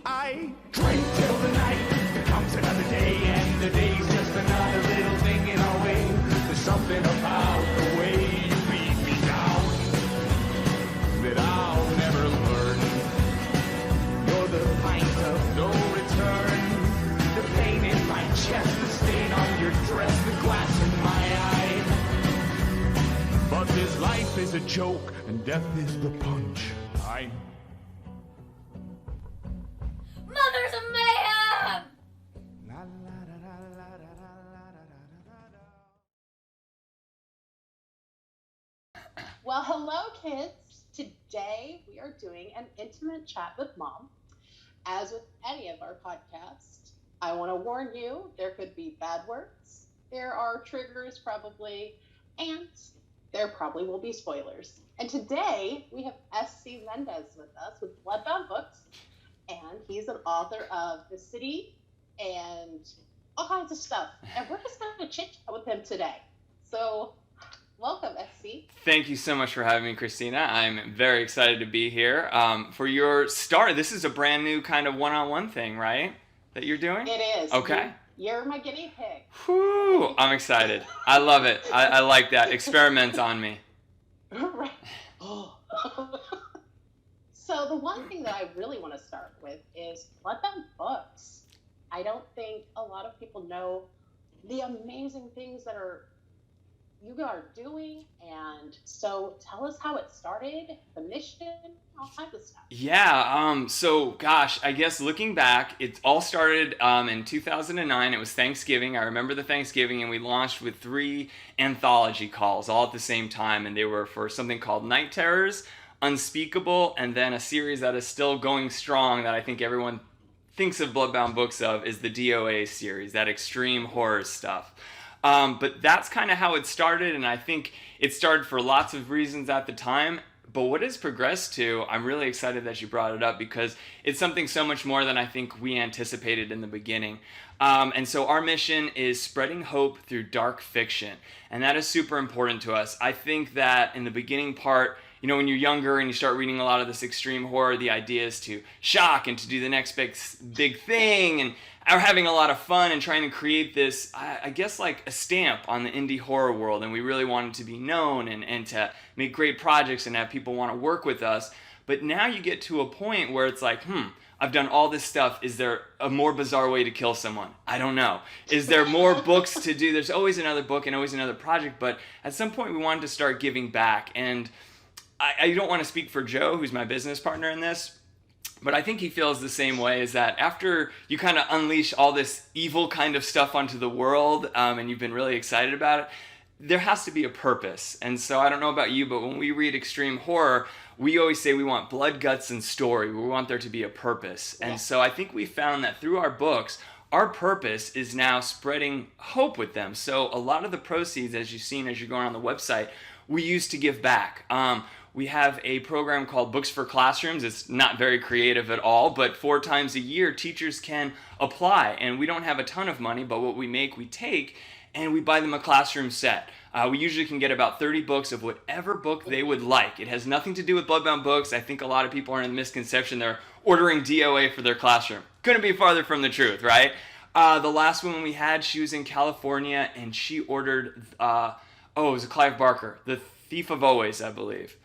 I drink till the night becomes another day, and the day's just another little thing in our way. There's something about the way you beat me down that I'll never learn. You're the pint of no return, the pain in my chest, the stain on your dress, the glass in my eye. But this life is a joke, and death is the punch. Mothers of Mayhem! Well, hello, kids. Today we are doing an intimate chat with Mom. As with any of our podcasts, I want to warn you, there could be bad words, there are triggers probably, and there probably will be spoilers. And today we have S.C. Mendes with us with Bloodbound Books, and he's an author of The City and all kinds of stuff. And we're just going to chit-chat with him today. So welcome, SC. Thank you so much for having me, Christina. I'm very excited to be here. For your start, this is a brand new kind of one-on-one thing, right? That you're doing? It is. Okay. You're my guinea pig. Whew, I'm excited. I love it. I like that. Experiment on me. Right. Oh. So the one thing that I really want to start with is Bloodbound Books. I don't think a lot of people know the amazing things that you are doing, and so tell us how it started, the mission, all kinds of stuff. Yeah, so gosh, I guess looking back, it all started in 2009. It was Thanksgiving. I remember the Thanksgiving, and we launched with 3 anthology calls all at the same time, and they were for something called Night Terrors, Unspeakable, and then a series that is still going strong that I think everyone thinks of Bloodbound Books of is the DOA series, that extreme horror stuff. But that's kind of how it started, and I think it started for lots of reasons at the time. But what it's progressed to, I'm really excited that you brought it up because it's something so much more than I think we anticipated in the beginning. And so our mission is spreading hope through dark fiction, and that is super important to us. I think that in the beginning part, you know, when you're younger and you start reading a lot of this extreme horror, the idea is to shock and to do the next big thing, and are having a lot of fun and trying to create this, I guess, like a stamp on the indie horror world. And we really wanted to be known and to make great projects and have people want to work with us. But now you get to a point where it's like, I've done all this stuff. Is there a more bizarre way to kill someone? I don't know. Is there more books to do? There's always another book and always another project. But at some point we wanted to start giving back. And I don't want to speak for Joe, who's my business partner in this, but I think he feels the same way, is that after you kind of unleash all this evil kind of stuff onto the world, and you've been really excited about it, there has to be a purpose. And so I don't know about you, but when we read extreme horror, we always say we want blood, guts, and story. We want there to be a purpose. Yeah. And so I think we found that through our books, our purpose is now spreading hope with them. So a lot of the proceeds, as you've seen as you're going on the website, we use to give back. We have a program called Books for Classrooms. It's not very creative at all, but 4 times a year, teachers can apply. And we don't have a ton of money, but what we make, we take, and we buy them a classroom set. We usually can get about 30 books of whatever book they would like. It has nothing to do with Bloodbound Books. I think a lot of people are in the misconception they're ordering DOA for their classroom. Couldn't be farther from the truth, right? The last one we had, she was in California, and she ordered, it was a Clive Barker, The Thief of Always, I believe.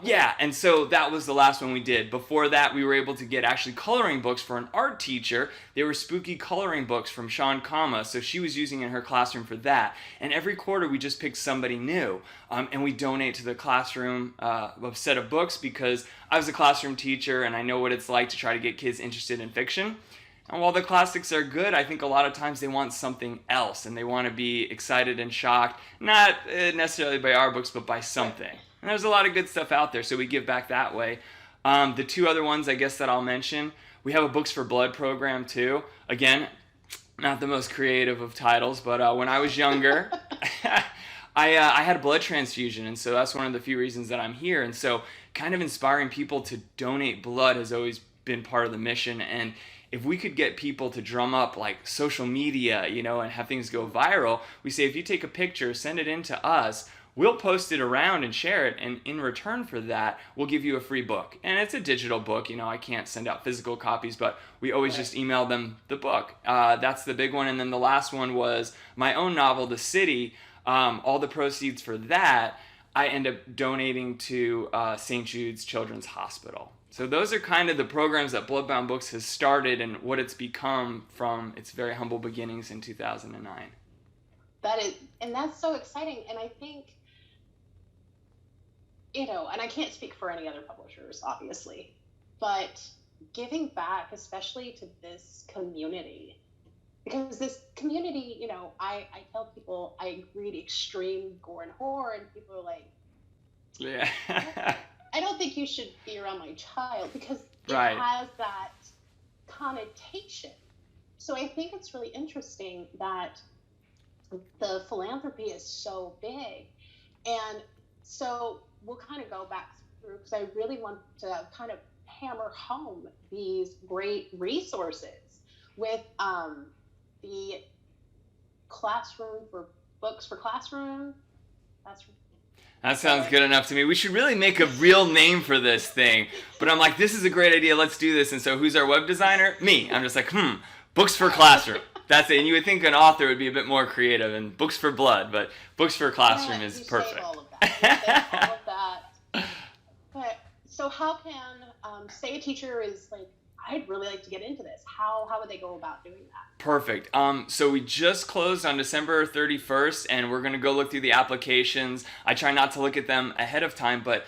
Yeah, and so that was the last one we did. Before that, we were able to get actually coloring books for an art teacher. They were spooky coloring books from Sean Kama, so she was using in her classroom for that. And every quarter, we just pick somebody new, and we donate to the classroom a set of books because I was a classroom teacher, and I know what it's like to try to get kids interested in fiction. And while the classics are good, I think a lot of times they want something else, and they want to be excited and shocked, not necessarily by our books, but by something. And there's a lot of good stuff out there, so we give back that way. The 2 other ones, I guess, that I'll mention, we have a Books for Blood program, too. Again, not the most creative of titles, but when I was younger, I had a blood transfusion, and so that's one of the few reasons that I'm here. And so kind of inspiring people to donate blood has always been part of the mission. And if we could get people to drum up like social media, and have things go viral, we say if you take a picture, send it in to us, we'll post it around and share it, and in return for that, we'll give you a free book. And it's a digital book, I can't send out physical copies, but we always just email them the book. That's the big one. And then the last one was my own novel, The City. All the proceeds for that, I end up donating to St. Jude's Children's Hospital. So those are kind of the programs that Bloodbound Books has started and what it's become from its very humble beginnings in 2009. And that's so exciting. And I think, and I can't speak for any other publishers, obviously, but giving back, especially to this community, because this community, I tell people I read extreme gore and horror, and people are like, yeah. I don't think you should be around my child, because it Right. has that connotation. So I think it's really interesting that the philanthropy is so big. And so we'll kind of go back through, because I really want to kind of hammer home these great resources with the classroom for books for classroom. That sounds good enough to me. We should really make a real name for this thing. But I'm like, this is a great idea. Let's do this. And so who's our web designer? Me. I'm just like, books for classroom. That's it. And you would think an author would be a bit more creative and books for blood, but books for classroom is perfect. All of that. But so how can, say a teacher is like, I'd really like to get into this. How would they go about doing that? Perfect. So we just closed on December 31st, and we're going to go look through the applications. I try not to look at them ahead of time, but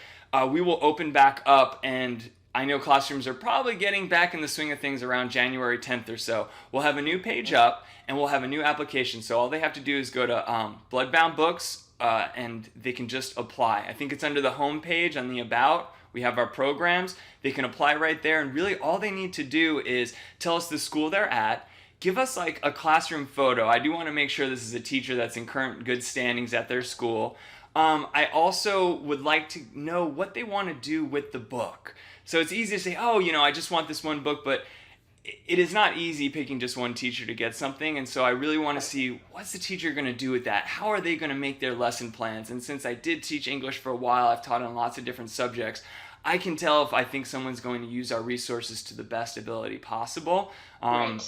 we will open back up, and I know classrooms are probably getting back in the swing of things around January 10th or so. We'll have a new page up, and we'll have a new application. So all they have to do is go to Bloodbound Books, and they can just apply. I think it's under the home page on the About. We have our programs. They can apply right there, and really all they need to do is tell us the school they're at, give us like a classroom photo. I do want to make sure this is a teacher that's in current good standings at their school. I also would like to know what they want to do with the book. So it's easy to say, I just want this one book, but it is not easy picking just one teacher to get something. And so I really want to see, what's the teacher going to do with that? How are they going to make their lesson plans? And since I did teach English for a while, I've taught on lots of different subjects, I can tell if I think someone's going to use our resources to the best ability possible. Right.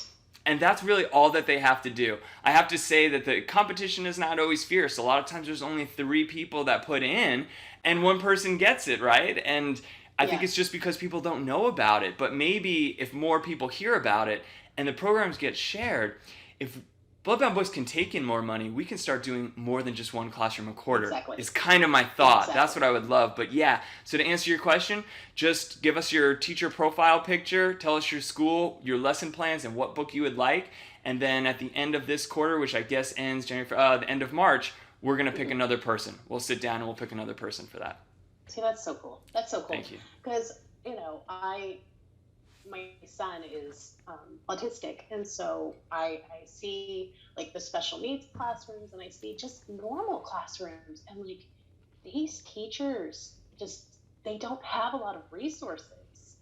And that's really all that they have to do. I have to say that the competition is not always fierce. A lot of times there's only 3 people that put in, and one person gets it, right? And I think it's just because people don't know about it. But maybe if more people hear about it and the programs get shared, if Bloodbound Books can take in more money, we can start doing more than just one classroom a quarter. Exactly. Is kind of my thought. Exactly. That's what I would love. But yeah, so to answer your question, just give us your teacher profile picture, tell us your school, your lesson plans, and what book you would like. And then at the end of this quarter, which I guess ends the end of March, we're going to pick another person. We'll sit down and we'll pick another person for that. See, that's so cool. That's so cool. Thank you. Because, my son is autistic, and so I see like the special needs classrooms, and I see just normal classrooms, and like these teachers they don't have a lot of resources.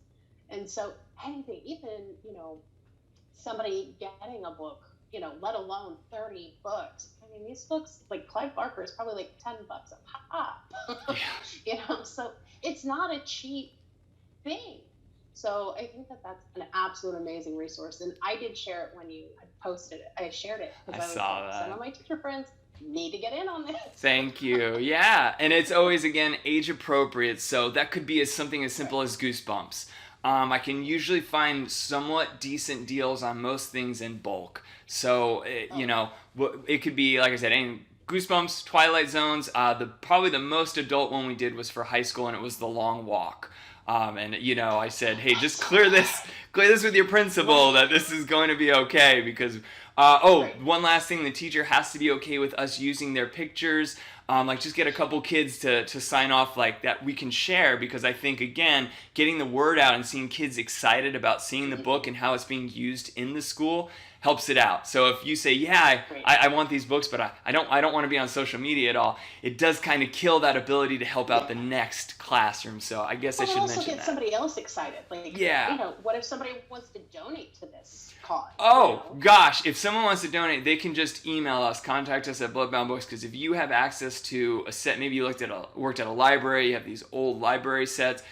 And so anything, even, somebody getting a book, let alone 30 books. I mean, these books, like Clive Barker, is probably like $10 a pop. Yeah. So it's not a cheap thing. So I think that that's an absolute amazing resource. And I did share it when you had posted it. I shared it because I was saw like, that. some of my teacher friends need to get in on this. Thank you. Yeah. And it's always, again, age appropriate. So that could be something as simple as Goosebumps. I can usually find somewhat decent deals on most things in bulk. So, it could be, like I said, any Goosebumps, Twilight Zones. Probably the most adult one we did was for high school, and it was The Long Walk. I said, hey, just clear this with your principal that this is going to be okay, because, one last thing, the teacher has to be okay with us using their pictures. Just get a couple kids to sign off like that we can share, because I think, again, getting the word out and seeing kids excited about seeing the book and how it's being used in the school helps it out. So if you say, I want these books, but I don't want to be on social media at all, it does kind of kill that ability to help out the next classroom. So I guess I should mention that. Also get somebody else excited. What if somebody wants to donate to this cause? Gosh, if someone wants to donate, they can just email us, contact us at Bloodbound Books, because if you have access access to a set, maybe you worked at a library, you have these old library sets,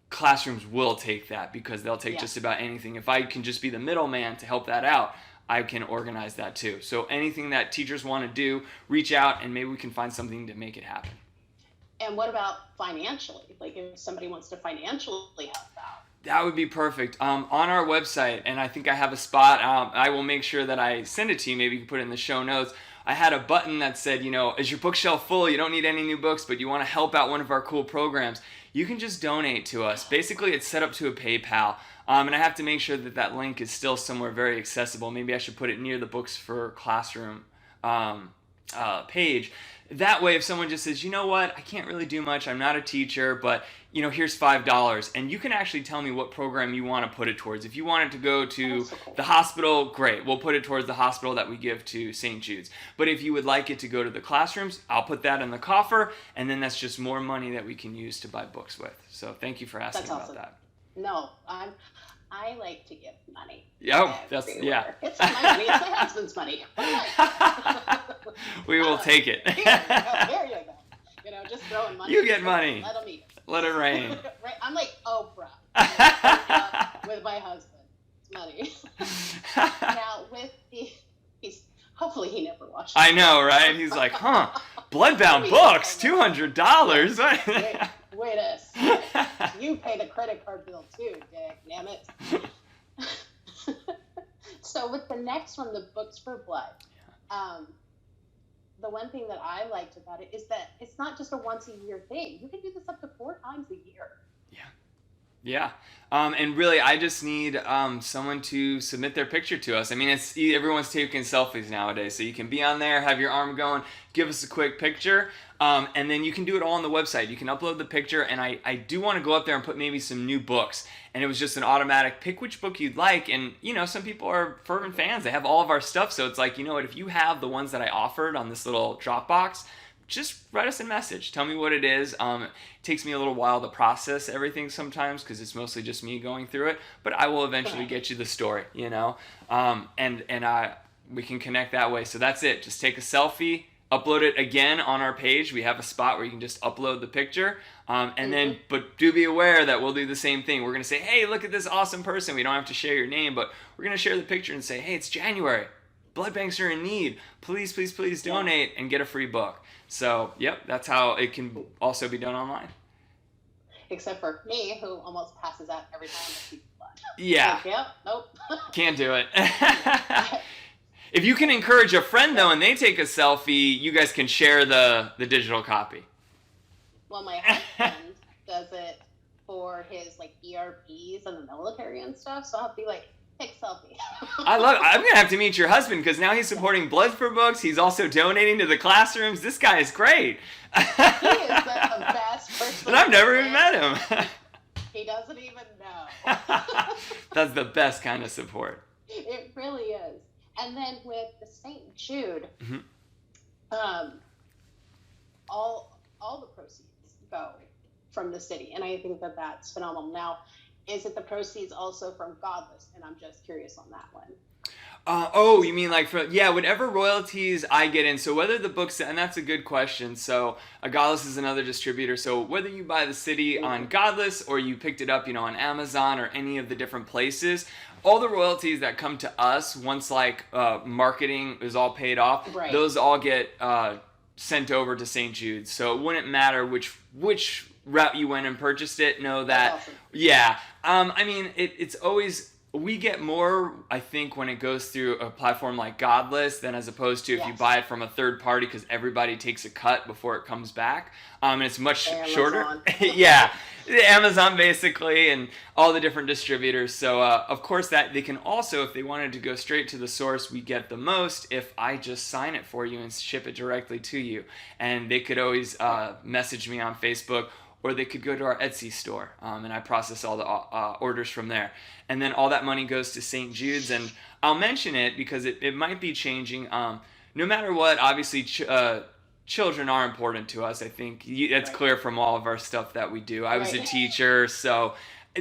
classrooms will take that because they'll take just about anything. If I can just be the middleman to help that out, I can organize that too. So anything that teachers want to do, reach out and maybe we can find something to make it happen. And what about financially? Like if somebody wants to financially help out? That would be perfect. On our website, and I think I have a spot, I will make sure that I send it to you. Maybe you can put it in the show notes. I had a button that said, is your bookshelf full? You don't need any new books, but you want to help out one of our cool programs. You can just donate to us. Basically, it's set up to a PayPal. And I have to make sure that that link is still somewhere very accessible. Maybe I should put it near the Books for Classroom page. That way, if someone just says, you know what, I can't really do much, I'm not a teacher, but here's $5, and you can actually tell me what program you want to put it towards. If you want it to go to the hospital, great, we'll put it towards the hospital that we give to St. Jude's. But if you would like it to go to the classrooms, I'll put that in the coffer, and then that's just more money that we can use to buy books with. So thank you for asking about that. No, I like to give money. It's my money. It's my husband's money. We will take it. There you go. Just throwing money. You get money. Let them eat it. Let it rain. Right? I'm like Oprah with my husband. It's money. Now with hopefully he never watches. I know, right? He's like, Bloodbound books, $200. Wait a second. You paid a credit card bill too, Dick. Damn it. So with the next one, the Books for Blood, the one thing that I liked about it is that it's not just a once a year thing. You can do this up to 4 times a year. Yeah. And really, I just need someone to submit their picture to us. I mean, everyone's taking selfies nowadays, so you can be on there, have your arm going, give us a quick picture, and then you can do it all on the website. You can upload the picture, and I do want to go up there and put maybe some new books. And it was just an automatic pick which book you'd like. And, some people are fervent fans. They have all of our stuff, so it's like, if you have the ones that I offered on this little Dropbox, just write us a message. Tell me what it is. It takes me a little while to process everything sometimes because it's mostly just me going through it. But I will eventually get you the story, and we can connect that way. So that's it. Just take a selfie, upload it again on our page. We have a spot where you can just upload the picture. Then, but do be aware that we'll do the same thing. We're going to say, hey, look at this awesome person. We don't have to share your name, but we're going to share the picture and say, hey, it's January. Blood banks are in need. Please, please, please donate and get a free book. So, that's how it can also be done online. Except for me, who almost passes out every time I see blood. Yeah. Nope. Can't do it. If you can encourage a friend, though, and they take a selfie, you guys can share the digital copy. Well, my husband does it for his, ERPs and the military and stuff, so I'll be like, take selfie. I'm going to have to meet your husband because now he's supporting Blood for Books. He's also donating to the classrooms. This guy is great. He is the best person. And I've never even met him. He doesn't even know. That's the best kind of support. It really is. And then with the St. Jude, all the proceeds go from the city. And I think that that's phenomenal. Now, is it the proceeds also from Godless? And I'm just curious on that one. You mean whatever royalties I get in. So whether the books, and that's a good question. So Godless is another distributor. So whether you buy the city on Godless or you picked it up, on Amazon or any of the different places, all the royalties that come to us once marketing is all paid off, those all get sent over to St. Jude's. So it wouldn't matter which route you went and purchased it. Know that. Awesome. Yeah. I mean, it's always. We get more, I think, when it goes through a platform like Godless than as opposed to if you buy it from a third party because everybody takes a cut before it comes back. And it's much shorter. Yeah. Amazon, basically, and all the different distributors. So, of course, that they can also, if they wanted to go straight to the source, we get the most if I just sign it for you and ship it directly to you. And they could always message me on Facebook, or they could go to our Etsy store, and I process all the orders from there. And then all that money goes to St. Jude's, and I'll mention it because it might be changing. No matter what, obviously, children are important to us. I think that's clear from all of our stuff that we do. I was a teacher, so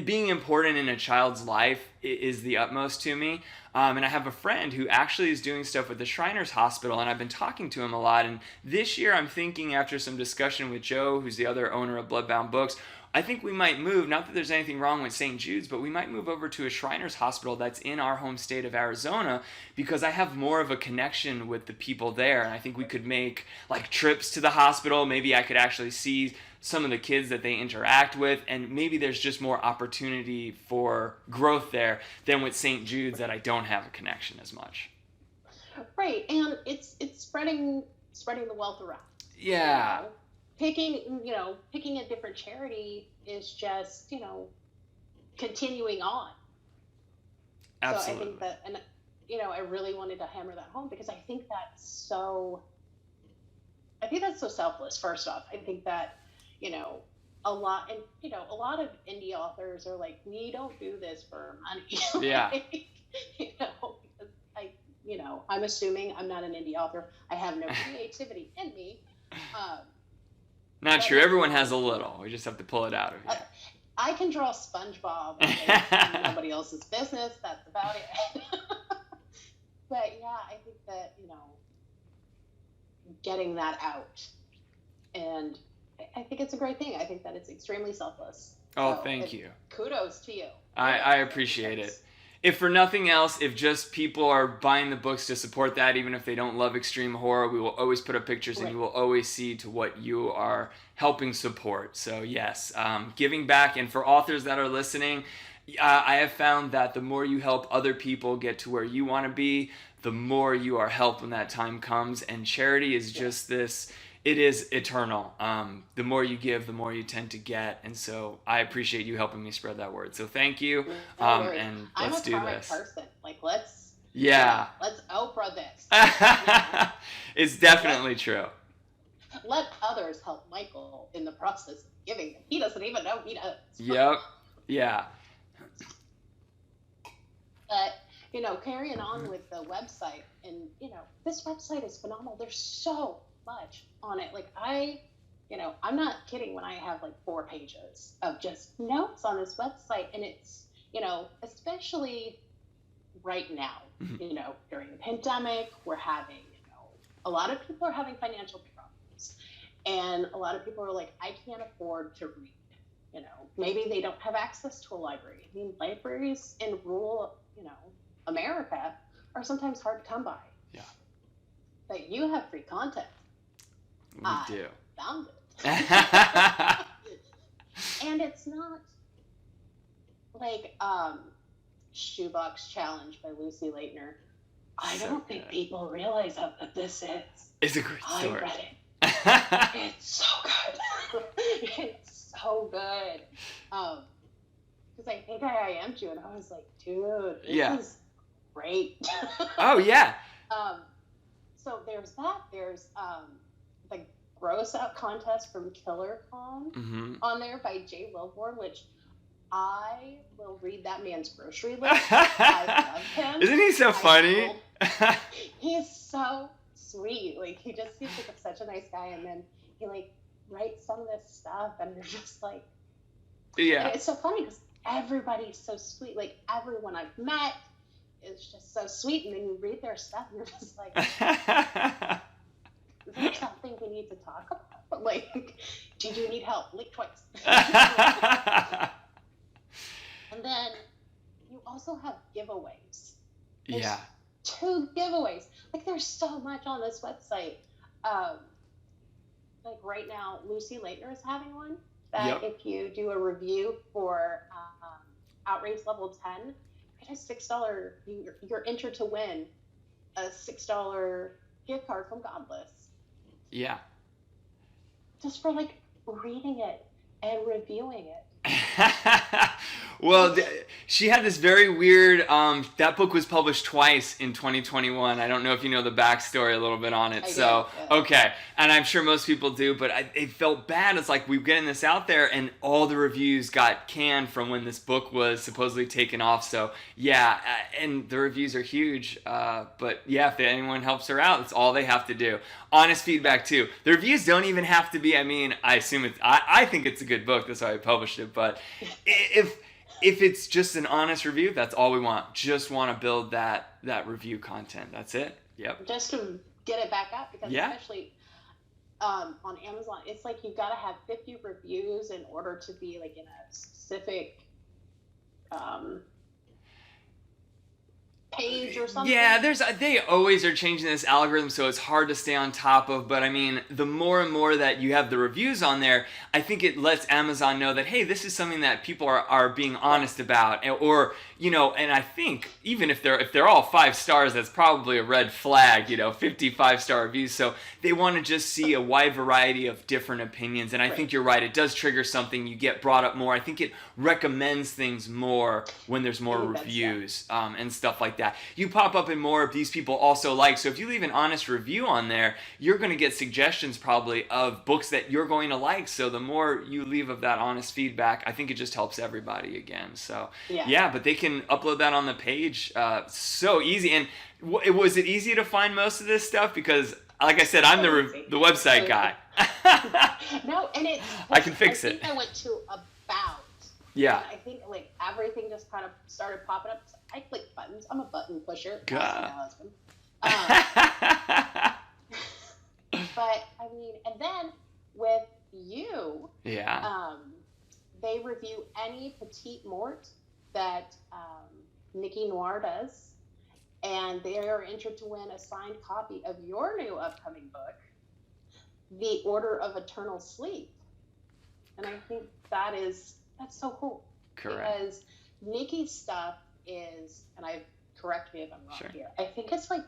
being important in a child's life is the utmost to me. And I have a friend who actually is doing stuff with the Shriners Hospital, and I've been talking to him a lot. And this year I'm thinking, after some discussion with Joe, who's the other owner of Bloodbound Books, I think we might move, not that there's anything wrong with St. Jude's, but we might move over to a Shriners Hospital that's in our home state of Arizona, because I have more of a connection with the people there. And I think we could make like trips to the hospital. Maybe I could actually see some of the kids that they interact with, and maybe there's just more opportunity for growth there than with St. Jude's, that I don't have a connection as much. Right, and it's spreading the wealth around. Yeah. Picking a different charity is just, continuing on. Absolutely. So I think that, and I really wanted to hammer that home, because I think that's so selfless. First off, I think that, a lot of indie authors are like, we don't do this for money. Yeah. Because I'm assuming I'm not an indie author. I have no creativity in me. Not true. Everyone has a little. We just have to pull it out of you. I can draw SpongeBob. It's nobody else's business. That's about it. But yeah, I think that, getting that out, and I think it's a great thing. I think that it's extremely selfless. Oh, thank you. Kudos to you. I appreciate it. If for nothing else, if just people are buying the books to support that, even if they don't love extreme horror, we will always put up pictures, and you will always see to what you are helping support. So yes, giving back. And for authors that are listening, I have found that the more you help other people get to where you want to be, the more you are helped when that time comes. And charity is just this, it is eternal. The more you give, the more you tend to get. And so I appreciate you helping me spread that word. So thank you. And let's do this. I'm a person. Like, let's Oprah this. It's definitely true. Let others help Michael in the process of giving. He doesn't even know he does. Yep. Yeah. But, carrying on with the website, and, this website is phenomenal. There's so much on it. Like, I'm not kidding when I have like 4 pages of just notes on this website. And it's, especially right now, during the pandemic, we're having, a lot of people are having financial problems, and a lot of people are like, I can't afford to read. Maybe they don't have access to a library. I mean, libraries in rural, America are sometimes hard to come by. Yeah. But you have free content. We do. Found it. And it's not like Shoebox Challenge by Lucy Laitner. I don't think people realize how good this is. It's a great story. I read it. It's so good. It's so good. Because I think I IM'd you, and I was like, dude, this is great. Oh, yeah. So there's that. There's the Gross Out contest from KillerCon on there by Jay Wilborn, which I will read that man's grocery list. I love him. Isn't he so funny? He's so sweet. Like, he just seems like such a nice guy, and then he like writes some of this stuff, and they're just like, yeah. And it's so funny because everybody's so sweet. Like, everyone I've met is just so sweet, and then you read their stuff, and you're just like, is there something we need to talk about? Like, did you need help? Like, twice. And then you also have giveaways. There's 2 giveaways. Like, there's so much on this website. Like, right now, Lucy Laitner is having one that if you do a review for Outrage Level 10, get a $6, you're entered to win a $6 gift card from Godless. Yeah. Just for, like, reading it and reviewing it. Well, she had this very weird, that book was published twice in 2021. I don't know if you know the backstory a little bit on it. Okay. And I'm sure most people do, but it felt bad. It's like, we're getting this out there, and all the reviews got canned from when this book was supposedly taken off. So, yeah, and the reviews are huge. But, yeah, if anyone helps her out, that's all they have to do. Honest feedback, too. The reviews don't even have to be, I mean, I assume I think it's a good book. That's why I published it. But if it's just an honest review, that's all we want. Just want to build that review content. That's it. Yep. Just to get it back up, because especially on Amazon, it's like you've got to have 50 reviews in order to be like in a specific page or something. Yeah, they always are changing this algorithm, so it's hard to stay on top of. But I mean, the more and more that you have the reviews on there, I think it lets Amazon know that, hey, this is something that people are being honest about, or and I think even if they're all 5 stars, that's probably a red flag. 55-star reviews, so they want to just see a wide variety of different opinions. And I think you're right; it does trigger something. You get brought up more. I think it recommends things more when there's more reviews and stuff like that. You pop up in more of these people also like. So if you leave an honest review on there, you're going to get suggestions probably of books that you're going to like. So the more you leave of that honest feedback, I think it just helps everybody again. So but they can upload that on the page. So easy. And was it easy to find most of this stuff? Because like I said, I'm the website guy. No, and I can fix it. I think I went to about. Yeah. And I think like everything just kind of started popping up. I click buttons. I'm a button pusher. God. But I mean, and then with you, they review any petite mort that Nikki Noir does, and they are entered to win a signed copy of your new upcoming book, The Order of Eternal Sleep. And I think that's so cool. Correct. Because Nikki's stuff is, and correct me if I'm wrong here, I think it's like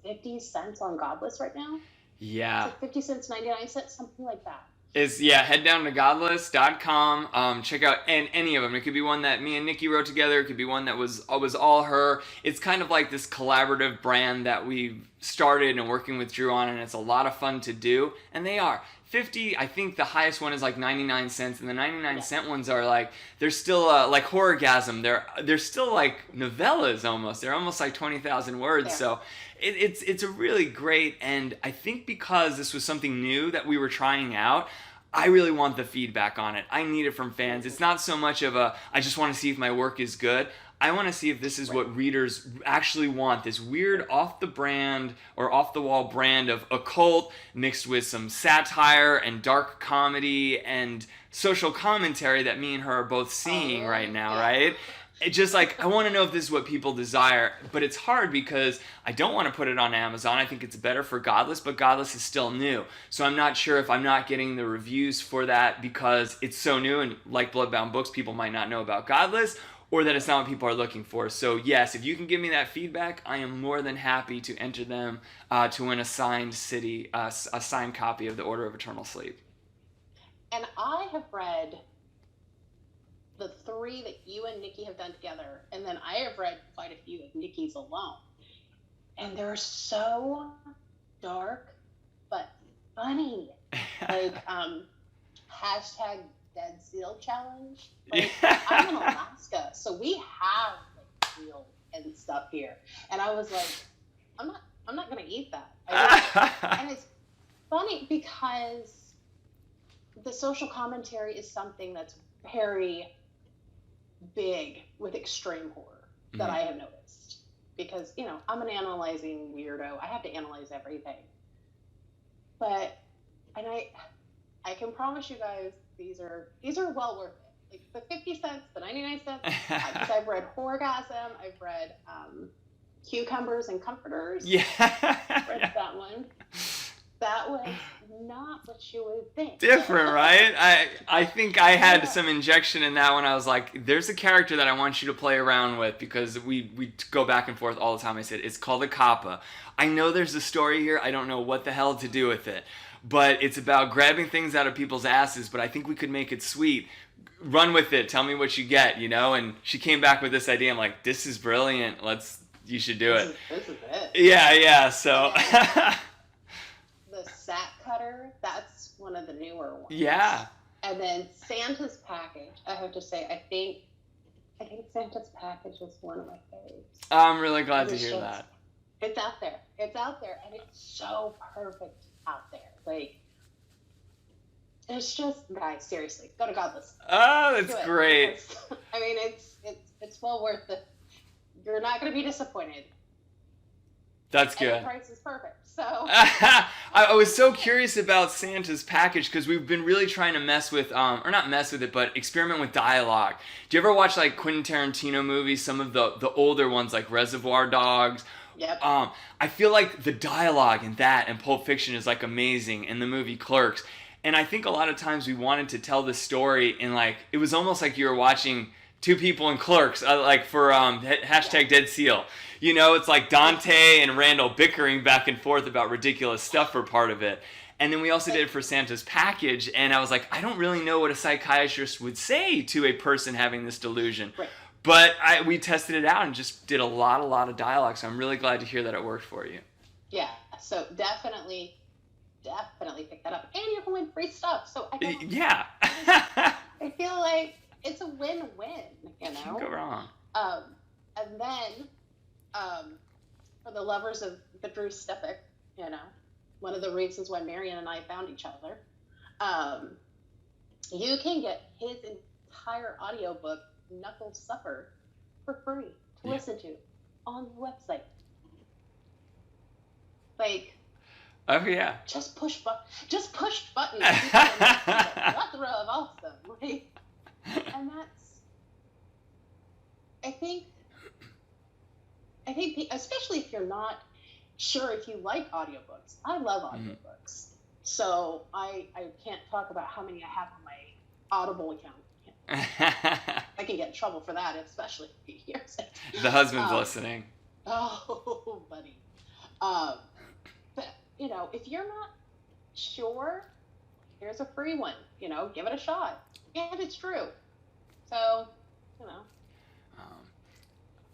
50 cents on Godless right now. Yeah. It's like 50 cents, 99 cents, something like that. Head down to godless.com, check out any of them. It could be one that me and Nikki wrote together. It could be one that was all her. It's kind of like this collaborative brand that we've started and working with Drew on, and it's a lot of fun to do. And they are 50. I think the highest one is like 99 cents, and the 99-cent ones are like, they're still like Horrorgasm. They're still like novellas almost. They're almost like 20,000 words. Yeah. So it's a really great, and I think because this was something new that we were trying out, I really want the feedback on it. I need it from fans. It's not so much of I just want to see if my work is good. I want to see if this is what readers actually want. This weird off-the-brand or off-the-wall brand of occult mixed with some satire and dark comedy and social commentary that me and her are both seeing right now, right? It just like, I want to know if this is what people desire, but it's hard because I don't want to put it on Amazon. I think it's better for Godless, but Godless is still new. So I'm not sure if I'm not getting the reviews for that because it's so new, and like Bloodbound Books, people might not know about Godless, or that it's not what people are looking for. So yes, if you can give me that feedback, I am more than happy to enter them to win a signed copy of The Order of Eternal Sleep. And I have read the 3 that you and Nikki have done together, and then I have read quite a few of Nikki's alone. And they're so dark, but funny. Like, hashtag Dead Seal Challenge. Like, I'm in Alaska, so we have like seal and stuff here. And I was like, I'm not gonna eat that. And it's funny because the social commentary is something that's very big with extreme horror that I have noticed, because I'm an analyzing weirdo. I have to analyze everything, and I can promise you guys these are well worth it. Like the 50 cents, the 99 cents. Because I've read Horrorgasm, I've read Cucumbers and Comforters. Yeah. Read that one. That was not what you would think. Different, right? I think I had some injection in that one. I was like, there's a character that I want you to play around with, because we go back and forth all the time. I said, it's called a Kappa. I know there's a story here. I don't know what the hell to do with it. But it's about grabbing things out of people's asses, but I think we could make it sweet. Run with it. Tell me what you get, And she came back with this idea. I'm like, this is brilliant. You should do it. This is it. Yeah, so... The Sack Cutter, that's one of the newer ones. Yeah. And then Santa's Package, I have to say, I think Santa's Package is one of my favorites. I'm really glad to hear that. It's out there, and it's so perfect out there. Like, It's just, guys, seriously, go to Godless. Oh, Do that's it. great. I mean, it's well worth it. You're not going to be disappointed. That's And good. the price is perfect. So I was so curious about Santa's package because we've been really trying to mess with, or not mess with it, but experiment with dialogue. Do you ever watch like Quentin Tarantino movies? Some of the older ones like Reservoir Dogs. yep. I feel like the dialogue in that and Pulp Fiction is like amazing in the movie Clerks. And I think a lot of times we wanted to tell the story in like, it was almost like you were watching two people in Clerks, like for hashtag Dead Seal. You know, it's like Dante and Randall bickering back and forth about ridiculous stuff for part of it. And then we also did it for Santa's package, and I was like, I don't really know what a psychiatrist would say to a person having this delusion. Right. But we tested it out and just did a lot of dialogue, so I'm really glad to hear that it worked for you. Yeah, so definitely pick that up. And you can win free stuff. So Yeah. I feel like it's a win-win, you know? Can't go wrong. And then, for the lovers of the Drew Steppick, you know, one of the reasons why Marian and I found each other, you can get his entire audiobook, Knuckle Supper, for free to listen to on the website. Like, oh yeah. just push buttons. Plethora of awesome. Like, and that's, I think, especially if you're not sure if you like audiobooks. I love audiobooks. So I can't talk about how many I have on my Audible account. I can get in trouble for that, especially if he hears it. The husband's listening. Oh, buddy. But, you know, if you're not sure, here's a free one. You know, give it a shot. And it's true. So, you know.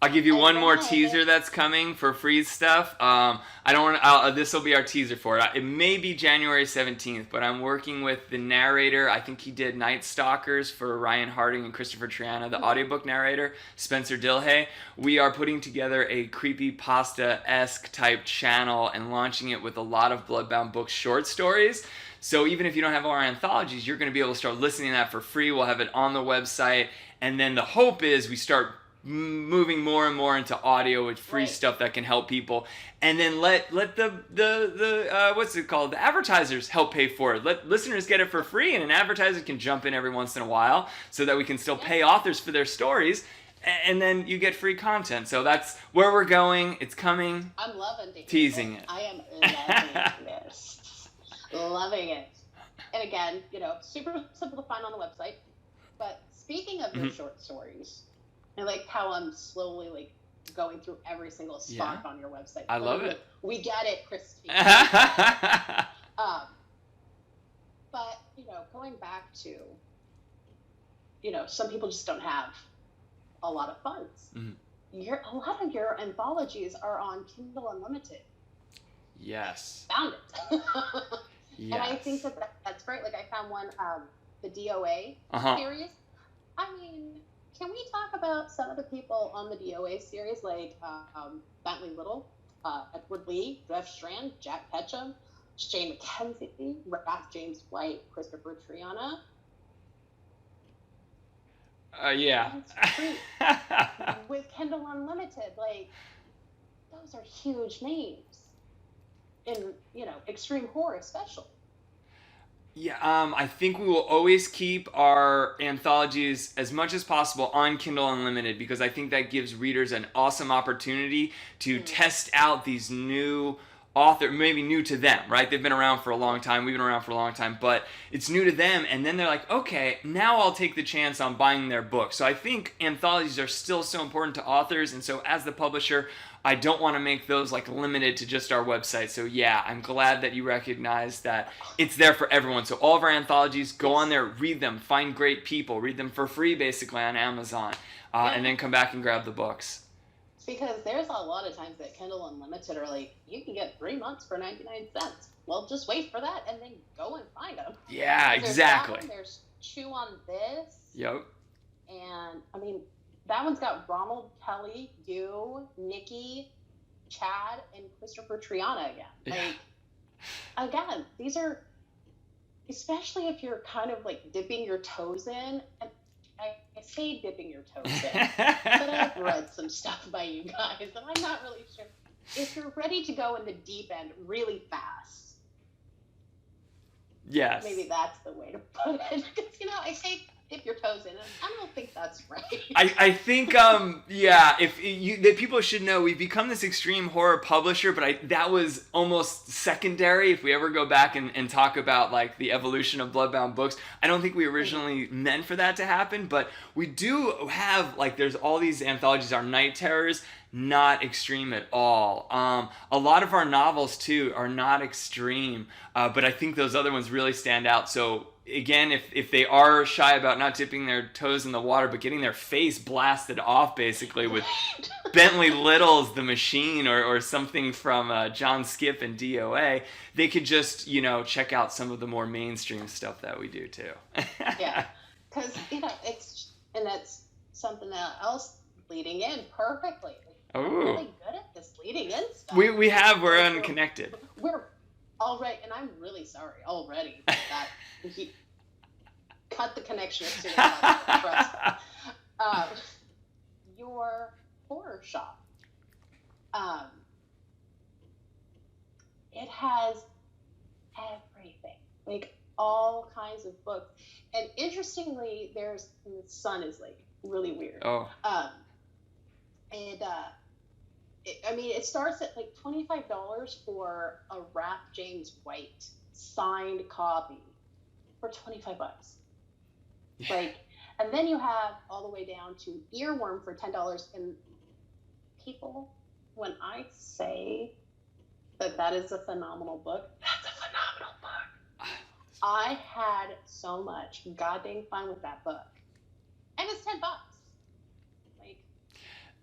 I'll give you one more teaser that's coming for free stuff. I don't want. This will be our teaser for it. It may be January 17th, but I'm working with the narrator. I think he did Night Stalkers for Ryan Harding and Christopher Triana, the audiobook narrator, Spencer Dilhay. We are putting together a creepypasta-esque type channel and launching it with a lot of Bloodbound Books short stories. So even if you don't have our anthologies, you're going to be able to start listening to that for free. We'll have it on the website. And then the hope is we start moving more and more into audio with free stuff that can help people, and then let the what's it called, the advertisers help pay for it. Let listeners get it for free, and an advertiser can jump in every once in a while so that we can still pay authors for their stories, and then you get free content. So that's where we're going. It's coming. I'm loving it. Teasing it. I am loving this. Loving it. And again, you know, super simple to find on the website. But speaking of your short stories, I like how I'm slowly like going through every single spot on your website. I love it. We get it, Christine. But, you know, going back to, you know, some people just don't have a lot of funds. A lot of your anthologies are on Kindle Unlimited. Yes. Found it. Yes. And I think that's great. Like, I found one, the DOA series. I mean, can we talk about some of the people on the DOA series, like Bentley Little, Edward Lee, Jeff Strand, Jack Ketchum, Shane McKenzie, Raph James White, Christopher Triana? Yeah. With Kindle Unlimited, like, those are huge names in, you know, extreme horror especially. Yeah, I think we will always keep our anthologies as much as possible on Kindle Unlimited, because I think that gives readers an awesome opportunity to test out these new authors, maybe new to them, right? They've been around for a long time, we've been around for a long time, but it's new to them, and then they're like, okay, now I'll take the chance on buying their book. So I think anthologies are still so important to authors, and so as the publisher, I don't want to make those like limited to just our website. So yeah, I'm glad that you recognize that it's there for everyone. So all of our anthologies, go on there, read them, find great people, read them for free basically on Amazon, and then come back and grab the books. Because there's a lot of times that Kindle Unlimited are like, you can get 3 months for 99 cents. Well, just wait for that and then go and find them. Yeah, exactly. There's 2 on this. Yep. And, I mean, that one's got Ronald, Kelly, you, Nikki, Chad, and Christopher Triana again. Like, again, these are especially if you're kind of like dipping your toes in. And I say dipping your toes in, but I've read some stuff by you guys, and I'm not really sure. If you're ready to go in the deep end really fast, Yes. maybe that's the way to put it. Because, I say dip your toes in, and I don't think that's right. I think, yeah, that people should know, we've become this extreme horror publisher, but that was almost secondary. If we ever go back and talk about like the evolution of Bloodbound books, I don't think we originally meant for that to happen, but we do have, like, there's all these anthologies, our Night Terrors, not extreme at all. A lot of our novels too are not extreme, but I think those other ones really stand out. So again, if they are shy about not dipping their toes in the water, but getting their face blasted off basically with Bentley Little's The Machine or something from John Skip and DOA, they could just, check out some of the more mainstream stuff that we do too. Yeah, because, and that's something else leading in perfectly. We're really good at this leading in stuff. We're unconnected. We're already, and I'm really sorry already that he cut the connection as soon as I pressed. Your horror shop, it has everything, like all kinds of books. And interestingly, the sun is like really weird. Oh. It starts at like $25 for a Raph James White signed copy for $25. Yeah. Like, and then you have all the way down to Earworm for $10. And people, when I say that is a phenomenal book, that's a phenomenal book. I had so much goddamn fun with that book, and it's $10.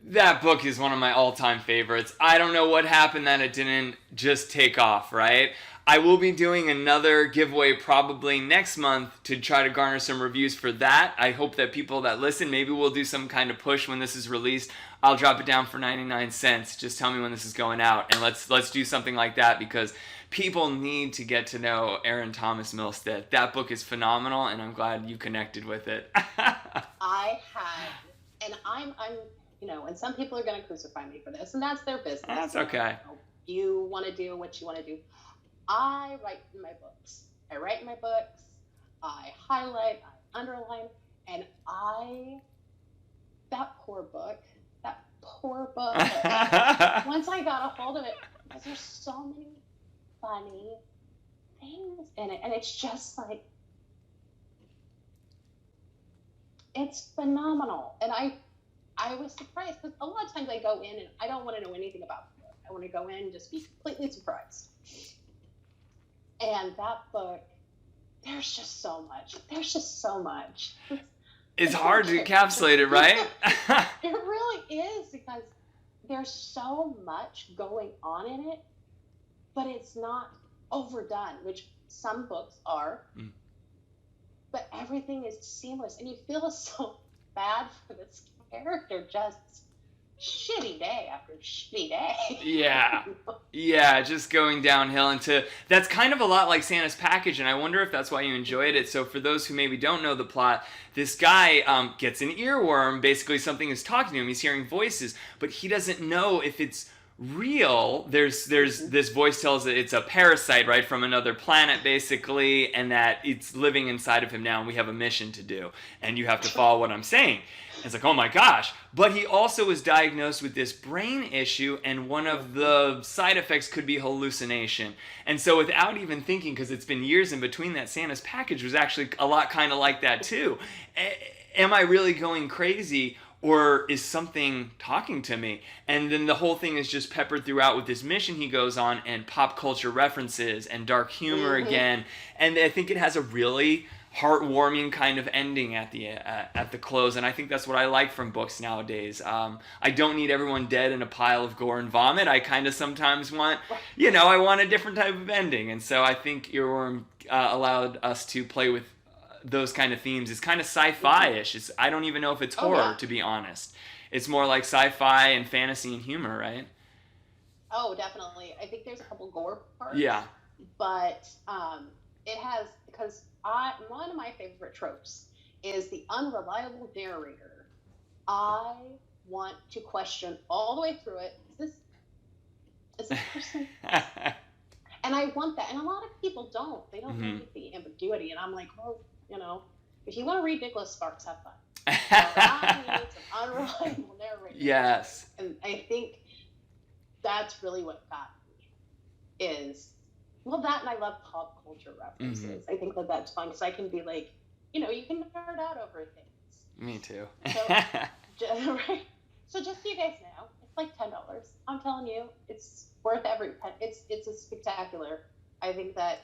That book is one of my all-time favorites. I don't know what happened that it didn't just take off, right? I will be doing another giveaway probably next month to try to garner some reviews for that. I hope that people that listen, maybe we'll do some kind of push when this is released. I'll drop it down for 99 cents. Just tell me when this is going out, and let's do something like that, because people need to get to know Aaron Thomas Milstead. That book is phenomenal, and I'm glad you connected with it. And some people are going to crucify me for this, and that's their business. That's okay. You want to do what you want to do. I write in my books. I highlight, I underline, and that poor book, once I got a hold of it, because there's so many funny things in it, and it's just like, it's phenomenal. And I was surprised, because a lot of times I go in and I don't want to know anything about the book. I want to go in and just be completely surprised. And that book, there's just so much. It's hard to encapsulate it, right? It really is, because there's so much going on in it, but it's not overdone, which some books are. Mm. But everything is seamless, and you feel so bad for this character, just shitty day after shitty day. Yeah, just going downhill into, that's kind of a lot like Santa's Package, and I wonder if that's why you enjoyed it. So for those who maybe don't know the plot, this guy gets an earworm, basically something is talking to him, he's hearing voices, but he doesn't know if it's real. There's this voice tells it it's a parasite, right, from another planet basically, and that it's living inside of him now, and we have a mission to do, and you have to follow what I'm saying. It's like, oh my gosh. But he also was diagnosed with this brain issue, and one of the side effects could be hallucination. And so without even thinking, because it's been years in between that, Santa's Package was actually a lot kind of like that too. Am I really going crazy, or is something talking to me? And then the whole thing is just peppered throughout with this mission he goes on, and pop culture references and dark humor again. And I think it has a really heartwarming kind of ending at the close, and I think that's what I like from books nowadays. I don't need everyone dead in a pile of gore and vomit. I kind of sometimes want, I want a different type of ending, and so I think Earworm allowed us to play with those kind of themes. It's kind of sci-fi-ish. I don't even know if it's horror, to be honest. It's more like sci-fi and fantasy and humor, right? Oh, definitely. I think there's a couple gore parts. Yeah. But it has because one of my favorite tropes is the unreliable narrator. I want to question all the way through it. Is this person? And I want that. And a lot of people don't. They don't like the ambiguity. And I'm like, well, if you want to read Nicholas Sparks, have fun. I need some unreliable narrator. Yes. And I think that's really what got me is, well, that, and I love pop culture references. I think that's fun because I can be like, you can nerd out over things. Me too. Right? So just so you guys know, it's like $10. I'm telling you, it's worth every penny. It's a spectacular. I think that,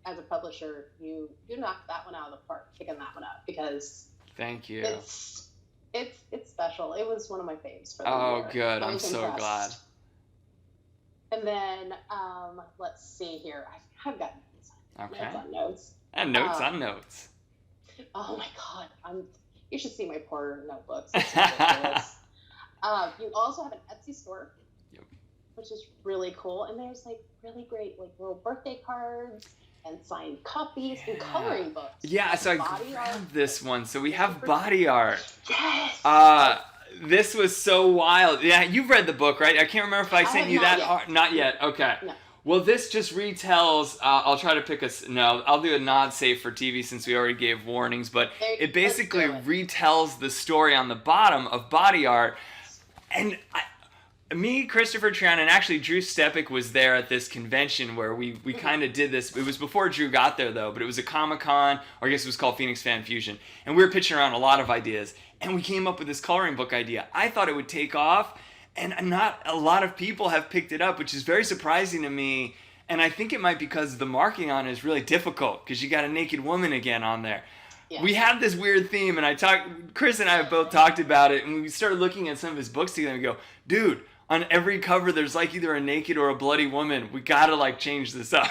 as a publisher, you knocked that one out of the park, picking that one up, because thank you. It's special. It was one of my faves for the Oh, year. good. I'm so glad. And then, let's see here. I've got notes. Okay. Notes on notes. And notes on notes. Oh my God. You should see my poor notebooks. It's ridiculous. You also have an Etsy store, which is really cool. And there's like really great like little birthday cards and signed copies and coloring books. Yeah, so I grabbed this one. So we have body art. Yes. This was so wild. Yeah, you've read the book, right? I can't remember if I sent you that art. Not yet. Okay. No. Well, this just retells. I'll try to pick I'll do a nod safe for TV since we already gave warnings. But it basically retells the story on the bottom of body art. And me, Christopher Triana, and actually Drew Stepik was there at this convention where we kind of did this. It was before Drew got there, though, but it was a Comic-Con, or I guess it was called Phoenix Fan Fusion. And we were pitching around a lot of ideas. And we came up with this coloring book idea. I thought it would take off, and not a lot of people have picked it up, which is very surprising to me. And I think it might be because the marking on it is really difficult, because you got a naked woman again on there. Yeah. We had this weird theme, and Chris and I have both talked about it, and we started looking at some of his books together, and we go, dude, on every cover there's like either a naked or a bloody woman. We gotta like change this up.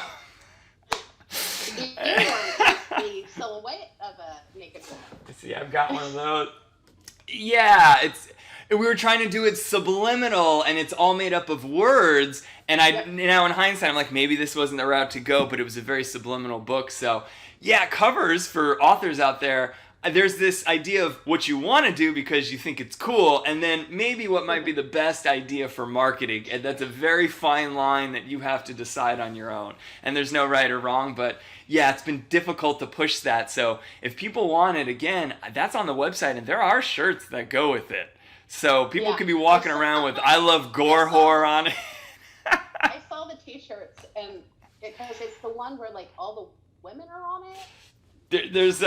The silhouette of a naked woman. See, I've got one of those. Yeah, we were trying to do it subliminal, and it's all made up of words. And now in hindsight, I'm like, maybe this wasn't the route to go, but it was a very subliminal book. So yeah, covers for authors out there. There's this idea of what you want to do because you think it's cool, and then maybe what might be the best idea for marketing. And that's a very fine line that you have to decide on your own. And there's no right or wrong, but yeah, it's been difficult to push that. So if people want it, again, that's on the website, and there are shirts that go with it. So people could be walking around with "I love gore whore" on it. I saw the t-shirts, and because it's the one where like all the women are on it. There's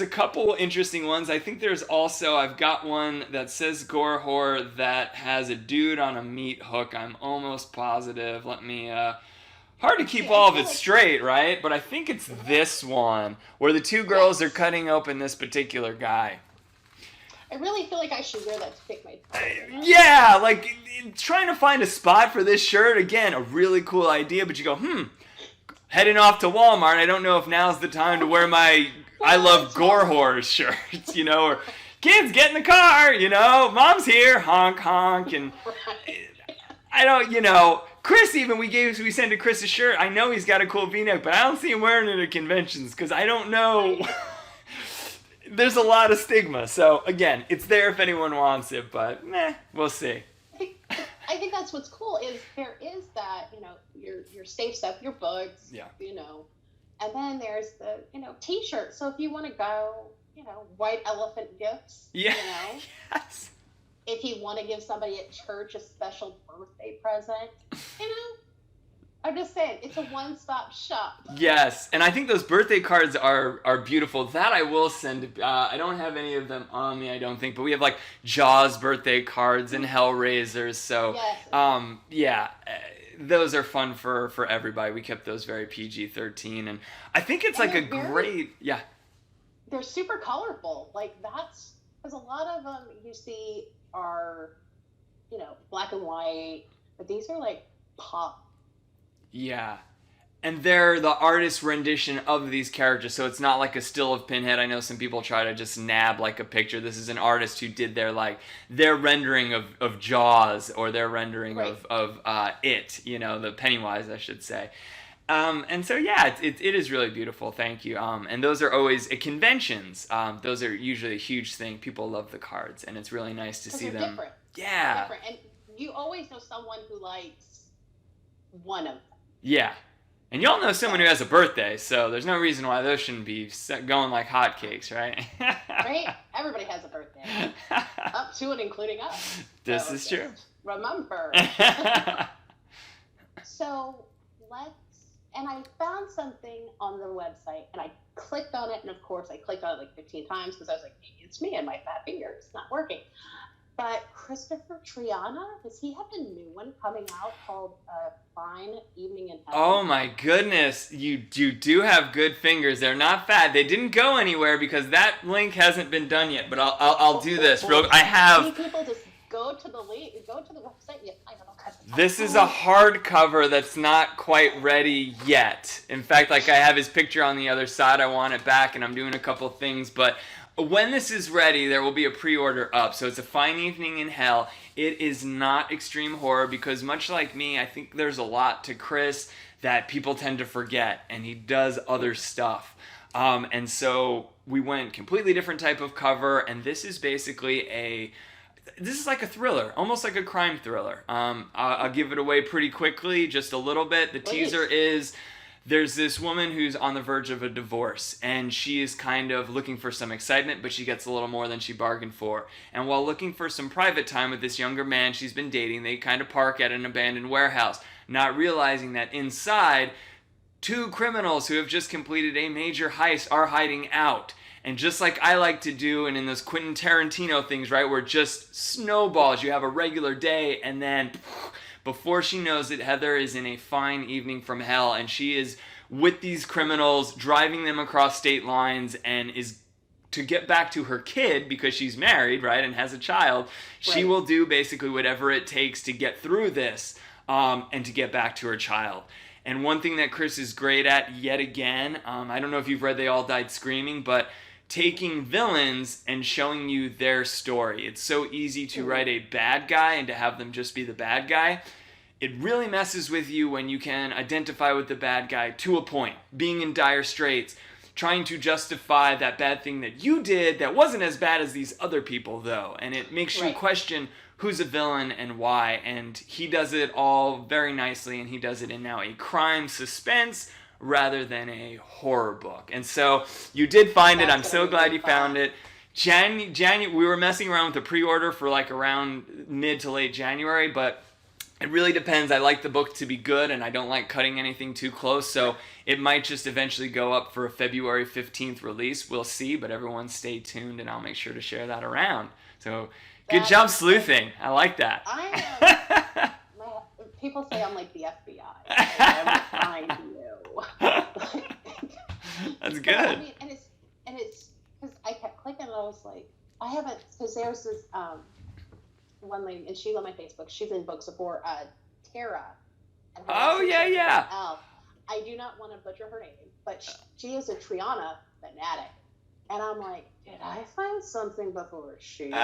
a couple interesting ones. I think there's also, I've got one that says gore whore that has a dude on a meat hook. I'm almost positive. Let me, hard to keep all of it straight, right? But I think it's this one where the two girls are cutting open this particular guy. I really feel like I should wear that to pick my Yeah, like trying to find a spot for this shirt. Again, a really cool idea, but you go, heading off to Walmart, I don't know if now's the time to wear my I love gore whores shirts, or kids get in the car, mom's here, honk, honk, and I don't, Chris even, we sent to Chris a shirt. I know he's got a cool V-neck, but I don't see him wearing it at conventions because I don't know. There's a lot of stigma. So again, it's there if anyone wants it, but we'll see. I think that's what's cool is there is that, your safe stuff, your books, and then there's the, t-shirt. So if you want to go, white elephant gifts, Yes. If you want to give somebody at church a special birthday present, I'm just saying, it's a one-stop shop. Yes, and I think those birthday cards are beautiful. That I will send. I don't have any of them on me, I don't think, but we have like Jaws birthday cards and Hellraisers. So, yes. Those are fun for everybody. We kept those very PG-13, and I think it's like a great. They're super colorful. Like that's because a lot of them you see are, black and white, but these are like pop. Yeah, and they're the artist's rendition of these characters, so it's not like a still of Pinhead. I know some people try to just nab like a picture. This is an artist who did their rendering of Jaws, or their rendering of It, the Pennywise, I should say. And so, yeah, it is really beautiful. Thank you. And those are always at conventions. Those are usually a huge thing. People love the cards, and it's really nice to see them. Different. Yeah. They're different. And you always know someone who likes one of them. Yeah. And y'all know someone who has a birthday, so there's no reason why those shouldn't be going like hotcakes, right? Right? Everybody has a birthday. Up to and including us. This so is true. Remember. So and I found something on the website, and I clicked on it, and of course I clicked on it like 15 times because I was like, maybe it's me and my fat finger. It's not working. But Christopher Triana, does he have a new one coming out called Fine Evening in Hell? Oh my goodness, you do have good fingers. They're not fat. They didn't go anywhere because that link hasn't been done yet. But I'll do this. I have. Many people just go to the link, go to the website, and you find all kinds of stuff. This is a hardcover that's not quite ready yet. In fact, like I have his picture on the other side. I want it back, and I'm doing a couple things, but. When this is ready, there will be a pre-order up. So it's a Fine Evening in Hell. It is not extreme horror because much like me, I think there's a lot to Chris that people tend to forget, and he does other stuff. And so we went completely different type of cover, and this is basically this is like a thriller, almost like a crime thriller. I'll give it away pretty quickly, just a little bit. The teaser is... There's this woman who's on the verge of a divorce, and she is kind of looking for some excitement, but she gets a little more than she bargained for. And while looking for some private time with this younger man she's been dating, they kind of park at an abandoned warehouse, not realizing that inside, 2 criminals who have just completed a major heist are hiding out. And just like I like to do, and in those Quentin Tarantino things, right, where it just snowballs, you have a regular day, and then... Before she knows it, Heather is in a fine evening from hell, and she is with these criminals, driving them across state lines, and is to get back to her kid, because she's married, right, and has a child. She will do basically whatever it takes to get through this, and to get back to her child. And one thing that Chris is great at, yet again, I don't know if you've read They All Died Screaming, but taking villains and showing you their story. It's so easy to write a bad guy and to have them just be the bad guy. It really messes with you when you can identify with the bad guy to a point, being in dire straits, trying to justify that bad thing that you did that wasn't as bad as these other people, though. And it makes you question who's a villain and why. And he does it all very nicely, and he does it in now a crime suspense rather than a horror book. And so you did find it. I'm so glad you found it. We were messing around with the pre-order for like around mid to late January, but it really depends. I like the book to be good, and I don't like cutting anything too close, so it might just eventually go up for a February 15th release. We'll see, but everyone stay tuned, and I'll make sure to share that around. So good job sleuthing. I like that. I am. People say I'm like the FBI. I find you. That's good. I mean, and it's because I kept clicking, and I was like, I haven't, because there's this one lady, and she's on my Facebook. She's in books before Tara. Oh yeah. I do not want to butcher her name, but she is a Triana fanatic, and I'm like, did I find something before she did?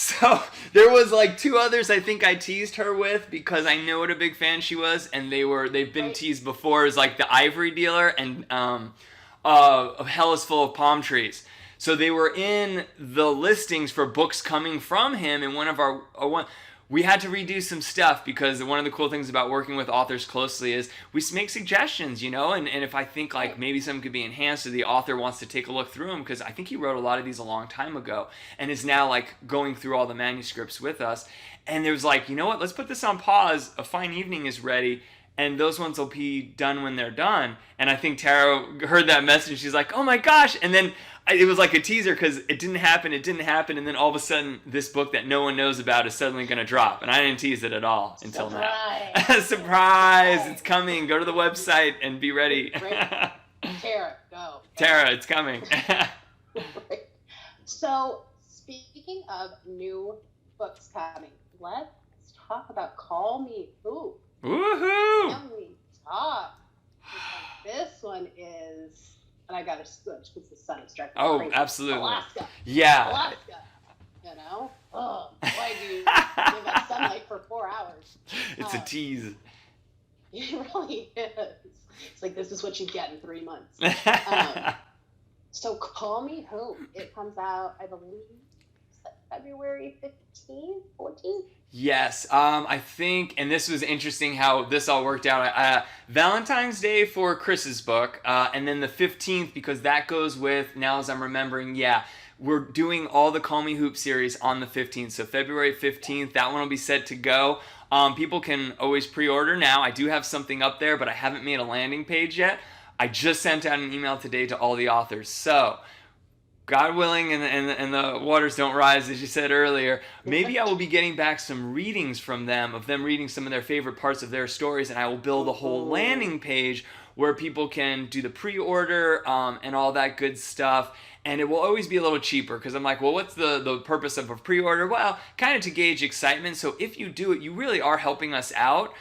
So there was like 2 others I think I teased her with because I know what a big fan she was, and they've been teased before as like the Ivory Dealer and Hell is Full of Palm Trees. So they were in the listings for books coming from him, and we had to redo some stuff because one of the cool things about working with authors closely is we make suggestions, and if I think like maybe something could be enhanced or the author wants to take a look through them, because I think he wrote a lot of these a long time ago and is now like going through all the manuscripts with us. And there was like, you know what, let's put this on pause. A Fine Evening is ready. And those ones will be done when they're done. And I think Tara heard that message. She's like, oh my gosh. And then it was like a teaser because it didn't happen. And then all of a sudden, this book that no one knows about is suddenly going to drop. And I didn't tease it at all until now. Surprise. It's coming. Go to the website and be ready. Tara, go. Tara, it's coming. So, speaking of new books coming, let's talk about Call Me Who. Woohoo! Can we talk? Because this one is, and I got to switch because the sun is striking. Oh, crazy. absolutely. Alaska. Yeah. Oh, why do you give us sunlight for 4 hours? It's a tease. It really is. It's like, this is what you get in 3 months. So Call Me Home. It comes out, I believe, February 15th, 14th? Yes, I think, and this was interesting how this all worked out. Valentine's Day for Chris's book, and then the 15th, because that goes with, now as I'm remembering, yeah, we're doing all the Call Me Hoop series on the 15th. So February 15th, that one will be set to go. People can always pre-order now. I do have something up there, but I haven't made a landing page yet. I just sent out an email today to all the authors. So, God willing, and the waters don't rise, as you said earlier, maybe I will be getting back some readings from them, of them reading some of their favorite parts of their stories, and I will build a whole landing page where people can do the pre-order and all that good stuff. And it will always be a little cheaper, because I'm like, well, what's the purpose of a pre-order? Well, kind of to gauge excitement. So if you do it, you really are helping us out.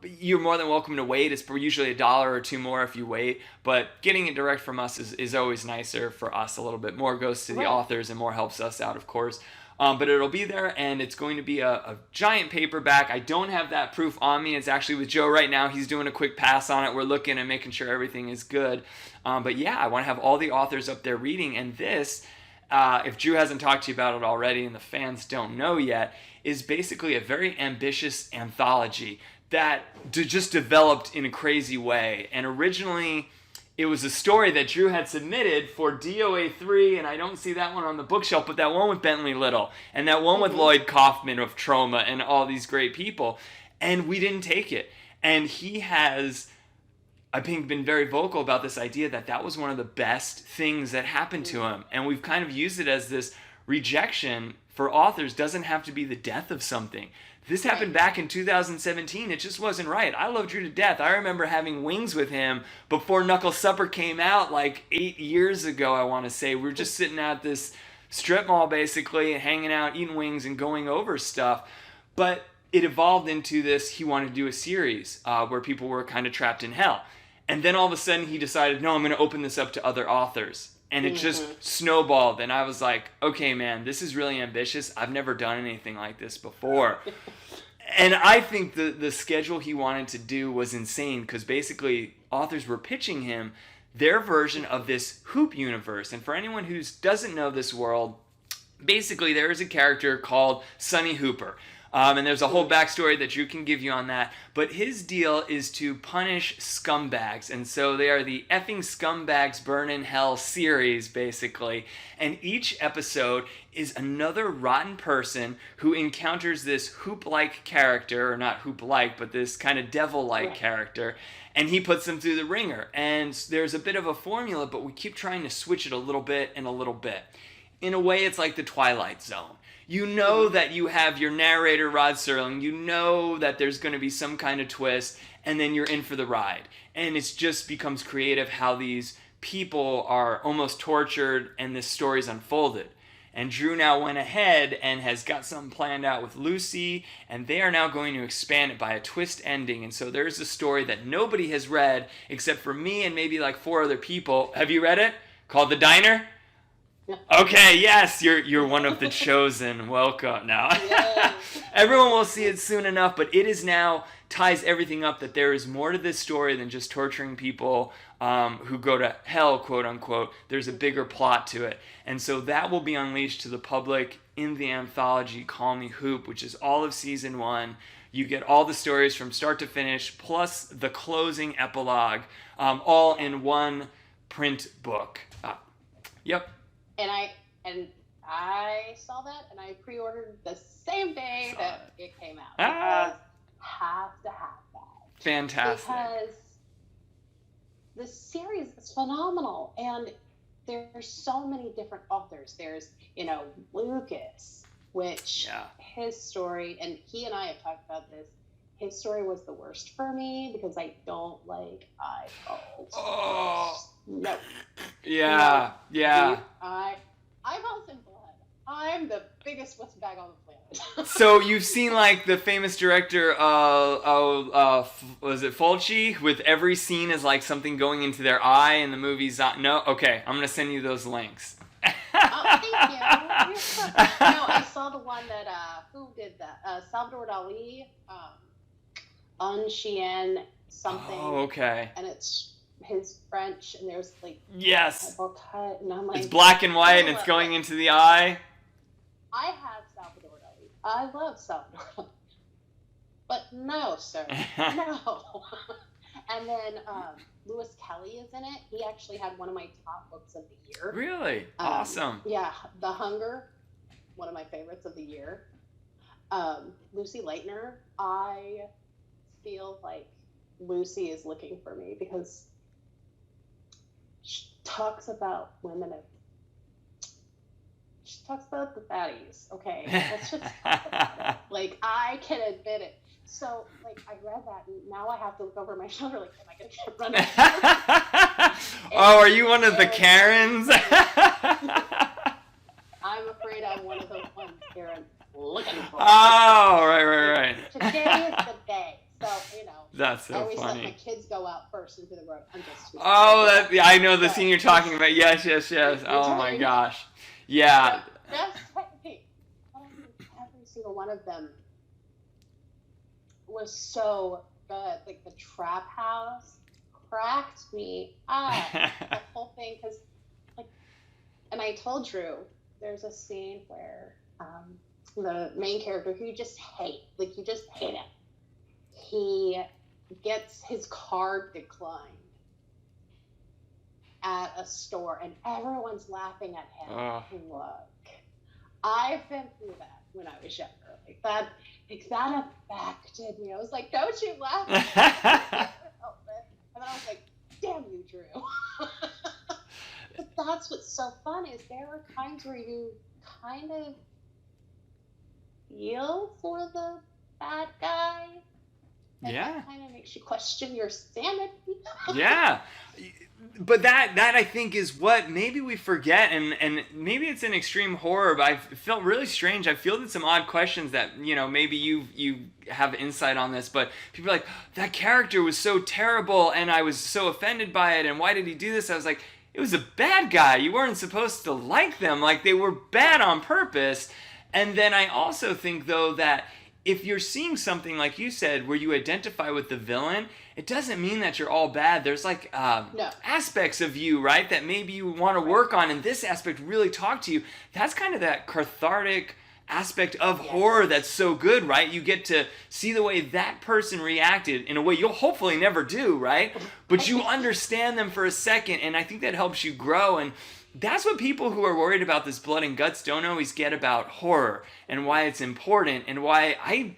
You're more than welcome to wait. It's usually $1 or $2 more if you wait, but getting it direct from us is always nicer for us a little bit. More goes to the authors and more helps us out, of course. But it'll be there, and it's going to be a giant paperback. I don't have that proof on me. It's actually with Joe right now. He's doing a quick pass on it. We're looking and making sure everything is good. But yeah, I want to have all the authors up there reading. And this, if Drew hasn't talked to you about it already and the fans don't know yet, is basically a very ambitious anthology that just developed in a crazy way. And originally, it was a story that Drew had submitted for DOA 3, and I don't see that one on the bookshelf, but that one with Bentley Little, and that one with Lloyd Kaufman of Troma, and all these great people. And we didn't take it. And he has, I think, been very vocal about this idea that that was one of the best things that happened to him. And we've kind of used it as this rejection for authors. Doesn't have to be the death of something. This happened back in 2017. It just wasn't right. I love Drew to death. I remember having wings with him before Knuckle Supper came out like 8 years ago, I want to say. We were just sitting at this strip mall, basically, hanging out, eating wings, and going over stuff. But it evolved into this, he wanted to do a series where people were kind of trapped in hell. And then all of a sudden he decided, no, I'm going to open this up to other authors. And it just snowballed. And I was like, okay, man, this is really ambitious. I've never done anything like this before. And I think the schedule he wanted to do was insane, because basically authors were pitching him their version of this Hoop universe. And for anyone who doesn't know this world, basically there is a character called Sonny Hooper. And there's a whole backstory that Drew can give you on that. But his deal is to punish scumbags. And so they are the effing scumbags burn in hell series, basically. And each episode is another rotten person who encounters this Hoop-like character, or not Hoop-like, but this kind of devil-like character. And he puts them through the ringer. And there's a bit of a formula, but we keep trying to switch it a little bit and a little bit. In a way, it's like the Twilight Zone. You know that you have your narrator, Rod Serling. You know that there's going to be some kind of twist, and then you're in for the ride. And it just becomes creative how these people are almost tortured, and this story's unfolded. And Drew now went ahead and has got something planned out with Lucy, and they are now going to expand it by a twist ending. And so there's a story that nobody has read except for me and maybe like 4 other people. Have you read it? Called The Diner? Okay, yes, you're one of the chosen. Welcome now. Everyone will see it soon enough, but it is now ties everything up that there is more to this story than just torturing people who go to hell, quote unquote. There's a bigger plot to it. And so that will be unleashed to the public in the anthology Call Me Hoop, which is all of season 1. You get all the stories from start to finish, plus the closing epilogue, all in one print book. Yep. And I saw that, and I pre-ordered the same day that it came out. Because have to have that. Fantastic. Because the series is phenomenal, and there's so many different authors. There's, Lucas, which his story, and he and I have talked about this, his story was the worst for me because I don't like eyeballs. Oh. No. Yeah, yeah. Eyeballs and blood. I'm the biggest wuss bag on the planet. So you've seen like the famous director, was it Fulci? With every scene is like something going into their eye and the movie's not. No? Okay, I'm going to send you those links. Oh, thank you. No, I saw the one that, who did that? Salvador Dali. Unchien something. Oh, okay. And it's his French, and there's like Yes. a cut, and I'm like, It's black and white, and it's going into the eye. I have Salvador Dali. I love Salvador Dali. But no, sir. No. And then Lewis Kelly is in it. He actually had one of my top books of the year. Really? Awesome. Yeah. The Hunger, one of my favorites of the year. Lucy Leitner, I feel like Lucy is looking for me because she talks about women of she talks about the fatties. Okay, let's just talk about it. Like, I can admit it. So, like, I read that, and now I have to look over my shoulder, like, am I going to get run over? Oh, are you one of the Karens? I'm afraid I'm one of those ones, Karen, looking for. Oh, right. Today is the day. So, you know. That's so I always funny. let my kids go out first into the road. I'm just too I know the scene you're talking about. Yes. Oh, my gosh. Yeah. That's technique. Every single one of them was so good. Like, the trap house cracked me up. The whole thing, because, like, and I told Drew, there's a scene where the main character, who you just hate him, he gets his card declined at a store, and everyone's laughing at him. Look, I've been through that when I was younger. Like, that affected me. I was like, don't you laugh at me. And then I was like, damn you, Drew. But that's what's so fun, is there are times where you kind of feel for the bad guy. And that kind of makes you question your sanity. Yeah. But that I think is what maybe we forget, and maybe it's an extreme horror, but I felt really strange. I fielded some odd questions that, you know, maybe you have insight on this, but people are like, that character was so terrible, and I was so offended by it, and why did he do this? I was like, it was a bad guy. You weren't supposed to like them. Like, they were bad on purpose. And then I also think, though, that if you're seeing something, like you said, where you identify with the villain, it doesn't mean that you're all bad. There's like aspects of you, right, that maybe you want to work on, and this aspect really talk to you. That's kind of that cathartic aspect of horror that's so good, right? You get to see the way that person reacted in a way you'll hopefully never do, right? But you understand them for a second, and I think that helps you grow. And that's what people who are worried about this blood and guts don't always get about horror, and why it's important, and why I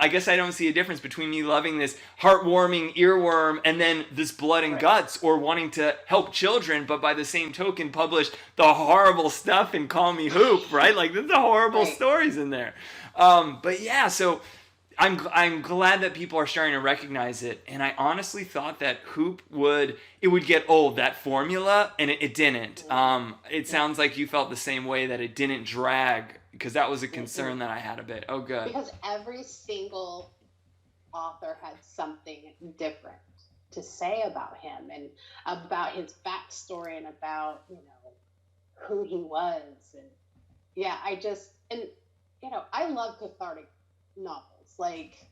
guess I don't see a difference between me loving this heartwarming earworm and then this blood and guts, or wanting to help children, but by the same token publish the horrible stuff and call me Hoop, right? Like, there's the horrible stories in there. But yeah, so I'm glad that people are starting to recognize it, and I honestly thought that Hoop would get old, that formula, and it didn't. It sounds like you felt the same way, that it didn't drag, because that was a concern that I had a bit. Oh, good. Because every single author had something different to say about him, and about his backstory, and about, you know, who he was. And yeah, I love cathartic novels. Like,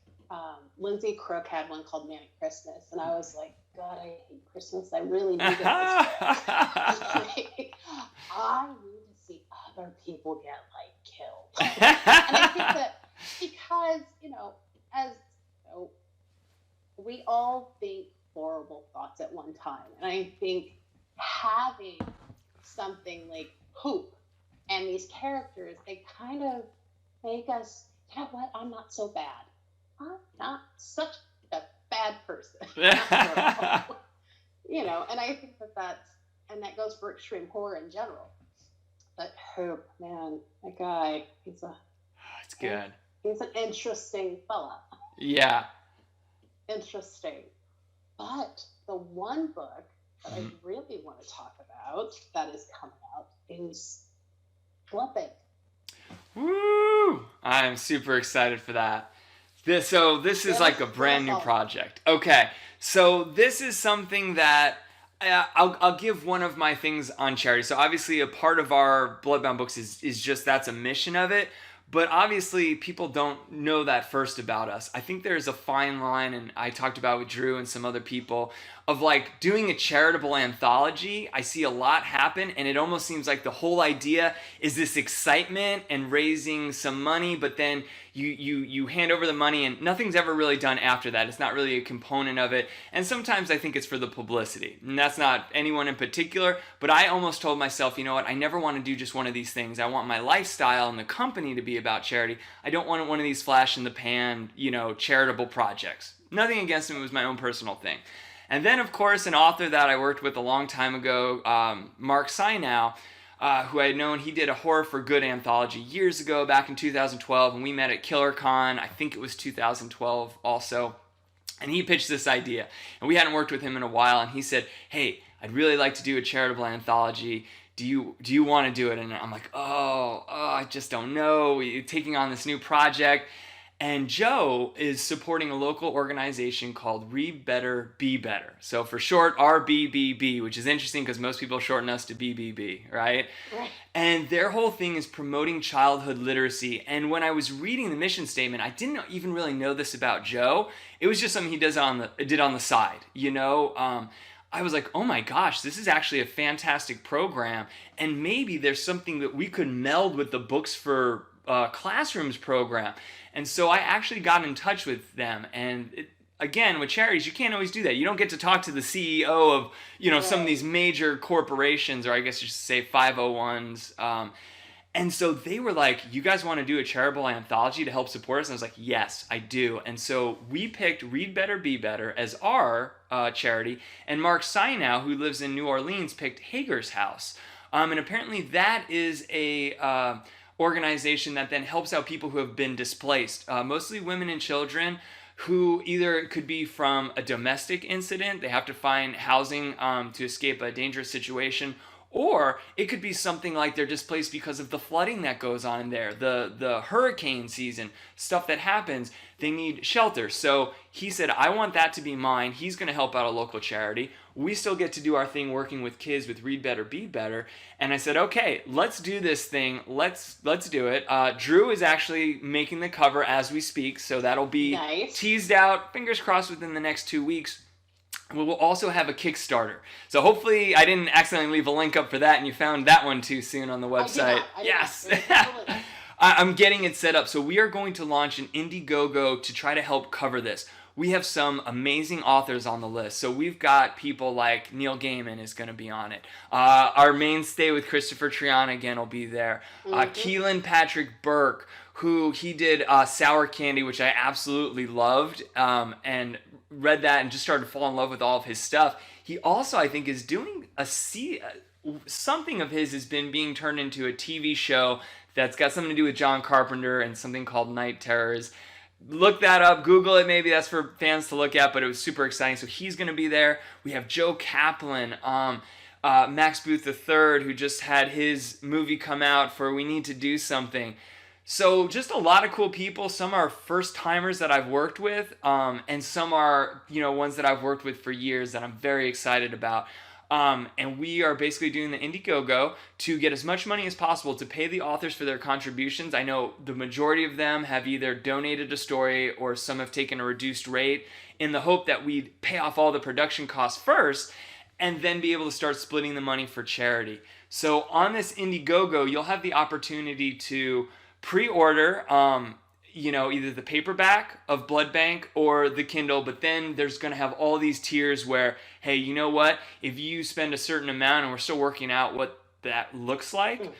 Lindsay Crook had one called Manic Christmas, and I was like, God, I hate Christmas. I really need this. Like, I need to see other people get, like, killed. And I think that because, you know, as you know, we all think horrible thoughts at one time, and I think having something like Hoop and these characters, they kind of make us, you know what, I'm not so bad. I'm not such a bad person. You know, and I think that goes for extreme horror in general. But Hoop, man, that guy, it's good. He's an interesting fella. Yeah. Interesting. But the one book that I really want to talk about that is coming out is Flipping. Woo! I'm super excited for that. This is like a brand new project. Okay, so this is something that I'll give one of my things on charity. So obviously a part of our Bloodbound books is just, that's a mission of it. But obviously, people don't know that first about us. I think there's a fine line, and I talked about with Drew and some other people, of like doing a charitable anthology. I see a lot happen, and it almost seems like the whole idea is this excitement and raising some money, but then you hand over the money and nothing's ever really done after that. It's not really a component of it. And sometimes I think it's for the publicity. And that's not anyone in particular, but I almost told myself, you know what, I never want to do just one of these things. I want my lifestyle and the company to be about charity. I don't want one of these flash in the pan, charitable projects. Nothing against them, it was my own personal thing. And then, of course, an author that I worked with a long time ago, Mark Synow, who I had known, he did a Horror for Good anthology years ago, back in 2012, and we met at KillerCon, I think it was 2012 also, and he pitched this idea, and we hadn't worked with him in a while, and he said, hey, I'd really like to do a charitable anthology. Do you want to do it? And I'm like, I just don't know. We're taking on this new project. And Joe is supporting a local organization called Read Better, Be Better. So for short, RBBB, which is interesting because most people shorten us to BBB, right? Right. And their whole thing is promoting childhood literacy. And when I was reading the mission statement, I didn't even really know this about Joe. It was just something he did on the side, I was like, oh my gosh, this is actually a fantastic program. And maybe there's something that we could meld with the Books for Classrooms program. And so I actually got in touch with them. And again, with charities, you can't always do that. You don't get to talk to the CEO of, some of these major corporations, or I guess you should say 501s. And so they were like, you guys want to do a charitable anthology to help support us? And I was like, yes, I do. And so we picked Read Better, Be Better as our charity. And Mark Synow, who lives in New Orleans, picked Hager's House. And apparently that is a organization that then helps out people who have been displaced, mostly women and children who either could be from a domestic incident, they have to find housing to escape a dangerous situation, or it could be something like they're displaced because of the flooding that goes on there, the hurricane season, stuff that happens. They need shelter. So he said, I want that to be mine. He's going to help out a local charity. We still get to do our thing working with kids with Read Better, Be Better. And I said, okay, let's do this thing. Let's do it. Drew is actually making the cover as we speak, so that'll be nice. Teased out, fingers crossed, within the next 2 weeks. We will also have a Kickstarter. So hopefully I didn't accidentally leave a link up for that and you found that one too soon on the website. Yes. I'm getting it set up. So we are going to launch an IndieGoGo to try to help cover this. We have some amazing authors on the list. So we've got people like Neil Gaiman is going to be on it. Our mainstay with Christopher Triana again will be there. Keelan Patrick Burke, who he did Sour Candy, which I absolutely loved, and read that and just started to fall in love with all of his stuff. He also, I think, is doing something of his has been being turned into a TV show that's got something to do with John Carpenter and something called Night Terrors. Look that up, Google it, maybe that's for fans to look at, but it was super exciting. So he's going to be there. We have Joe Kaplan, Max Booth III, who just had his movie come out for We Need to Do Something. So just a lot of cool people. Some are first timers that I've worked with, and some are, ones that I've worked with for years that I'm very excited about. And we are basically doing the IndieGoGo to get as much money as possible to pay the authors for their contributions. I know the majority of them have either donated a story or some have taken a reduced rate in the hope that we'd pay off all the production costs first and then be able to start splitting the money for charity. So on this IndieGoGo, you'll have the opportunity to pre-order, either the paperback of Blood Bank or the Kindle, but then there's going to have all these tiers where, hey, you know what? If you spend a certain amount, and we're still working out what that looks like,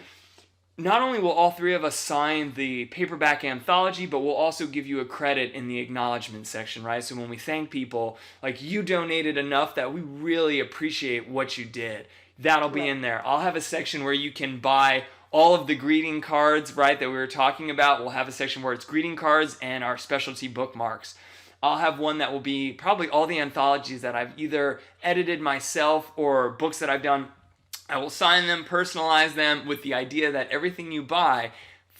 not only will all three of us sign the paperback anthology, but we'll also give you a credit in the acknowledgement section, right? So when we thank people, like, you donated enough that we really appreciate what you did. That'll be in there. I'll have a section where you can buy all of the greeting cards, right, that we were talking about. We'll have a section where it's greeting cards and our specialty bookmarks. I'll have one that will be probably all the anthologies that I've either edited myself or books that I've done. I will sign them, personalize them with the idea that everything you buy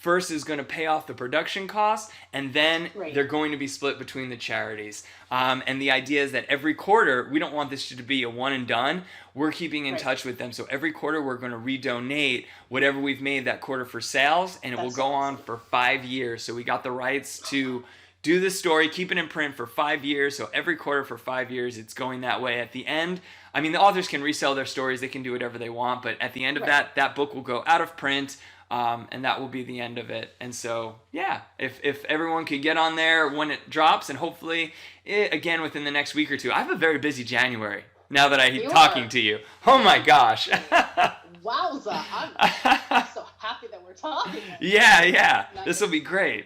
first is going to pay off the production costs, and then Right. they're going to be split between the charities. And the idea is that every quarter, we don't want this to be a one and done. We're keeping in Right. touch with them. So every quarter, we're going to redonate whatever we've made that quarter for sales, and it will That's go on awesome. for 5 years. So we got the rights to do this story, keep it in print for 5 years. So every quarter for 5 years, it's going that way. At the end, I mean, the authors can resell their stories. They can do whatever they want. But at the end of Right. that book will go out of print. And that will be the end of it. And so, yeah, if everyone could get on there when it drops, and hopefully, again, within the next week or two. I have a very busy January now that I'm You talking are. to you. Oh my gosh. Wowza. I'm so happy that we're talking. Yeah. Nice. This will be great.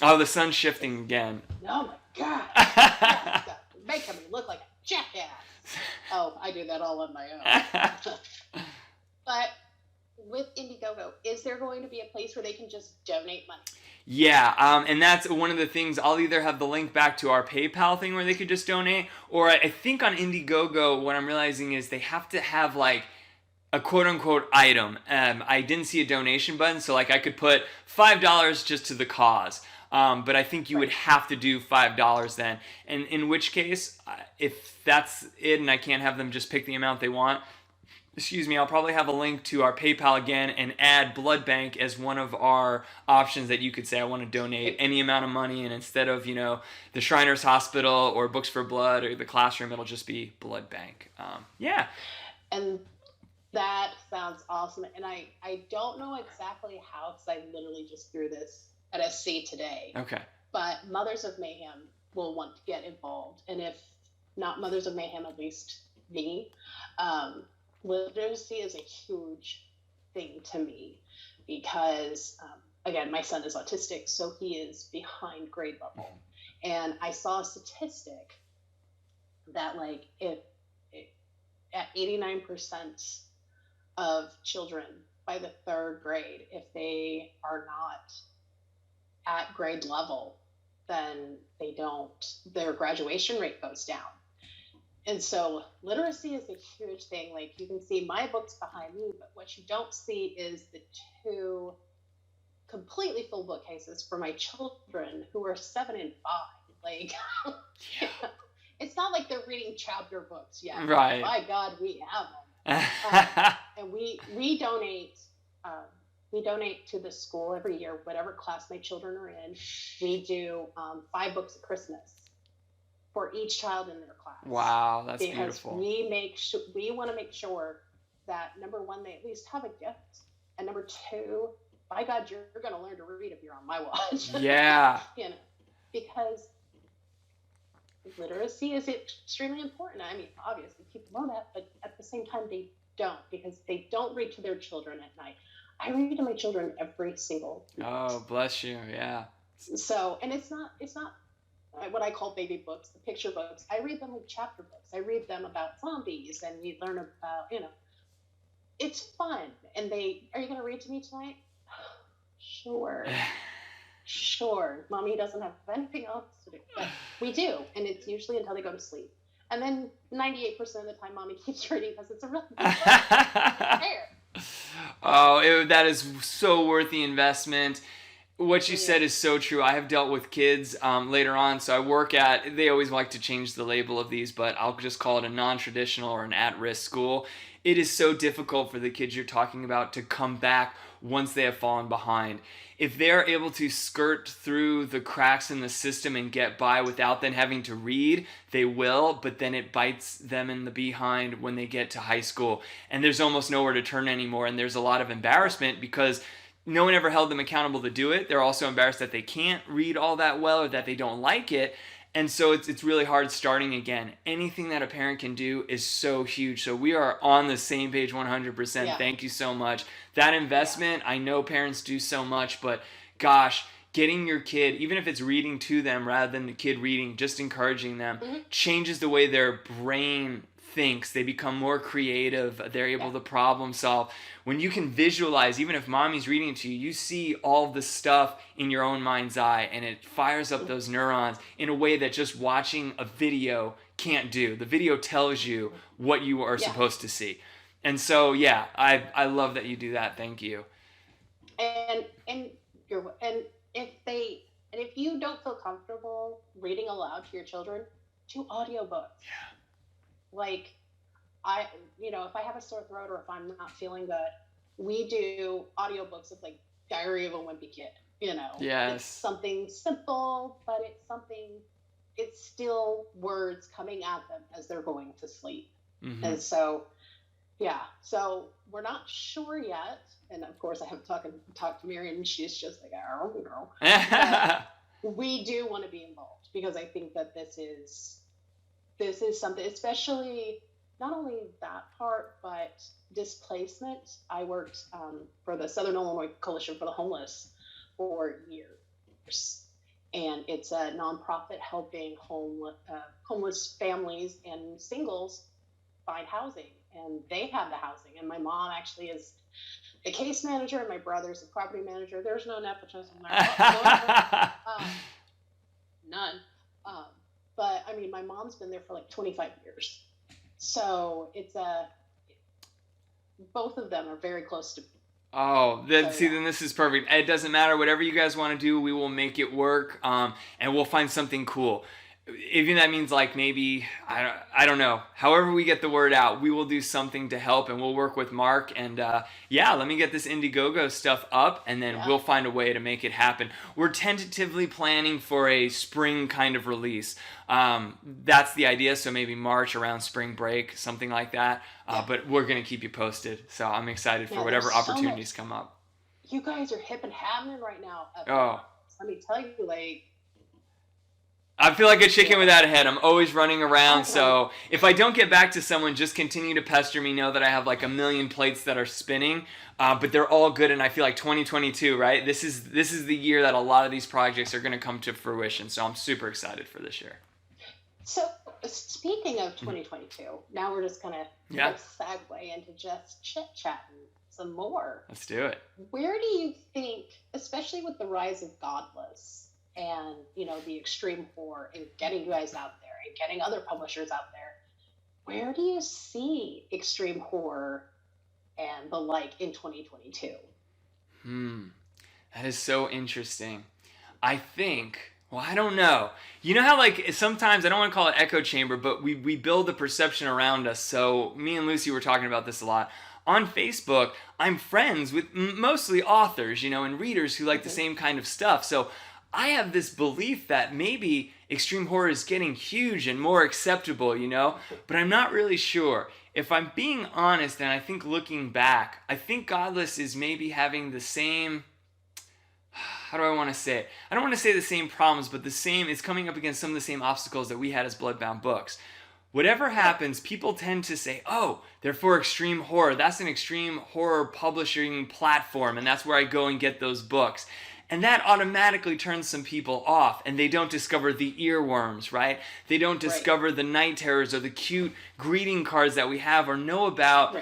Oh, the sun's shifting again. Oh my God. You're making me look like a jackass. Oh, I do that all on my own. But with IndieGoGo, is there going to be a place where they can just donate money? Yeah, and that's one of the things. I'll either have the link back to our PayPal thing where they could just donate, or I think on IndieGoGo, what I'm realizing is they have to have like a quote-unquote item. I didn't see a donation button, so like I could put $5 just to the cause. But I think you would have to do $5 then. And in which case, if that's it and I can't have them just pick the amount they want, I'll probably have a link to our PayPal again and add Blood Bank as one of our options that you could say, I want to donate any amount of money, and instead of, the Shriners Hospital or Books for Blood or the Classroom, it'll just be Blood Bank. Yeah. And that sounds awesome. And I don't know exactly how, because I literally just threw this at SC today. Okay. But Mothers of Mayhem will want to get involved. And if not Mothers of Mayhem, at least me. Literacy is a huge thing to me because, again, my son is autistic, so he is behind grade level. And I saw a statistic that, like, if at 89% of children by the third grade, if they are not at grade level, then their graduation rate goes down. And so literacy is a huge thing. Like, you can see my books behind me, but what you don't see is the 2 completely full bookcases for my children who are 7 and 5. Like, it's not like they're reading chapter books yet. Right. By God, we have them. And we donate to the school every year, whatever class my children are in. We do 5 books at Christmas for each child in their class. Wow, that's because beautiful. we want to make sure that, number one, they at least have a gift, and number 2, by God, you're going to learn to read if you're on my watch. Yeah. Because literacy is extremely important. I mean, obviously people know that, but at the same time they don't, because they don't read to their children at night. I read to my children every single night. Oh, bless you. Yeah. So, and it's not what I call baby books, the picture books. I read them like chapter books. I read them about zombies, and you learn about, it's fun. And are you going to read to me tonight? Sure. Mommy doesn't have anything else to do, but we do. And it's usually until they go to sleep. And then 98% of the time, Mommy keeps reading because it's a really good book. Oh, that is so worth the investment. What you said is so true. I have dealt with kids later on. So I work they always like to change the label of these, but I'll just call it a non-traditional or an at-risk school. It is so difficult for the kids you're talking about to come back once they have fallen behind. If they're able to skirt through the cracks in the system and get by without then having to read, they will, but then it bites them in the behind when they get to high school. And there's almost nowhere to turn anymore, and there's a lot of embarrassment because no one ever held them accountable to do it. They're also embarrassed that they can't read all that well or that they don't like it. And so it's really hard starting again. Anything that a parent can do is so huge. So we are on the same page 100%. Yeah. Thank you so much. That investment, I know parents do so much, but gosh, getting your kid, even if it's reading to them rather than the kid reading, just encouraging them, changes the way their brain thinks. They become more creative. They're able to problem solve. When you can visualize, even if mommy's reading to you, you see all the stuff in your own mind's eye, and it fires up those neurons in a way that just watching a video can't do. The video tells you what you are supposed to see. And so, I love that you do that. Thank you. And and if you don't feel comfortable reading aloud to your children, do audiobooks. Yeah. Like, if I have a sore throat or if I'm not feeling good, we do audiobooks of like Diary of a Wimpy Kid. Yes. It's something simple, but it's still words coming at them as they're going to sleep. Mm-hmm. And so, yeah. So we're not sure yet. And of course, I haven't talked to Marian, and she's just like, I don't know. But we do want to be involved because I think that this is something, especially not only that part, but displacement. I worked for the Southern Illinois Coalition for the Homeless for years. And it's a nonprofit helping homeless families and singles find housing. And they have the housing. And my mom actually is a case manager, and my brother's a property manager. There's no nepotism there. None. But I mean, my mom's been there for like 25 years. So it's both of them are very close to me. Oh, then this is perfect. It doesn't matter. Whatever you guys want to do, we will make it work, and we'll find something cool. Even that means like maybe, I don't know. However we get the word out, we will do something to help, and we'll work with Mark. And let me get this IndieGoGo stuff up, and then we'll find a way to make it happen. We're tentatively planning for a spring kind of release. That's the idea. So maybe March around spring break, something like that. But we're going to keep you posted. So I'm excited for whatever opportunities come up. You guys are hip and happening right now. Let me tell you, like, I feel like a chicken without a head. I'm always running around. So if I don't get back to someone, just continue to pester me. Know that I have like a million plates that are spinning, but they're all good. And I feel like 2022, right? This is the year that a lot of these projects are going to come to fruition. So I'm super excited for this year. So speaking of 2022, now we're just going to segue into just chit-chatting some more. Let's do it. Where do you think, especially with the rise of Godless, and the extreme horror, and getting you guys out there and getting other publishers out there, where do you see extreme horror and the like in 2022? That is so interesting. I think, I don't know. You know how like sometimes, I don't want to call it echo chamber, but we build the perception around us. So me and Lucy were talking about this a lot. On Facebook, I'm friends with mostly authors, and readers who like the same kind of stuff. So I have this belief that maybe extreme horror is getting huge and more acceptable, but I'm not really sure. If I'm being honest, and I think looking back, I think Godless is maybe having the same, how do I want to say it? I don't want to say the same problems, but it's coming up against some of the same obstacles that we had as Bloodbound Books. Whatever happens, people tend to say, oh, they're for extreme horror. That's an extreme horror publishing platform, and that's where I go and get those books. And that automatically turns some people off, and they don't discover the earworms, right? They don't discover the night terrors or the cute greeting cards that we have, or know about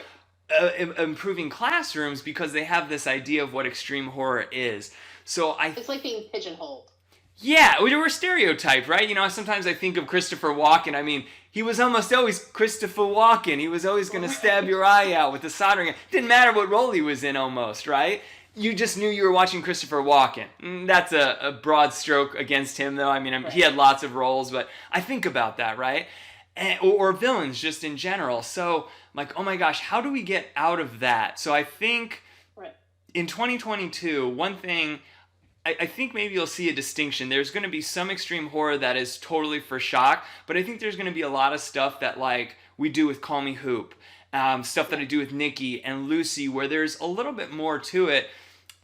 improving classrooms, because they have this idea of what extreme horror is. So it's like being pigeonholed. Yeah, we're stereotyped, right? Sometimes I think of Christopher Walken. I mean, he was almost always Christopher Walken. He was always going to stab your eye out with the soldering iron. Didn't matter what role he was in, almost, right? You just knew you were watching Christopher Walken. That's a broad stroke against him, though. I mean, he had lots of roles, but I think about that, right? Or villains just in general. So I'm like, oh my gosh, how do we get out of that? So I think in 2022, one thing, I think maybe you'll see a distinction. There's going to be some extreme horror that is totally for shock, but I think there's going to be a lot of stuff that like we do with Call Me Hoop, stuff that I do with Nikki and Lucy, where there's a little bit more to it.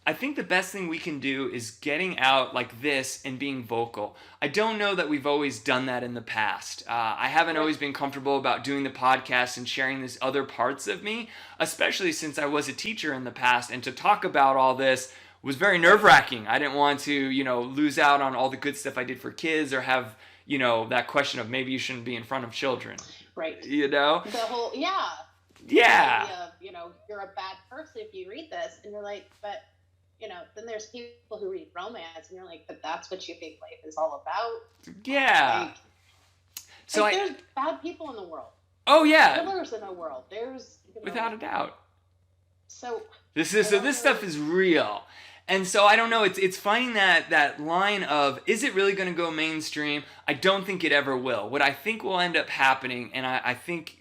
I think the best thing we can do is getting out like this and being vocal. I don't know that we've always done that in the past. I haven't always been comfortable about doing the podcast and sharing these other parts of me, especially since I was a teacher in the past, and to talk about all this was very nerve-wracking. I didn't want to, lose out on all the good stuff I did for kids, or have, that question of maybe you shouldn't be in front of children. Right. The whole, Yeah. The idea of, you're a bad person if you read this, and you're like, but, then there's people who read romance, and you're like, but that's what you think life is all about? Yeah. There's bad people in the world. Oh, yeah. Killers in the world. There's... Without a doubt. So... This stuff is real. And so I don't know, it's finding that line of, is it really going to go mainstream? I don't think it ever will. What I think will end up happening, and I think,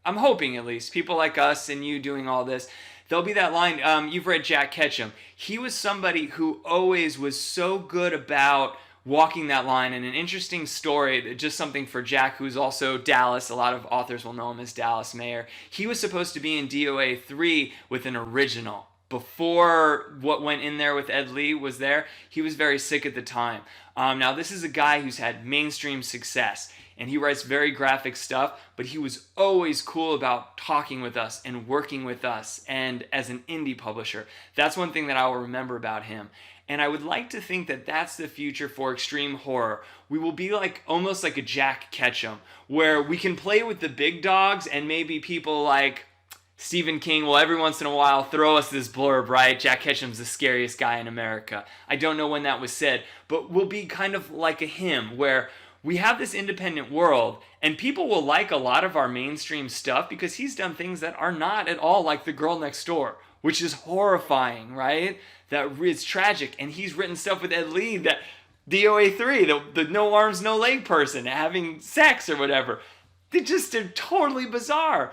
I'm hoping at least, people like us and you doing all this, there'll be that line, you've read Jack Ketchum. He was somebody who always was so good about walking that line. And an interesting story, just something for Jack, who's also Dallas, a lot of authors will know him as Dallas Mayer. He was supposed to be in DOA 3 with an original. Before what went in there with Ed Lee was there, he was very sick at the time. Now, this is a guy who's had mainstream success, and he writes very graphic stuff, but he was always cool about talking with us and working with us, and as an indie publisher. That's one thing that I will remember about him. And I would like to think that that's the future for extreme horror. We will be like almost like a Jack Ketchum, where we can play with the big dogs, and maybe people like Stephen King will every once in a while throw us this blurb, right? Jack Ketchum's the scariest guy in America. I don't know when that was said, but we'll be kind of like a him, where we have this independent world, and people will like a lot of our mainstream stuff because he's done things that are not at all like The Girl Next Door, which is horrifying, right? That it's tragic. And he's written stuff with Ed Lee, that DOA 3, the no arms, no leg person having sex or whatever. They're totally bizarre.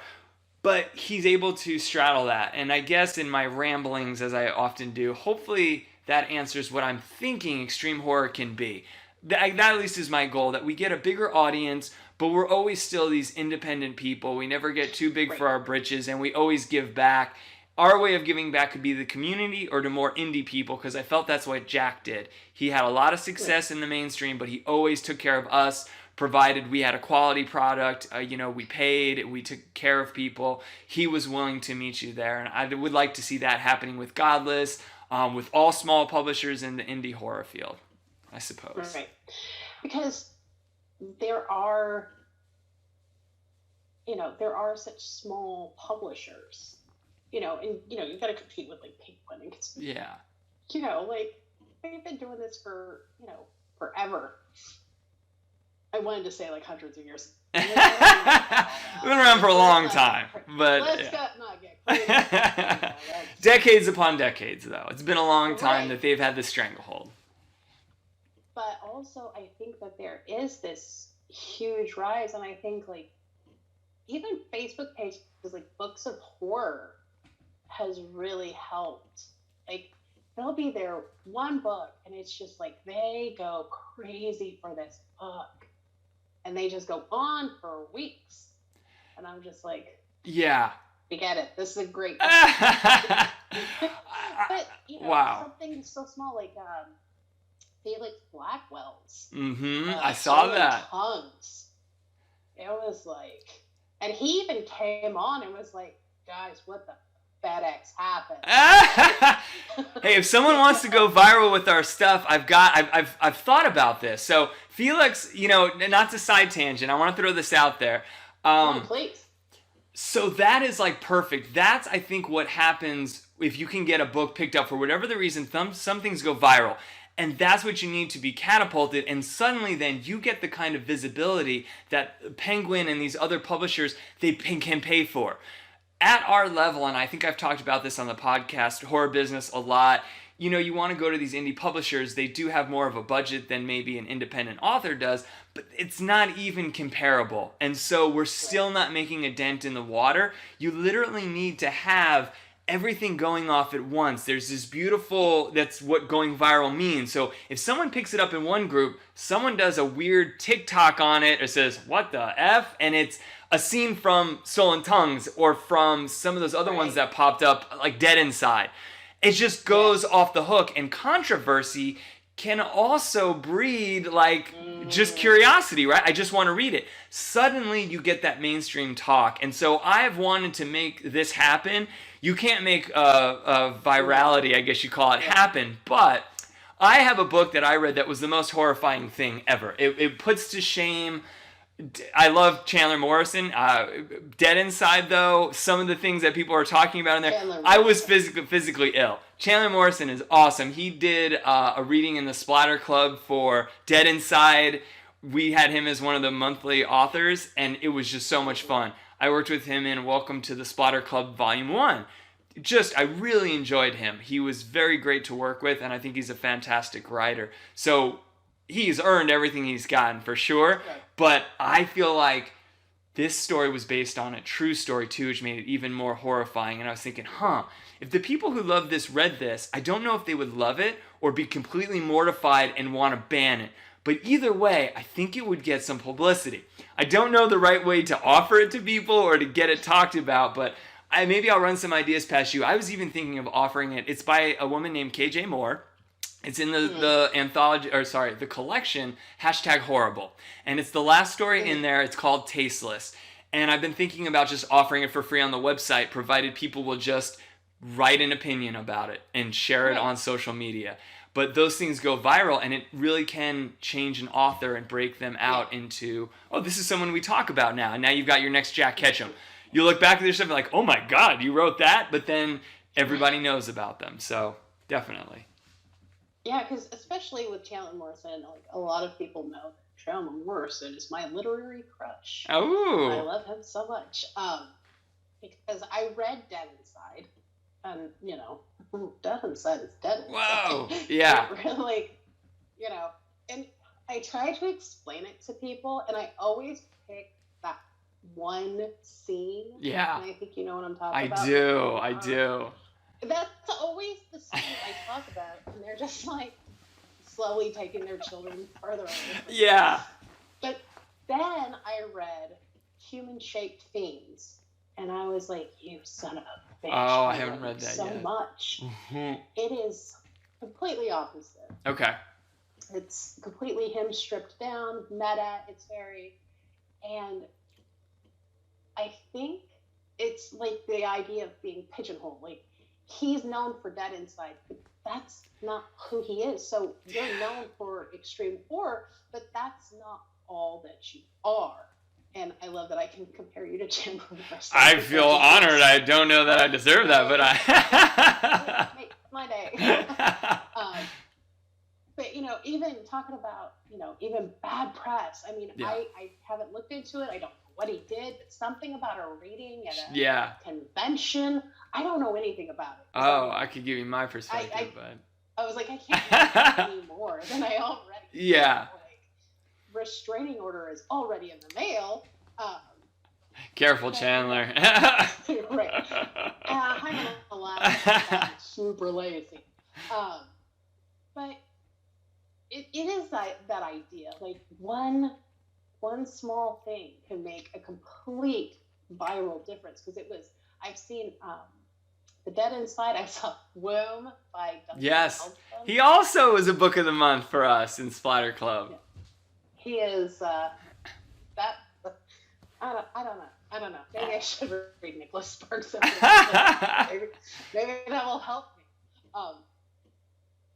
But he's able to straddle that. And I guess in my ramblings, as I often do, hopefully that answers what I'm thinking extreme horror can be. That at least is my goal, that we get a bigger audience, but we're always still these independent people. We never get too big for our britches, and we always give back. Our way of giving back could be the community or to more indie people, because I felt that's what Jack did. He had a lot of success in the mainstream, but he always took care of us, provided we had a quality product. We paid, we took care of people. He was willing to meet you there, and I would like to see that happening with Godless, with all small publishers in the indie horror field, I suppose. Right. Because there are such small publishers, and you've got to compete with like Penguin and yeah. They've been doing this for, forever. I wanted to say like hundreds of years. We've been around for a long time, but let's not get crazy. Decades upon decades, though. It's been a long time that they've had this stranglehold. But also, I think that there is this huge rise, and I think like even Facebook pages like Books of Horror has really helped. Like they'll be there one book, and it's just like they go crazy for this book. And they just go on for weeks. And I'm just like, yeah, we get it. This is a great book. But, wow. Something so small like Felix Blackwell's. Mm-hmm. I saw that. Tongues. It was like, and he even came on and was like, guys, what the FedEx happened? Hey, if someone wants to go viral with our stuff, I've thought about this. So Felix, not to side tangent, I want to throw this out there. Please. So that is like perfect. That's, I think, what happens if you can get a book picked up for whatever the reason. Some things go viral. And that's what you need to be catapulted. And suddenly then you get the kind of visibility that Penguin and these other publishers, they can pay for. At our level, and I think I've talked about this on the podcast, Horror Business, a lot, you want to go to these indie publishers. They do have more of a budget than maybe an independent author does, but it's not even comparable. And so we're still not making a dent in the water. You literally need to have everything going off at once. There's this beautiful, that's what going viral means. So if someone picks it up in one group, someone does a weird TikTok on it or says, what the F? And it's a scene from Soul and Tongues or from some of those other ones that popped up, like Dead Inside. It just goes off the hook. And controversy can also breed just curiosity, right? I just want to read it. Suddenly you get that mainstream talk. And so I've wanted to make this happen. You can't make a virality, I guess you call it, happen. But I have a book that I read that was the most horrifying thing ever. It puts to shame. I love Chandler Morrison. Dead Inside, though, some of the things that people are talking about in there, I was physically ill. Chandler Morrison is awesome. He did a reading in the Splatter Club for Dead Inside. We had him as one of the monthly authors, and it was just so much fun. I worked with him in Welcome to the Splatter Club Volume 1. I really enjoyed him. He was very great to work with, and I think he's a fantastic writer. So he's earned everything he's gotten for sure. Right. But I feel like this story was based on a true story too, which made it even more horrifying. And I was thinking, if the people who love this read this, I don't know if they would love it or be completely mortified and want to ban it. But either way, I think it would get some publicity. I don't know the right way to offer it to people or to get it talked about, but maybe I'll run some ideas past you. I was even thinking of offering it. It's by a woman named KJ Moore. It's in the anthology, the collection, #horrible. And it's the last story in there. It's called Tasteless. And I've been thinking about just offering it for free on the website, provided people will just write an opinion about it and share it on social media. But those things go viral, and it really can change an author and break them out into, oh, this is someone we talk about now. And now you've got your next Jack Ketchum. You look back at their stuff and like, oh my God, you wrote that? But then everybody knows about them. So definitely. Yeah, because especially with Chandler Morrison, like a lot of people know that Chandler Morrison is my literary crush. Oh. I love him so much. Because I read Dead Inside, and Dead Inside is dead. Whoa. Yeah. Really, and I try to explain it to people, and I always pick that one scene. Yeah. And I think you know what I'm talking about. I do. That's always the scene I talk about, and they're just like slowly taking their children further away. Yeah. But then I read Human Shaped Fiends, and I was like, you son of a bitch. Oh, I haven't read that so yet. Much. Mm-hmm. It is completely opposite. Okay. It's completely him stripped down, meta. It's very, and I think it's like the idea of being pigeonholed. Like, he's known for Dead Inside, but that's not who he is. So you're known for extreme horror, but that's not all that you are. And I love that I can compare you to Chandler Morrison. I feel honored. I don't know that I deserve that, but I... Make my day. But, even talking about, even bad press. I mean, I haven't looked into it. I don't know what he did, but something about a reading at a convention. I don't know anything about it. Oh, I could give you my perspective, but... I was like, I can't do any more than I already Yeah. Like, restraining order is already in the mail. Careful, Chandler. Right. I'm going to allow I'm super lazy. But it is that idea. Like, one small thing can make a complete viral difference. Because I've seen The Dead Inside. I saw Womb by Dustin Yes. Elfman. He also was a book of the month for us in Splatter Club. Yeah. He is that. I don't know. Maybe I should read Nicholas Sparks. Maybe that will help me.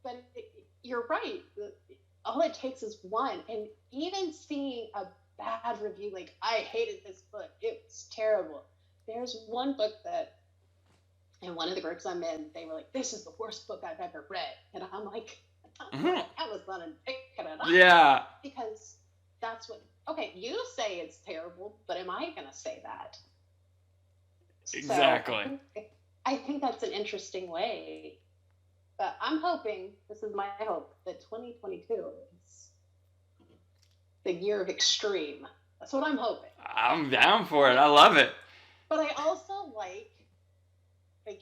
But you're right. All it takes is one, and even seeing a bad review, like, I hated this book, it's terrible. There's one book that, in one of the groups I'm in, they were like, this is the worst book I've ever read. And I'm like, Amazon and picking it up. Yeah. Because that's what, okay, you say it's terrible, but am I going to say that? Exactly. So I think that's an interesting way. But I'm hoping, this is my hope, that 2022 is the year of extreme. That's what I'm hoping. I'm down for it. I love it. But I also like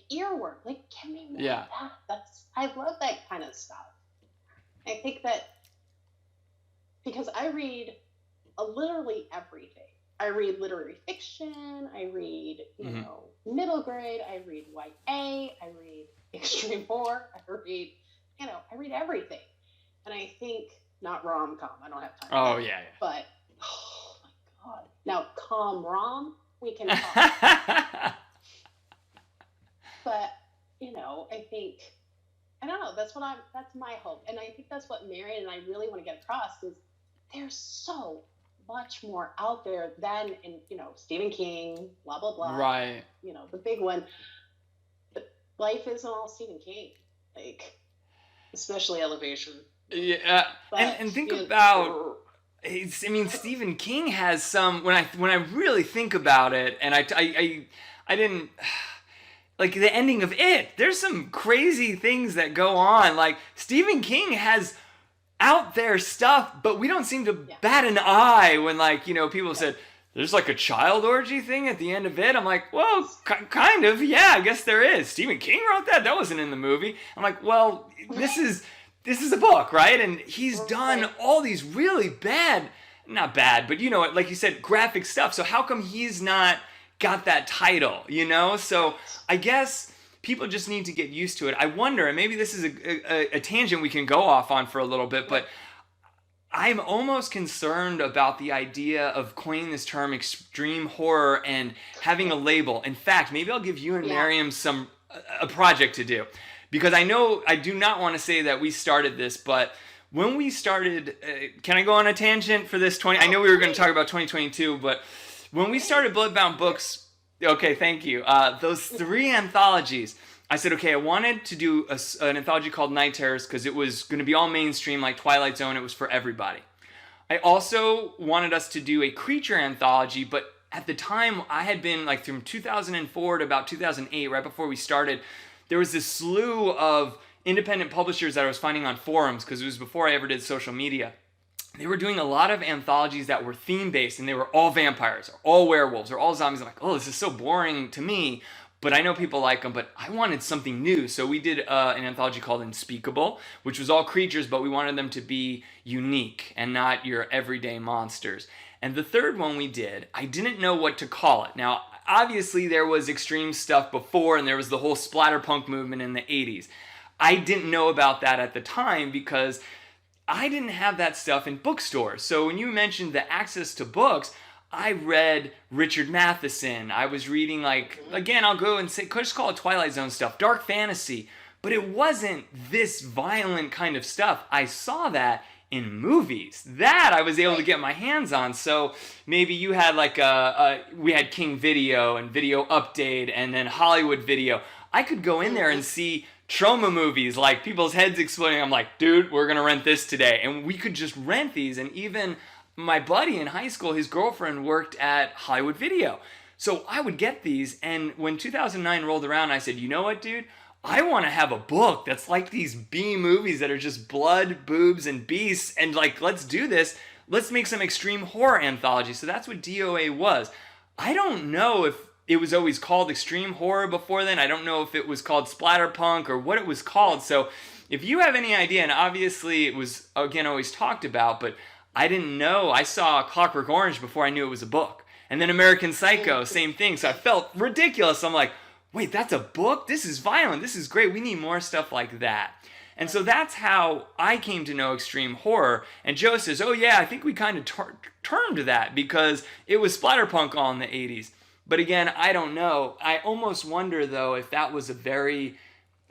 earworm. Like, give me more of that. I love that kind of stuff. I think that because I read literally everything. I read literary fiction. I read, middle grade. I read YA. I read extreme horror. I read everything. And I think, not rom-com. I don't have time for that. Yeah. But, oh my God. Now, com-rom, we can talk. But, I think, I don't know, that's my hope. And I think that's what Marian and I really want to get across is there's so much more out there than in, Stephen King, blah, blah, blah. Right. The big one. But life isn't all Stephen King, like, especially Elevation. Yeah. But, and think about... Stephen King has some, when I really think about it, and I didn't, like the ending of It. There's some crazy things that go on. Like Stephen King has out there stuff, but we don't seem to bat an eye when, like, you know, people said there's like a child orgy thing at the end of It. I'm like, well, kind of, yeah, I guess there is. Stephen King wrote that. That wasn't in the movie. I'm like, well, this is a book, right? And he's done all these really bad, not bad, but you know, like you said, graphic stuff. So how come he's not got that title, you know? So I guess people just need to get used to it. I wonder, and maybe this is a tangent we can go off on for a little bit, but I'm almost concerned about the idea of coining this term extreme horror and having a label. In fact, maybe I'll give you and Mariam a project to do. Because I know I do not want to say that we started this, but when we started, can I go on a tangent for this 20? I know we were going to talk about 2022, but when we started Bloodbound Books, okay, thank you. Those 3 anthologies, I said, okay, I wanted to do an anthology called Night Terrors because it was going to be all mainstream, like Twilight Zone. It was for everybody. I also wanted us to do a creature anthology, but at the time, I had been like from 2004 to about 2008, right before we started, there was this slew of independent publishers that I was finding on forums because it was before I ever did social media. They were doing a lot of anthologies that were theme-based, and they were all vampires, or all werewolves, or all zombies. I'm like, oh, this is so boring to me, but I know people like them, but I wanted something new. So we did an anthology called Unspeakable, which was all creatures, but we wanted them to be unique and not your everyday monsters. And the third one we did, I didn't know what to call it. Now, obviously, there was extreme stuff before, and there was the whole Splatterpunk movement in the 80s. I didn't know about that at the time because I didn't have that stuff in bookstores. So when you mentioned the access to books, I read Richard Matheson. I was reading, like, again, I'll go and say, just call it Twilight Zone stuff, dark fantasy. But it wasn't this violent kind of stuff. I saw that in movies. That I was able to get my hands on. So maybe you had like we had King Video and Video Update and then Hollywood Video. I could go in there and see trauma movies, like people's heads exploding. I'm like, dude, we're gonna rent this today. And we could just rent these. And even my buddy in high school, his girlfriend worked at Hollywood Video. So I would get these. And when 2009 rolled around, I said, you know what, dude? I want to have a book that's like these B movies that are just blood, boobs, and beasts. And like, let's do this. Let's make some extreme horror anthology. So that's what DOA was. I don't know if it was always called extreme horror before then. I don't know if it was called Splatterpunk or what it was called. So if you have any idea, and obviously it was, again, always talked about, but I didn't know. I saw Clockwork Orange before I knew it was a book. And then American Psycho, same thing. So I felt ridiculous. I'm like, wait, that's a book? This is violent. This is great. We need more stuff like that. And so that's how I came to know extreme horror. And Joe says, oh yeah, I think we kind of termed that because it was Splatterpunk all in the 80s. But again, I don't know. I almost wonder, though, if that was a very,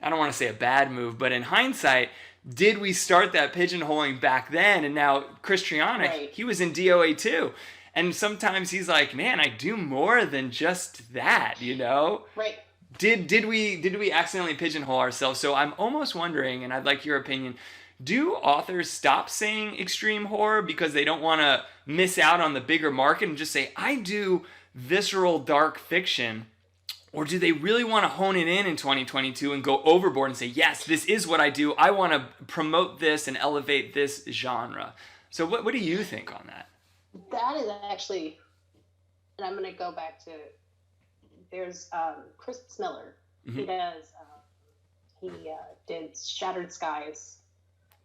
I don't want to say a bad move, but in hindsight, did we start that pigeonholing back then? And now Chris Triana, he was in DOA too. And sometimes he's like, man, I do more than just that, you know? Right. Did we accidentally pigeonhole ourselves? So I'm almost wondering, and I'd like your opinion, do authors stop saying extreme horror because they don't want to miss out on the bigger market and just say, I do visceral dark fiction? Or do they really want to hone it in 2022 and go overboard and say, yes, this is what I do. I want to promote this and elevate this genre. So what do you think on that? That is actually, and I'm going to go back to, there's Chris Miller. Mm-hmm. He did Shattered Skies,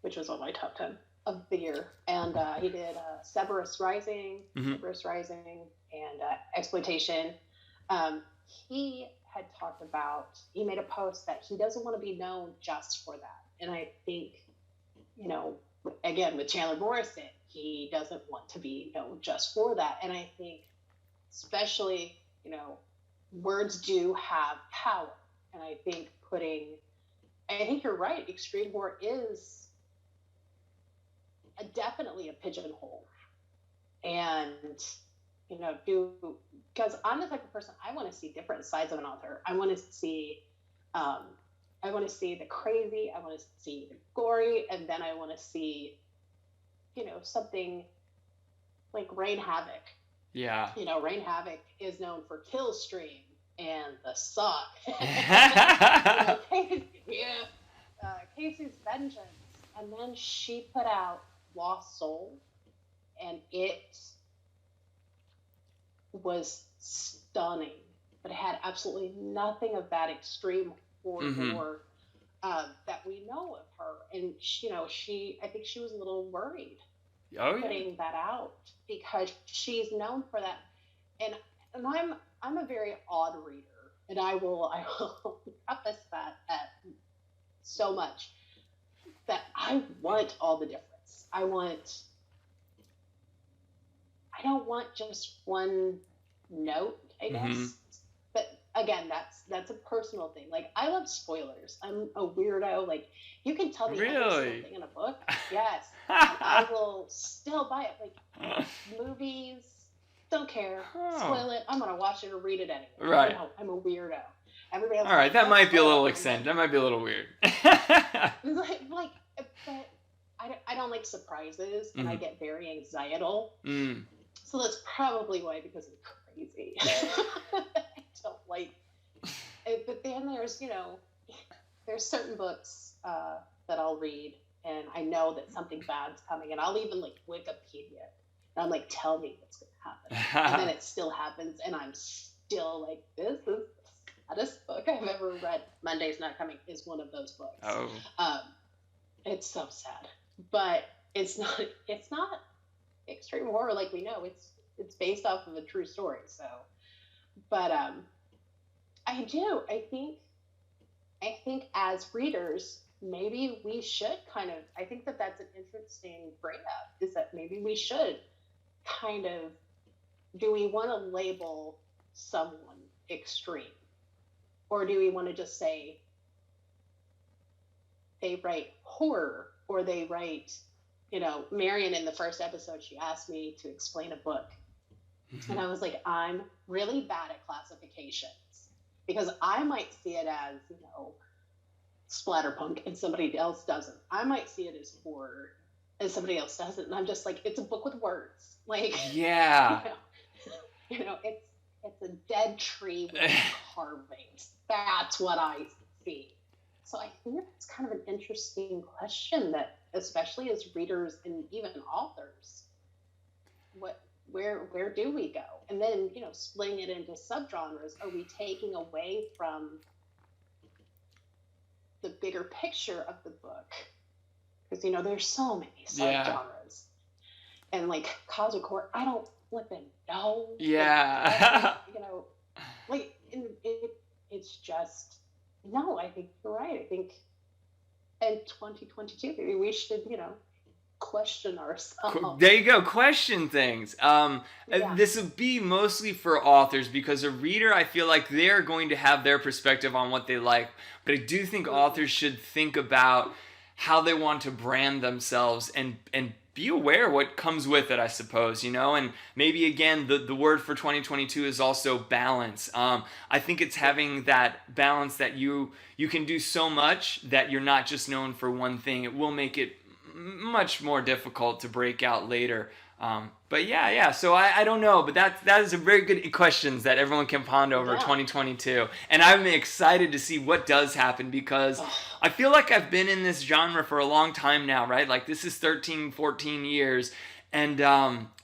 which was on my top 10 of the year. And he did Cerberus Rising, and Exploitation. He had talked about, he made a post that he doesn't want to be known just for that. And I think, you know, again, with Chandler Morrison, he doesn't want to be known just for that. And I think, especially, you know, words do have power. And I think I think you're right, extreme horror is definitely a pigeonhole. And, you know, because I'm the type of person, I want to see different sides of an author. I want to see the crazy, I want to see the gory, and then I want to see, you know, something like Rain Havoc. Yeah. You know, Rain Havoc is known for kill stream. and the sock. Casey's Vengeance. And then she put out Lost Soul, and it was stunning, but it had absolutely nothing of that extreme horror that we know of her. And I think she was a little worried putting that out, because she's known for that. And I'm a very odd reader, and I will preface that so much that I want all the difference. I don't want just one note, I guess. But again, that's a personal thing. Like, I love spoilers. I'm a weirdo. Like, you can tell me every thing in a book. Yes. And I will still buy it. Like, movies, don't care. Spoil it. I'm going to watch it or read it anyway. Right. I'm a weirdo. Everybody else. All right, that might be a little extent. That might be a little weird. but I don't like surprises, and I get very anxietal. So that's probably why, because I'm crazy. I don't like it. But then there's certain books that I'll read, and I know that something bad's coming, and I'll even like Wikipedia, and I'm like, tell me what's going to happen, and then it still happens, and I'm still like, this is the saddest book I've ever read. Monday's Not Coming is one of those books. It's so sad, but it's not extreme horror like we know. It's based off of a true story. So, but I think as readers, maybe we should I think that that's an interesting bring up, is that maybe we should do we want to label someone extreme, or do we want to just say they write horror, or they write, Marian, in the first episode, she asked me to explain a book. And I was like, I'm really bad at classifications, because I might see it as, splatterpunk, and somebody else doesn't. I might see it as horror, and somebody else doesn't. And I'm just like, it's a book with words. Like, yeah. It's a dead tree with carvings. That's what I see. So I think that's kind of an interesting question, that especially as readers and even authors, where do we go? And then, splitting it into subgenres, are we taking away from the bigger picture of the book? Because, there's so many subgenres. And like cosmic horror, I don't flipping know. Yeah. It's just, no, I think you're right. I think in 2022, maybe we should, question ourselves. There you go. Question things. This would be mostly for authors, because a reader, I feel like they're going to have their perspective on what they like. But I do think authors should think about how they want to brand themselves, and be aware what comes with it, I suppose, and maybe again, the word for 2022 is also balance. I think it's having that balance that you can do so much that you're not just known for one thing. It will make it much more difficult to break out later. But yeah. So I don't know, but that is a very good questions that everyone can ponder over 2022. And I'm excited to see what does happen, because I feel like I've been in this genre for a long time now, right? Like, this is 13, 14 years. And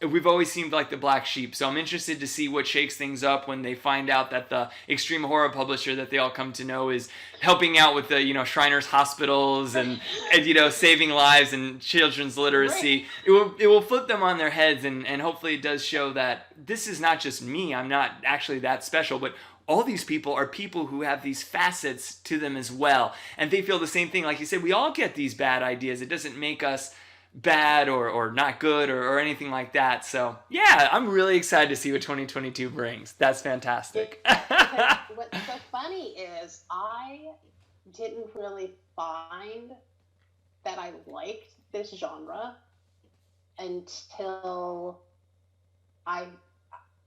we've always seemed like the black sheep. So I'm interested to see what shakes things up when they find out that the extreme horror publisher that they all come to know is helping out with the, Shriners hospitals and saving lives and children's literacy. Right. It will flip them on their heads, and hopefully it does show that this is not just me. I'm not actually that special, but all these people are people who have these facets to them as well. And they feel the same thing. Like you said, we all get these bad ideas. It doesn't make us bad or not good or anything like that. So yeah, I'm really excited to see what 2022 brings. That's fantastic. What's so funny is I didn't really find that I liked this genre until I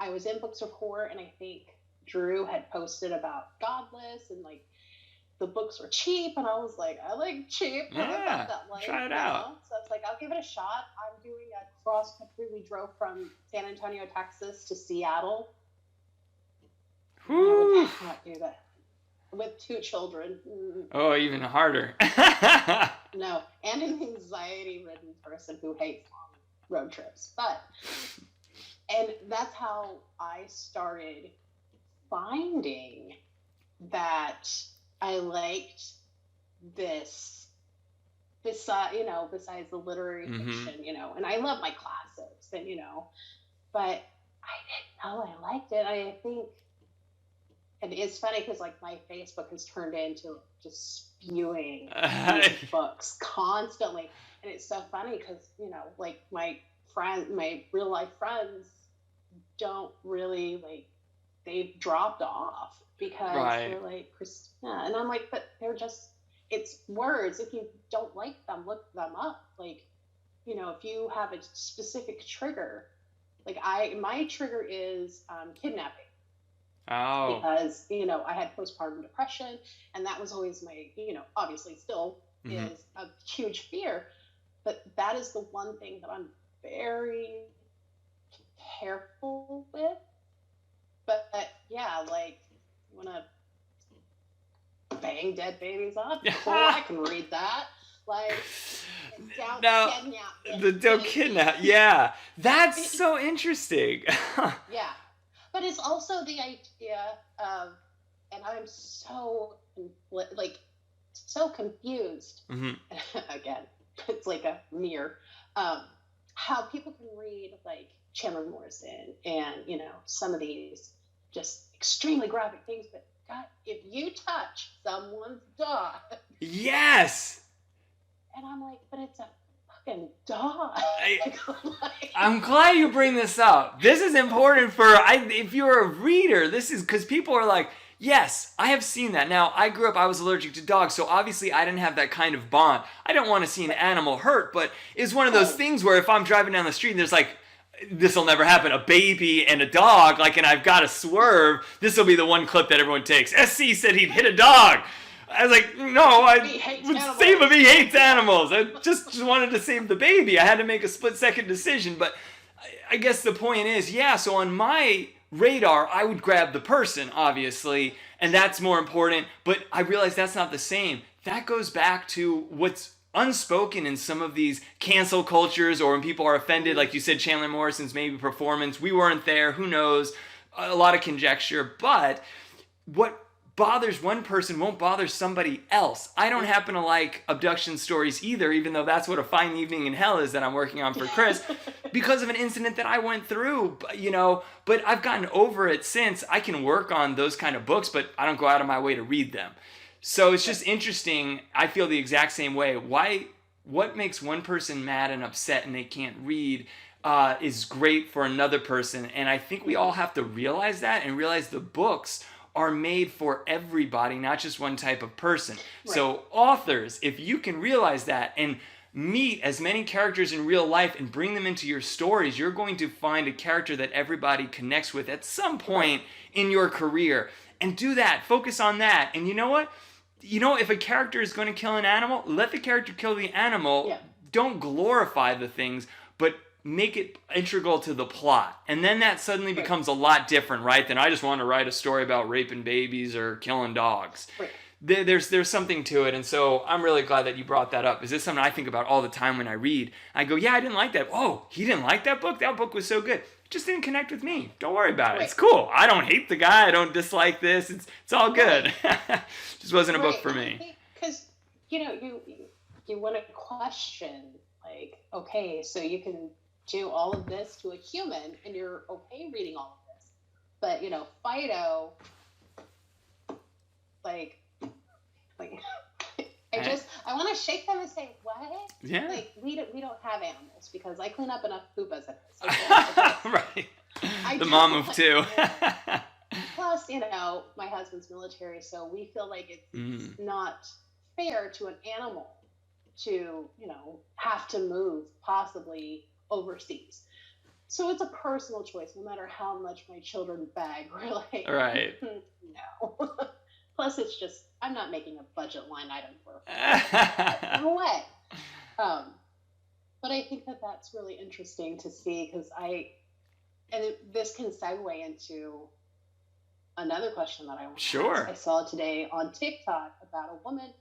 was in books of horror, and I think Drew had posted about Godless, and like the books were cheap, and I was like, I like cheap. Yeah, try it out. So I was like, I'll give it a shot. I'm doing a cross country. We drove from San Antonio, Texas to Seattle. Whew. I would not do that with 2 children. Oh, even harder. No, and an anxiety-ridden person who hates long road trips. And that's how I started finding that I liked this, besides the literary fiction, and I love my classics, and, but I didn't know I liked it. I think, and it's funny because like my Facebook has turned into just spewing these books constantly, and it's so funny because like my real life friends don't really like, they've dropped off because they're like, Christina, and I'm like, but they're just, it's words. If you don't like them, look them up. Like, if you have a specific trigger, like my trigger is kidnapping. Oh. Because, I had postpartum depression, and that was always my, obviously still is a huge fear. But that is the one thing that I'm very careful with. But yeah, like, you want to bang dead babies up? Cool, I can read that. Like, don't kidnap. Yeah, that's so interesting. Yeah. But it's also the idea of, and I'm so, like, so confused. Again, it's like a mirror. How people can read, like, Chandler Morrison and, some of these just extremely graphic things. But, God, if you touch someone's dog. Yes! And I'm like, but it's a fucking dog. I'm glad you bring this up. This is important if you're a reader, this is because people are like, yes, I have seen that. Now, I was allergic to dogs, so obviously I didn't have that kind of bond. I don't want to see an animal hurt, but it's one of those things where if I'm driving down the street and there's like, this will never happen, a baby and a dog, like, and I've got to swerve, this will be the one clip that everyone takes. SC said he'd hit a dog. I was like, no, I would save him. He hates animals. I just wanted to save the baby. I had to make a split-second decision. But I guess the point is, yeah, so on my radar, I would grab the person, obviously, and that's more important. But I realized that's not the same. That goes back to what's unspoken in some of these cancel cultures, or when people are offended, like you said, Chandler Morrison's maybe performance. We weren't there. Who knows? A lot of conjecture. But what bothers one person won't bother somebody else. I don't happen to like abduction stories either, even though that's what A Fine Evening in Hell is that I'm working on for Chris, because of an incident that I went through, but I've gotten over it since. I can work on those kind of books, but I don't go out of my way to read them. So it's just interesting. I feel the exact same way. What makes one person mad and upset and they can't read is great for another person. And I think we all have to realize that and realize the books are made for everybody, not just one type of person. Right. So authors, if you can realize that and meet as many characters in real life and bring them into your stories, you're going to find a character that everybody connects with at some point in your career. And do that. Focus on that. And you know what? If a character is going to kill an animal, let the character kill the animal. Yeah. Don't glorify the things, but make it integral to the plot. And then that suddenly becomes a lot different, right? Than I just want to write a story about raping babies or killing dogs. Right. There's something to it. And so I'm really glad that you brought that up. Is this something I think about all the time when I read? I go, yeah, I didn't like that. Oh, he didn't like that book? That book was so good. It just didn't connect with me. Don't worry about it. It's cool. I don't hate the guy. I don't dislike this. It's all good. Just wasn't a book for me. Because, you want to question, like, okay, so you can do all of this to a human and you're okay reading all of this, but Fido, like I want to shake them and say, what? Yeah. Like, we don't have animals because I clean up enough poop as it is. Right. The mom of two. Plus, my husband's military, so we feel like it's not fair to an animal to, have to move possibly overseas. So it's a personal choice, no matter how much my children beg. We're like, right. No. Plus, it's just, I'm not making a budget line item for no way. But I think that that's really interesting to see, because this can segue into another question that I want to Sure. ask. I saw today on TikTok about a woman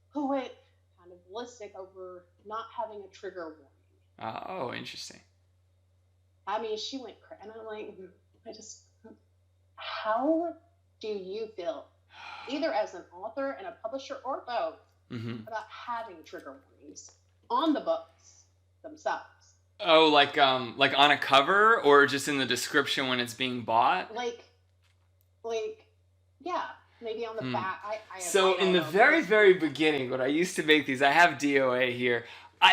who went kind of ballistic over not having a trigger warning. Oh, interesting. I mean, she went crazy. And I'm like, how do you feel, either as an author and a publisher or both, about having trigger warnings on the books themselves? Oh, like on a cover or just in the description when it's being bought? Like, yeah, maybe on the back. So in the very, very beginning, when I used to make these, I have DOA here.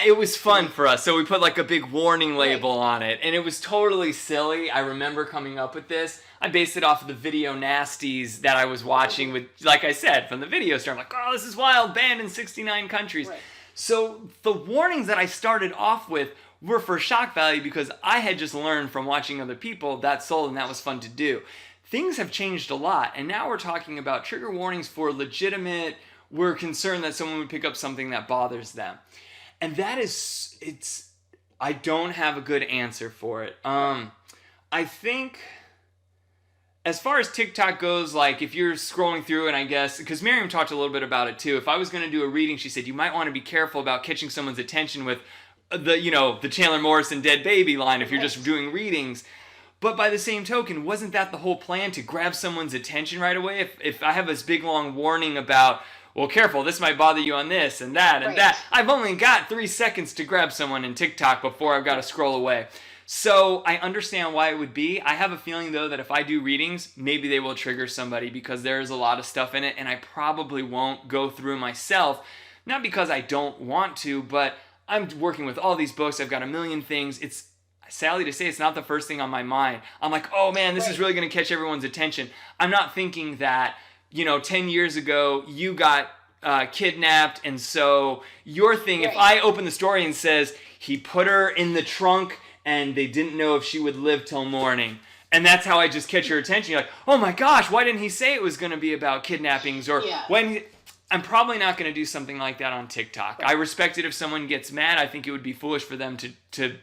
It was fun for us, so we put like a big warning label on it, and it was totally silly. I remember coming up with this. I based it off of the video nasties that I was watching with, like I said, from the video store. I'm like, oh, this is wild, banned in 69 countries. Right. So the warnings that I started off with were for shock value because I had just learned from watching other people that sold, and that was fun to do. Things have changed a lot, and now we're talking about trigger warnings for legitimate, we're concerned that someone would pick up something that bothers them. And that is, I don't have a good answer for it. I think, as far as TikTok goes, like if you're scrolling through, and I guess, because Miriam talked a little bit about it too, if I was going to do a reading, she said, you might want to be careful about catching someone's attention with the Chandler Morrison Dead Baby line if you're just doing readings. But by the same token, wasn't that the whole plan, to grab someone's attention right away? If I have this big long warning about, well, careful, this might bother you on this and that and that. I've only got 3 seconds to grab someone in TikTok before I've got to scroll away. So I understand why it would be. I have a feeling, though, that if I do readings, maybe they will trigger somebody because there is a lot of stuff in it, and I probably won't go through myself. Not because I don't want to, but I'm working with all these books. I've got a million things. It's sadly to say, it's not the first thing on my mind. I'm like, oh man, this is really going to catch everyone's attention. I'm not thinking that, 10 years ago, you got kidnapped, and so your thing, if I open the story and says, he put her in the trunk, and they didn't know if she would live till morning, and that's how I just catch your attention, you're like, oh my gosh, why didn't he say it was going to be about kidnappings? Or I'm probably not going to do something like that on TikTok. I respect it if someone gets mad. I think it would be foolish for them to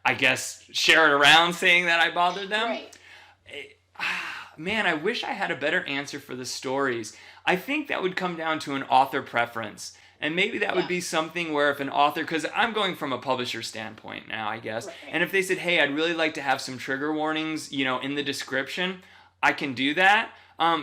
I guess, share it around saying that I bothered them. Right. Man, I wish I had a better answer for the stories. I think that would come down to an author preference. And maybe that would be something where if an author, because I'm going from a publisher standpoint now, I guess. Right. And if they said, hey, I'd really like to have some trigger warnings, in the description, I can do that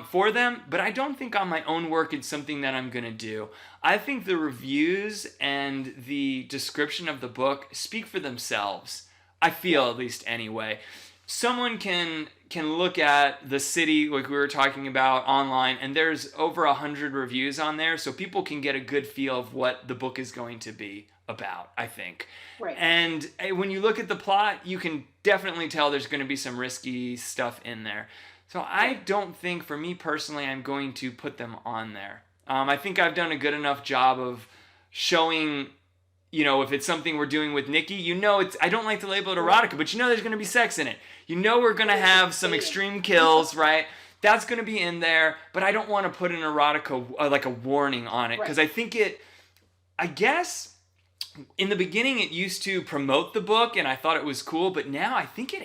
for them. But I don't think on my own work it's something that I'm going to do. I think the reviews and the description of the book speak for themselves. I feel, at least anyway. Someone can look at the city, like we were talking about online, and there's over 100 reviews on there, so people can get a good feel of what the book is going to be about, I think. Right. And when you look at the plot, you can definitely tell there's going to be some risky stuff in there. So I don't think, for me personally, I'm going to put them on there. I think I've done a good enough job of showing, if it's something we're doing with Nikki, I don't like to label it erotica, but there's going to be sex in it. We're going to have some extreme kills, right? That's going to be in there, but I don't want to put an erotica, like a warning on it, because I think I guess, in the beginning it used to promote the book, and I thought it was cool, but now I think it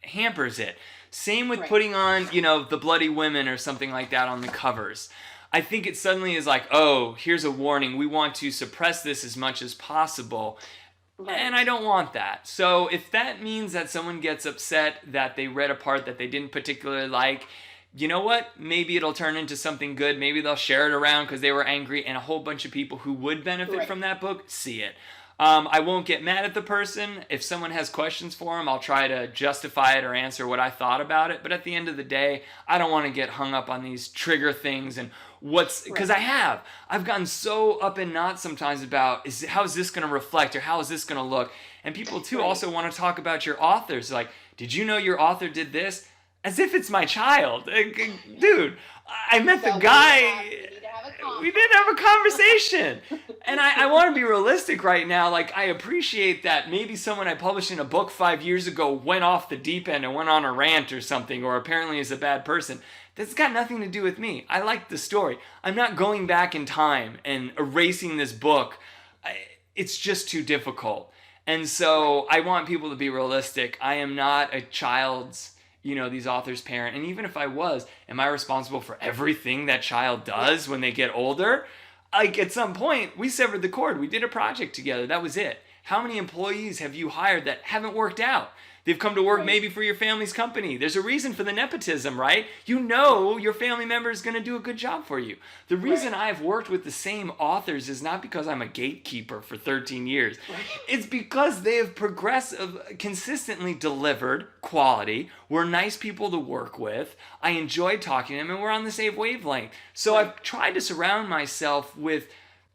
hampers it. Same with putting on, the bloody women or something like that on the covers. I think it suddenly is like, oh, here's a warning. We want to suppress this as much as possible. Right. And I don't want that. So if that means that someone gets upset that they read a part that they didn't particularly like, you know what? Maybe it'll turn into something good. Maybe they'll share it around because they were angry, and a whole bunch of people who would benefit from that book see it. I won't get mad at the person. If someone has questions for them, I'll try to justify it or answer what I thought about it. But at the end of the day, I don't want to get hung up on these trigger things and because I've gotten so up in knots sometimes about how is this going to reflect or how is this going to look. And people too also want to talk about your authors. Like, did you know your author did this? As if it's my child. Dude, I met the guy. We did have a conversation. And I want to be realistic right now. Like, I appreciate that maybe someone I published in a book 5 years ago went off the deep end and went on a rant or something, or apparently is a bad person. That's got nothing to do with me. I like the story. I'm not going back in time and erasing this book. It's just too difficult. And so I want people to be realistic. I am not a child's these authors' parent. And even if I was, am I responsible for everything that child does when they get older? Like, at some point, we severed the cord. We did a project together. That was it. How many employees have you hired that haven't worked out? They've come to work maybe for your family's company. There's a reason for the nepotism, right? Your family member is going to do a good job for you. The reason I've worked with the same authors is not because I'm a gatekeeper for 13 years. It's because they have consistently delivered quality. We're nice people to work with. I enjoy talking to them, and we're on the same wavelength. So I've tried to surround myself with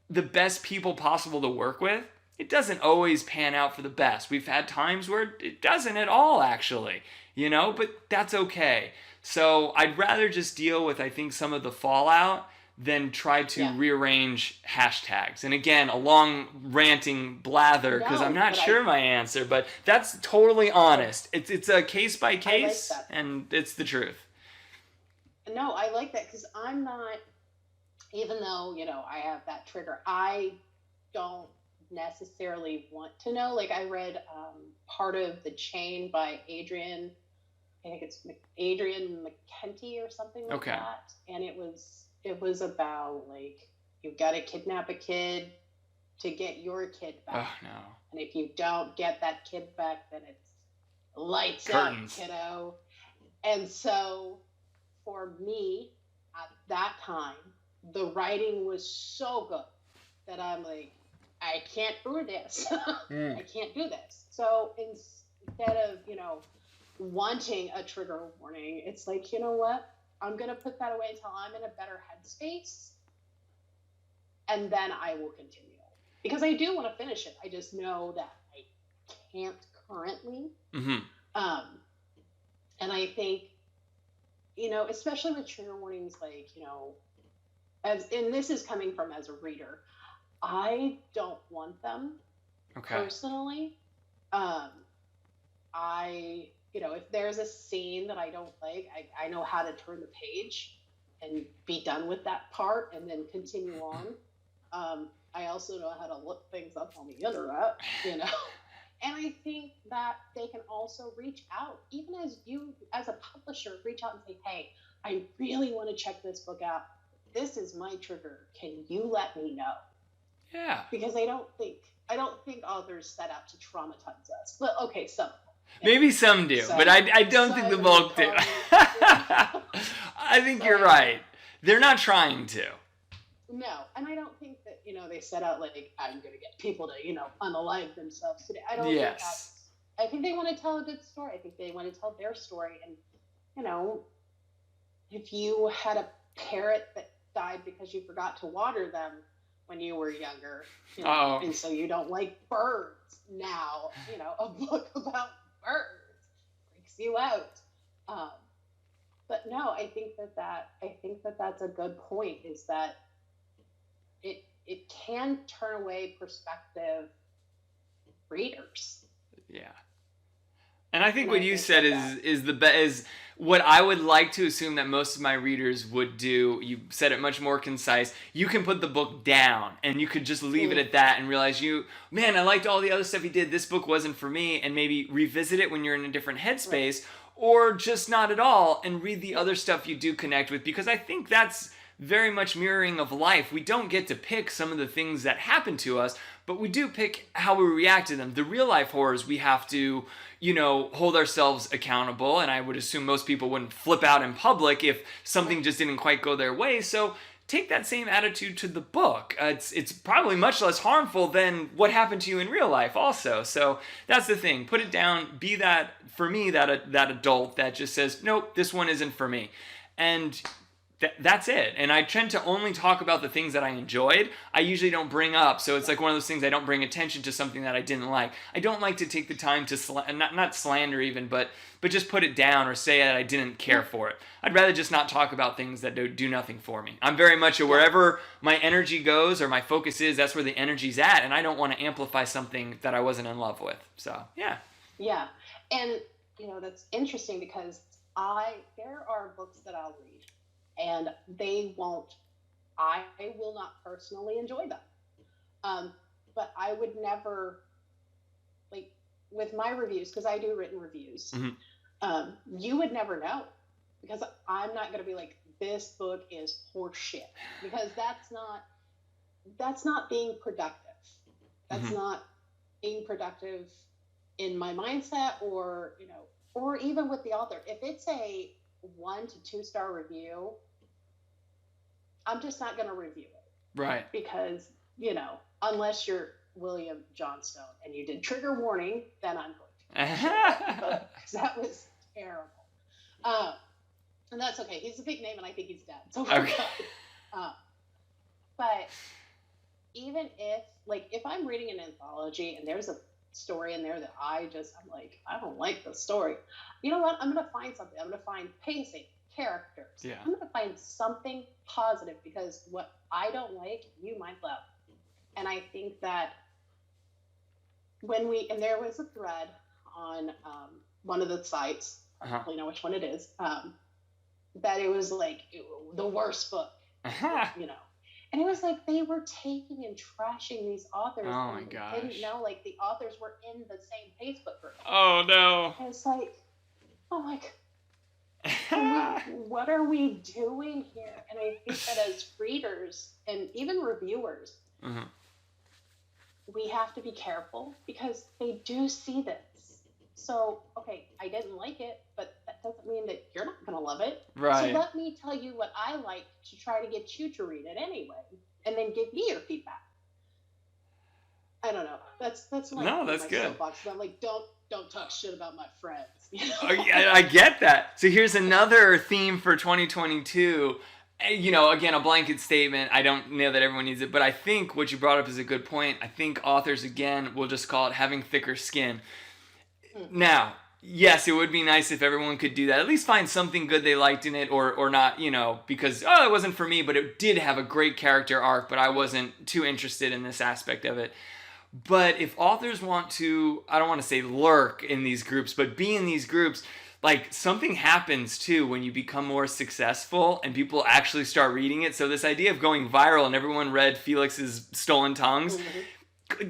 the best people possible to work with. It doesn't always pan out for the best. We've had times where it doesn't at all, actually, but that's okay. So I'd rather just deal with, I think, some of the fallout than try to rearrange hashtags. And again, a long ranting blather, because I'm not sure my answer, but that's totally honest. It's a case by case, and it's the truth. No, I like that, because I'm not, even though, I have that trigger, I don't necessarily want to know. Like, I read part of The Chain by Adrian McKenty or something like that, and it was about, like, you've got to kidnap a kid to get your kid back. Oh no. And if you don't get that kid back, then it's lights Curtains. out, kiddo. And so for me at that time, the writing was so good that I'm like, I can't do this. I can't do this. So instead of, wanting a trigger warning, it's like, you know what? I'm going to put that away until I'm in a better headspace, and then I will continue. Because I do want to finish it. I just know that I can't currently. Mm-hmm. And I think, especially with trigger warnings, like, and this is coming from as a reader, I don't want them personally. If there's a scene that I don't like, I know how to turn the page and be done with that part and then continue on. I also know how to look things up on the internet, And I think that they can also reach out, even as you, as a publisher, reach out and say, hey, I really want to check this book out. This is my trigger. Can you let me know? Yeah. Because I don't think authors set out to traumatize us. But okay, some. Maybe some do, but I don't think the bulk do. I think you're right. They're not trying to. No, and I don't think that, they set out like, I'm going to get people to, unalive themselves today. I don't think that's, I think they want to tell a good story. I think they want to tell their story. And, if you had a parrot that died because you forgot to water them when you were younger, and so you don't like birds now, a book about birds freaks you out. But no, I think that's a good point, is that it can turn away prospective readers. Yeah. And I think what you said is what I would like to assume that most of my readers would do. You said it much more concise. You can put the book down and you could just leave it at that and realize I liked all the other stuff he did. This book wasn't for me, and maybe revisit it when you're in a different headspace, or just not at all and read the other stuff you do connect with, because I think that's very much mirroring of life. We don't get to pick some of the things that happen to us, but we do pick how we react to them. The real life horrors, we have to, hold ourselves accountable, and I would assume most people wouldn't flip out in public if something just didn't quite go their way. So take that same attitude to the book. It's probably much less harmful than what happened to you in real life also. So that's the thing. Put it down. Be that, for me, that adult that just says, nope, this one isn't for me. And that's it. And I tend to only talk about the things that I enjoyed. I usually don't bring up. So it's like one of those things, I don't bring attention to something that I didn't like. I don't like to take the time to not slander even, but just put it down or say that I didn't care for it. I'd rather just not talk about things that do nothing for me. I'm very much wherever my energy goes or my focus is, that's where the energy's at. And I don't want to amplify something that I wasn't in love with. So, yeah. Yeah. And, that's interesting, because there are books that I'll read, and I will not personally enjoy them. But I would never, like, with my reviews, because I do written reviews, You would never know, because I'm not going to be like, this book is horseshit, because that's not being productive. That's not being productive in my mindset, or or even with the author. If it's a 1 to 2 star review, I'm just not going to review it. Right. Because, unless you're William Johnstone and you did trigger warning, then I'm going to. Because that was terrible. And that's okay. He's a big name and I think he's dead. So okay. But even if I'm reading an anthology and there's a story in there that I'm like, I don't like the story. You know what? I'm going to find something. I'm going to find pacing, characters. Yeah. I'm going to find something positive, because what I don't like, you might love. And I think that and there was a thread on one of the sites, I don't really know which one it is, that it was like the worst book, And it was like they were taking and trashing these authors. Oh my gosh. They didn't know, like, the authors were in the same Facebook group. Oh no. And it's like, oh my God. What are we doing here? And I think that as readers and even reviewers, we have to be careful, because they do see this. So, okay, I didn't like it, but that doesn't mean that you're not going to love it. Right. So let me tell you what I like to try to get you to read it anyway, and then give me your feedback. I don't know. That's my good. soapbox. I'm like, don't talk shit about my friends. Oh, yeah, I get that. So here's another theme for 2022. Again, a blanket statement. I don't know that everyone needs it, but I think what you brought up is a good point. I think authors, again, will just call it having thicker skin. Now, yes, it would be nice if everyone could do that. At least find something good they liked in it, or not, because, it wasn't for me, but it did have a great character arc, but I wasn't too interested in this aspect of it. But if authors want to, I don't want to say lurk in these groups, but be in these groups, like, something happens too when you become more successful and people actually start reading it. So this idea of going viral and everyone read Felix's Stolen Tongues,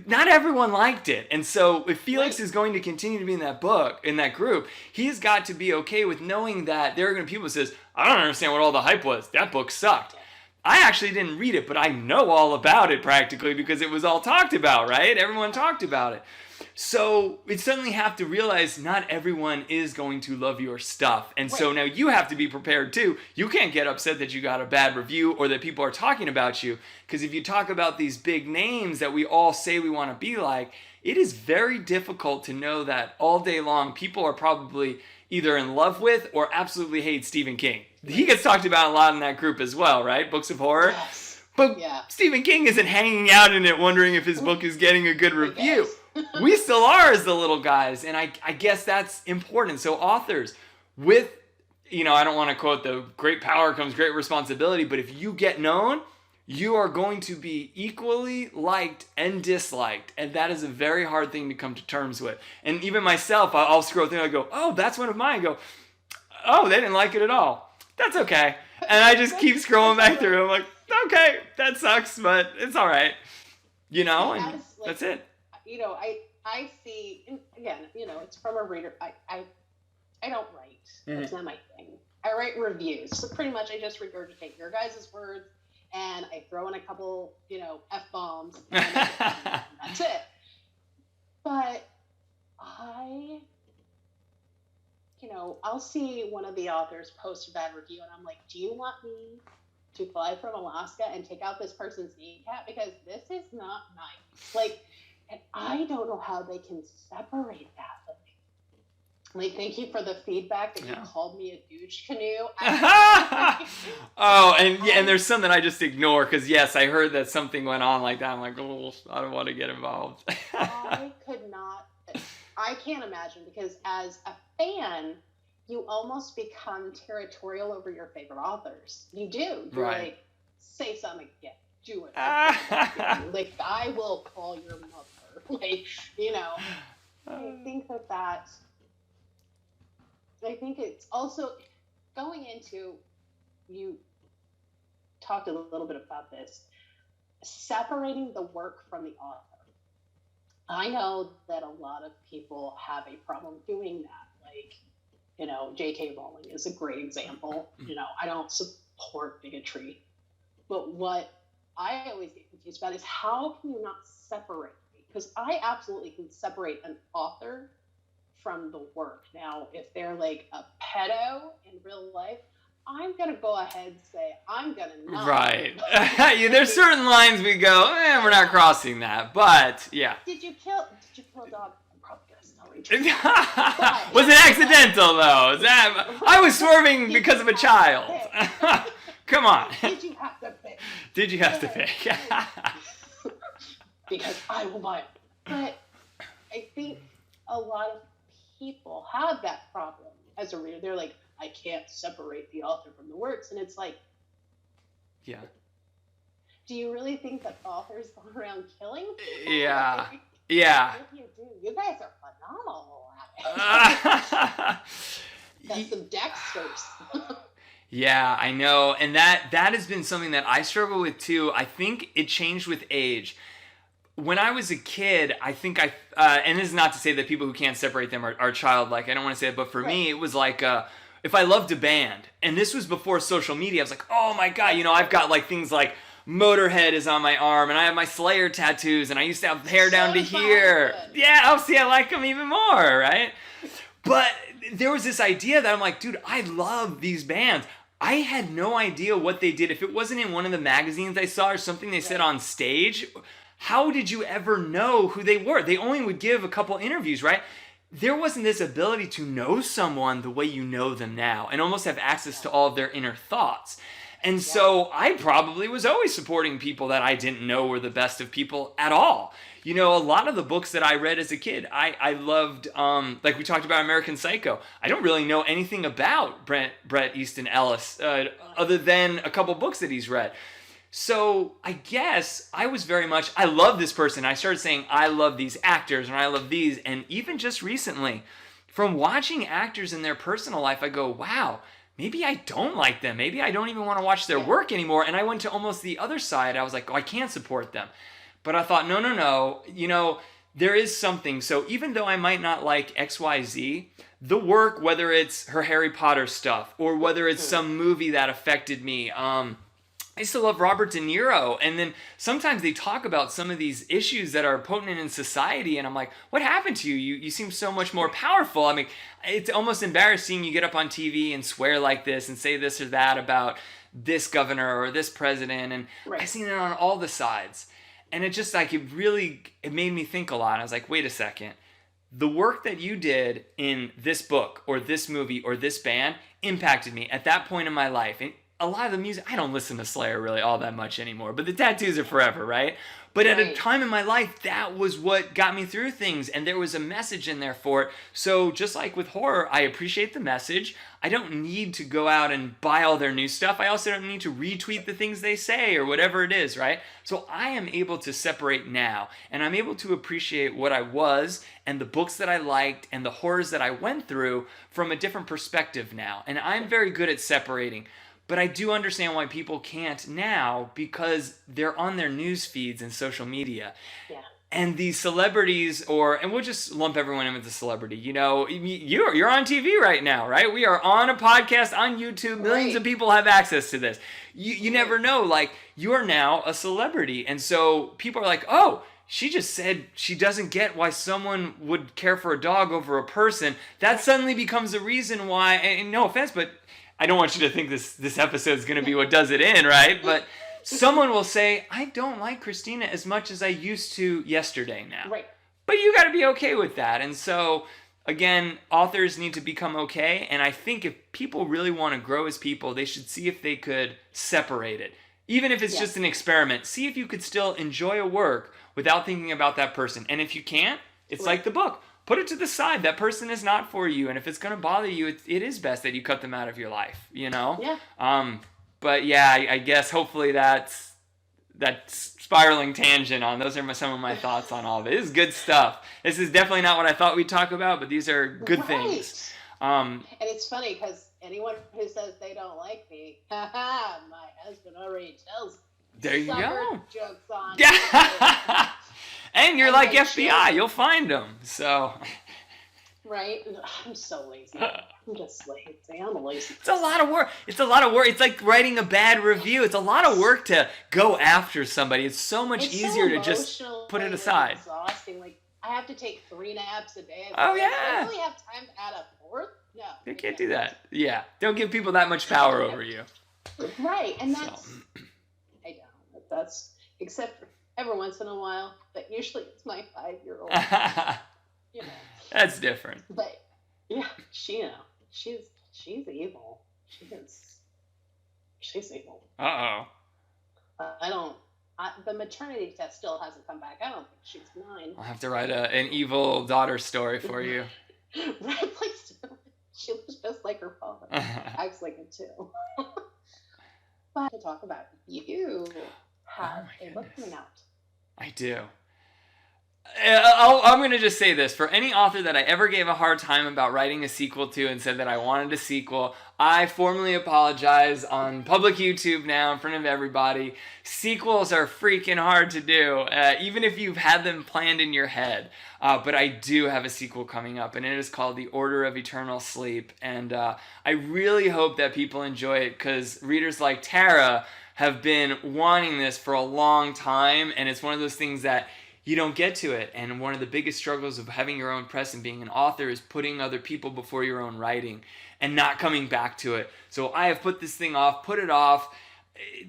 not everyone liked it. And so if Felix is going to continue to be in that book, in that group, he's got to be okay with knowing that there are going to be people who says, I don't understand what all the hype was. That book sucked. I actually didn't read it, but I know all about it practically because it was all talked about, right? Everyone talked about it. So you suddenly have to realize not everyone is going to love your stuff. And so now you have to be prepared too. You can't get upset that you got a bad review or that people are talking about you. Because if you talk about these big names that we all say we want to be like, it is very difficult to know that all day long people are probably either in love with or absolutely hate Stephen King. He gets talked about a lot in that group as well, right? Books of horror. Yes. But Stephen King isn't hanging out in it wondering if his book is getting a good review. We still are as the little guys, and I guess that's important. So authors, with, I don't want to quote the great power comes great responsibility, but if you get known, you are going to be equally liked and disliked, and that is a very hard thing to come to terms with. And even myself, I'll scroll through and I go, oh, that's one of mine. I go, oh, they didn't like it at all. That's okay. And I just keep scrolling back through. I'm like, okay, that sucks, but it's all right. And that's it. I see, again, it's from a reader. I don't write. That's not my thing. I write reviews. So pretty much I just regurgitate your guys' words and I throw in a couple, F-bombs. And that's it. But I'll see one of the authors post a bad review and I'm like, do you want me to fly from Alaska and take out this person's kneecap? Because this is not nice. And I don't know how they can separate that. Thank you for the feedback that you called me a douche canoe. And there's some that I just ignore because, yes, I heard that something went on like that. I'm like, oh, I don't want to get involved. I can't imagine, because as a fan, you almost become territorial over your favorite authors. You do. You're like, say something again. Do it. I will call your mother. I think it's also going into, you talked a little bit about this, separating the work from the author. I know that a lot of people have a problem doing that. J.K. Rowling is a great example. I don't support bigotry. But what I always get confused about is how can you not separate? Because I absolutely can separate an author from the work. Now, if they're like a pedo in real life, I'm going to go ahead and say, I'm going to not. Right. There's certain lines we go, we're not crossing that. But, yeah. Did you kill a dog? I'm probably going to tell you. Was it accidental, though? I was swerving because of a child. Come on. Did you have to pick? Did you have to pick? Because I will buy it. But I think a lot of people have that problem as a reader. They're like, I can't separate the author from the works. And it's like, yeah. Do you really think that authors go around killing people? Yeah. Yeah. What do? You guys are phenomenal at it. That's some Dexters. Yeah, I know. And that has been something that I struggle with too. I think it changed with age. When I was a kid, I think and this is not to say that people who can't separate them are childlike. I don't want to say that. But for me, it was like, if I loved a band, and this was before social media, I was like, oh my God, I've got like things like Motorhead is on my arm, and I have my Slayer tattoos, and I used to have hair down to here. Yeah, I like them even more, right? But there was this idea that I'm like, dude, I love these bands. I had no idea what they did. If it wasn't in one of the magazines I saw or something they said on stage, how did you ever know who they were? They only would give a couple interviews, right? There wasn't this ability to know someone the way you know them now and almost have access to all of their inner thoughts. And so I probably was always supporting people that I didn't know were the best of people at all. A lot of the books that I read as a kid, I loved, like we talked about American Psycho. I don't really know anything about Bret Easton Ellis other than a couple books that he's read. So I guess I was very much, I love this person. I started saying, I love these actors and I love these. And even just recently, from watching actors in their personal life, I go, wow, maybe I don't like them. Maybe I don't even want to watch their work anymore. And I went to almost the other side. I was like, oh, I can't support them. But I thought, no. There is something. So even though I might not like XYZ, the work, whether it's her Harry Potter stuff or whether it's some movie that affected me, I used to love Robert De Niro, and then sometimes they talk about some of these issues that are potent in society, and I'm like, what happened to you? You seem so much more powerful. I mean, it's almost embarrassing. You get up on TV and swear like this and say this or that about this governor or this president, and I've seen it on all the sides. And it just like, it made me think a lot. I was like, wait a second. The work that you did in this book or this movie or this band impacted me at that point in my life. And a lot of the music, I don't listen to Slayer really all that much anymore, but the tattoos are forever, right? But at a time in my life, that was what got me through things, and there was a message in there for it. So just like with horror, I appreciate the message. I don't need to go out and buy all their new stuff. I also don't need to retweet the things they say or whatever it is, right? So I am able to separate now, and I'm able to appreciate what I was and the books that I liked and the horrors that I went through from a different perspective now. And I'm very good at separating. But I do understand why people can't now because they're on their news feeds and social media. Yeah. And these celebrities, and we'll just lump everyone in with the celebrity. You're on TV right now, right? We are on a podcast on YouTube. Millions of people have access to this. You never know. Like, you're now a celebrity. And so people are like, oh, she just said she doesn't get why someone would care for a dog over a person. That suddenly becomes a reason why, and no offense, but I don't want you to think this episode is going to be what does it in, right? But someone will say, I don't like Christina as much as I used to yesterday now. Right. But you got to be okay with that. And so, again, authors need to become okay. And I think if people really want to grow as people, they should see if they could separate it. Even if it's just an experiment, see if you could still enjoy a work without thinking about that person. And if you can't, it's like the book. Put it to the side. That person is not for you. And if it's going to bother you, it is best that you cut them out of your life, Yeah. But yeah, I guess hopefully that spiraling tangent on, those are some of my thoughts on all of it. This is good stuff. This is definitely not what I thought we'd talk about, but these are good things. And it's funny because anyone who says they don't like me, my husband already tells me. There you go. Jokes on. And you're like FBI, you'll find them. So Right? I'm so lazy. I'm just lazy. I'm a lazy. It's a lot of work. It's a lot of work. It's like writing a bad review. It's a lot of work to go after somebody. It's so much easier to just put it aside. It's exhausting. Like, I have to take 3 naps a day. Oh, Do yeah. I really have time to add a 4th? No. You can't do that. Yeah. Don't give people that much power over you. Right. And that's, I don't. That's, except for every once in a while, but usually it's my 5-year-old. You know. That's different. But yeah, she's evil. She's evil. Uh-oh. The maternity test still hasn't come back. I don't think she's 9. I'll have to write an evil daughter story for you. Right, please do. She looks just like her father. Acts like him too. But to talk about, you have a book coming out. I do. I'm going to just say this. For any author that I ever gave a hard time about writing a sequel to and said that I wanted a sequel, I formally apologize on public YouTube now in front of everybody. Sequels are freaking hard to do, even if you've had them planned in your head. But I do have a sequel coming up, and it is called The Order of Eternal Sleep. And I really hope that people enjoy it, because readers like Tara have been wanting this for a long time, and it's one of those things that you don't get to it. And one of the biggest struggles of having your own press and being an author is putting other people before your own writing and not coming back to it. So I have put this thing off, put it off,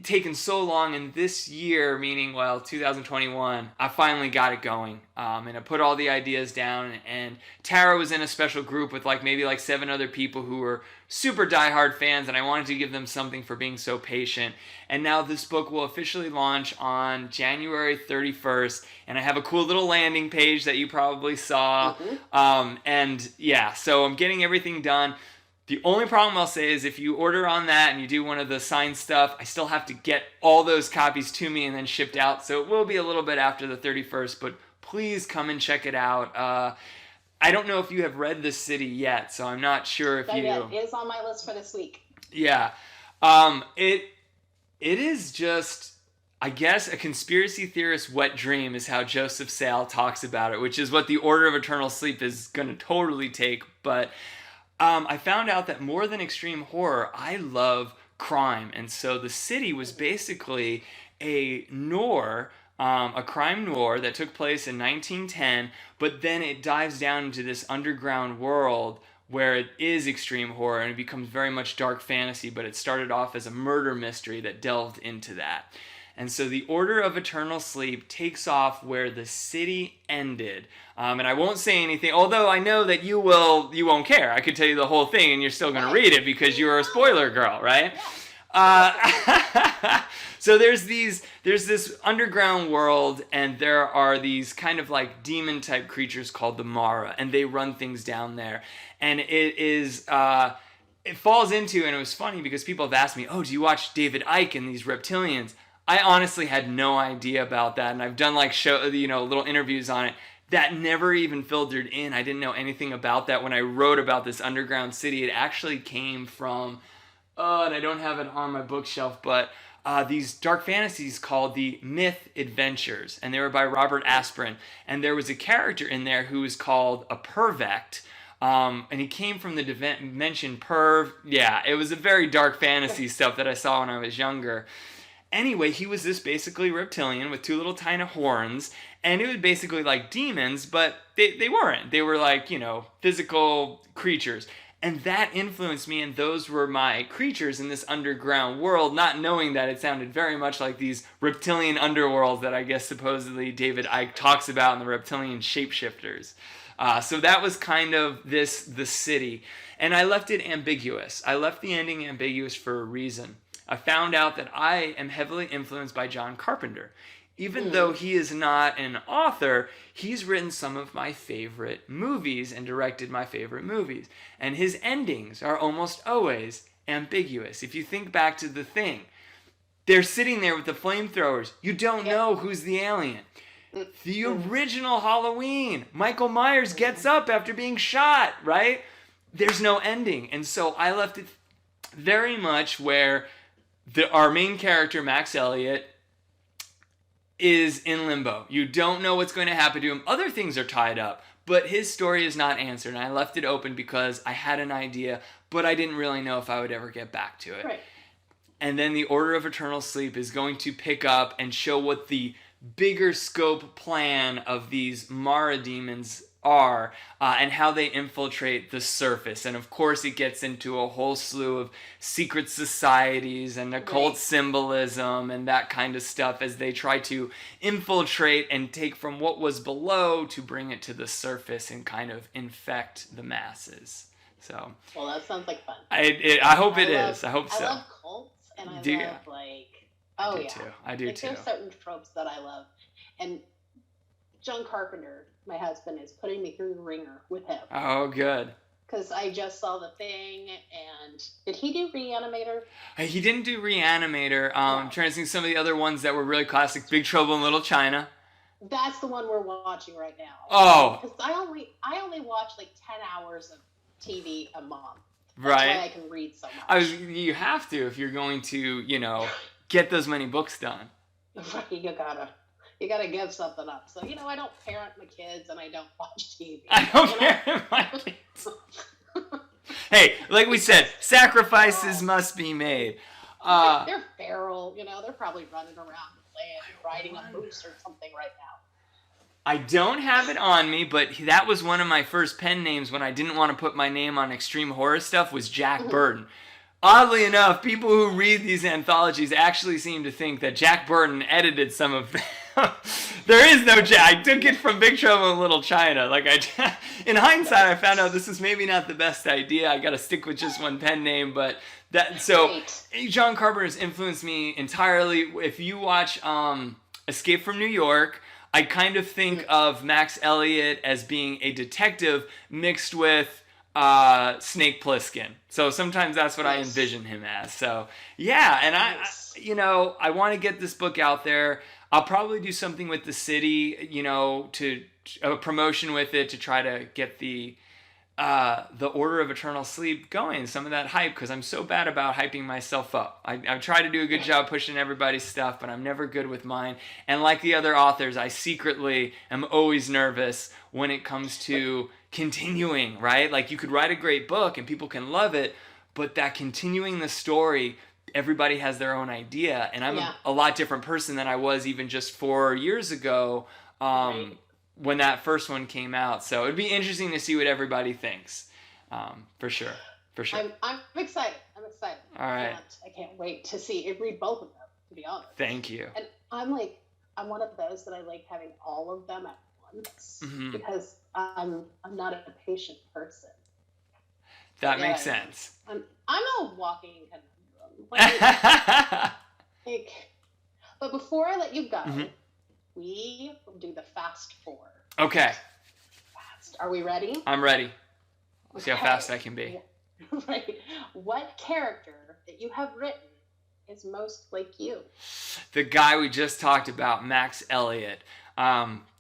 taken so long, and this year, meaning, 2021, I finally got it going. And I put all the ideas down, and Tara was in a special group with maybe 7 other people who were super diehard fans, and I wanted to give them something for being so patient. And now this book will officially launch on January 31st, and I have a cool little landing page that you probably saw. Mm-hmm. So I'm getting everything done. The only problem I'll say is if you order on that and you do one of the signed stuff, I still have to get all those copies to me and then shipped out. So it will be a little bit after the 31st, but please come and check it out. I don't know if you have read The City yet, so I'm not sure if you... It is on my list for this week. Yeah. It is just, I guess, a conspiracy theorist's wet dream is how Joseph Sale talks about it, which is what The Order of Eternal Sleep is going to totally take, but... I found out that more than extreme horror, I love crime. And so The City was basically a noir, a crime noir that took place in 1910, but then it dives down into this underground world where it is extreme horror and it becomes very much dark fantasy, but it started off as a murder mystery that delved into that. And so The Order of Eternal Sleep takes off where The City ended. And I won't say anything, although I know that you won't care. I could tell you the whole thing and you're still going to read it because you're a spoiler girl, right? So there's this underground world, and there are these kind of demon type creatures called the Mara, and they run things down there. And it falls into, and it was funny because people have asked me, oh, do you watch David Icke and these reptilians? I honestly had no idea about that, and I've done little interviews on it. That never even filtered in. I didn't know anything about that when I wrote about this underground city. It actually came from, and I don't have it on my bookshelf, but these dark fantasies called the Myth Adventures, and they were by Robert Asprin. And there was a character in there who was called a Pervect, and he came from the dimension Perv. Yeah, it was a very dark fantasy stuff that I saw when I was younger. Anyway, he was this basically reptilian with 2 little tiny horns, and it was basically like demons, but they weren't. They were physical creatures. And that influenced me, and those were my creatures in this underground world, not knowing that it sounded very much like these reptilian underworlds that I guess supposedly David Icke talks about in the reptilian shapeshifters. So that was kind of The City. And I left it ambiguous. I left the ending ambiguous for a reason. I found out that I am heavily influenced by John Carpenter. Even though he is not an author, he's written some of my favorite movies and directed my favorite movies. And his endings are almost always ambiguous. If you think back to The Thing, they're sitting there with the flamethrowers. You don't know who's the alien. The original Halloween, Michael Myers gets up after being shot, right? There's no ending. And so I left it very much where our main character, Max Elliott, is in limbo. You don't know what's going to happen to him. Other things are tied up, but his story is not answered. And I left it open because I had an idea, but I didn't really know if I would ever get back to it. Right. And then the Order of Eternal Sleep is going to pick up and show what the bigger scope plan of these Mara demons are, and how they infiltrate the surface. And of course it gets into a whole slew of secret societies and occult symbolism and that kind of stuff as they try to infiltrate and take from what was below to bring it to the surface and kind of infect the masses. So, well, that sounds like fun. I hope it is. I hope so. I love cults, and I love Too. I do too. There's certain tropes that I love, and John Carpenter, my husband, is putting me through the ringer with him. Oh, good. Because I just saw The Thing, and did he do Reanimator? He didn't do Reanimator. I'm trying to think some of the other ones that were really classic. Big Trouble in Little China. That's the one we're watching right now. Oh. Because I only watch like 10 hours of TV a month. That's right. why I can read so much. You have to if you're going to, get those many books done. Right, you gotta give something up. So, I don't parent my kids and I don't watch TV. I don't parent my kids. Hey, like we said, sacrifices must be made. They're feral, they're probably running around the land, riding a moose or something right now. I don't have it on me, but that was one of my first pen names when I didn't want to put my name on extreme horror stuff, was Jack Burton. Oddly enough, people who read these anthologies actually seem to think that Jack Burton edited some of them. There is no Jack. I took it from Big Trouble in Little China. In hindsight, I found out this is maybe not the best idea. I got to stick with just one pen name, but John Carpenter has influenced me entirely. If you watch Escape from New York, I kind of think of Max Elliott as being a detective mixed with Snake Plissken. So sometimes that's what I envision him as. So yeah, and I want to get this book out there. I'll probably do something with the city, to a promotion with it to try to get the Order of Eternal Sleep going, some of that hype, because I'm so bad about hyping myself up. I try to do a good job pushing everybody's stuff, but I'm never good with mine. And like the other authors, I secretly am always nervous when it comes to continuing, right? Like, you could write a great book and people can love it, but that continuing the story, everybody has their own idea, and I'm a lot different person than I was even just 4 years ago when that first one came out. So it'd be interesting to see what everybody thinks, for sure. I'm excited. All right. I can't wait to read both of them, to be honest. Thank you. And I'm one of those that I like having all of them at once, because I'm not a patient person. That makes sense. I'm a walking conundrum. But before I let you go, we will do the fast four. Okay. Fast. Are we ready? I'm ready. Let's see how fast I can be. Right. What character that you have written is most like you? The guy we just talked about, Max Elliott.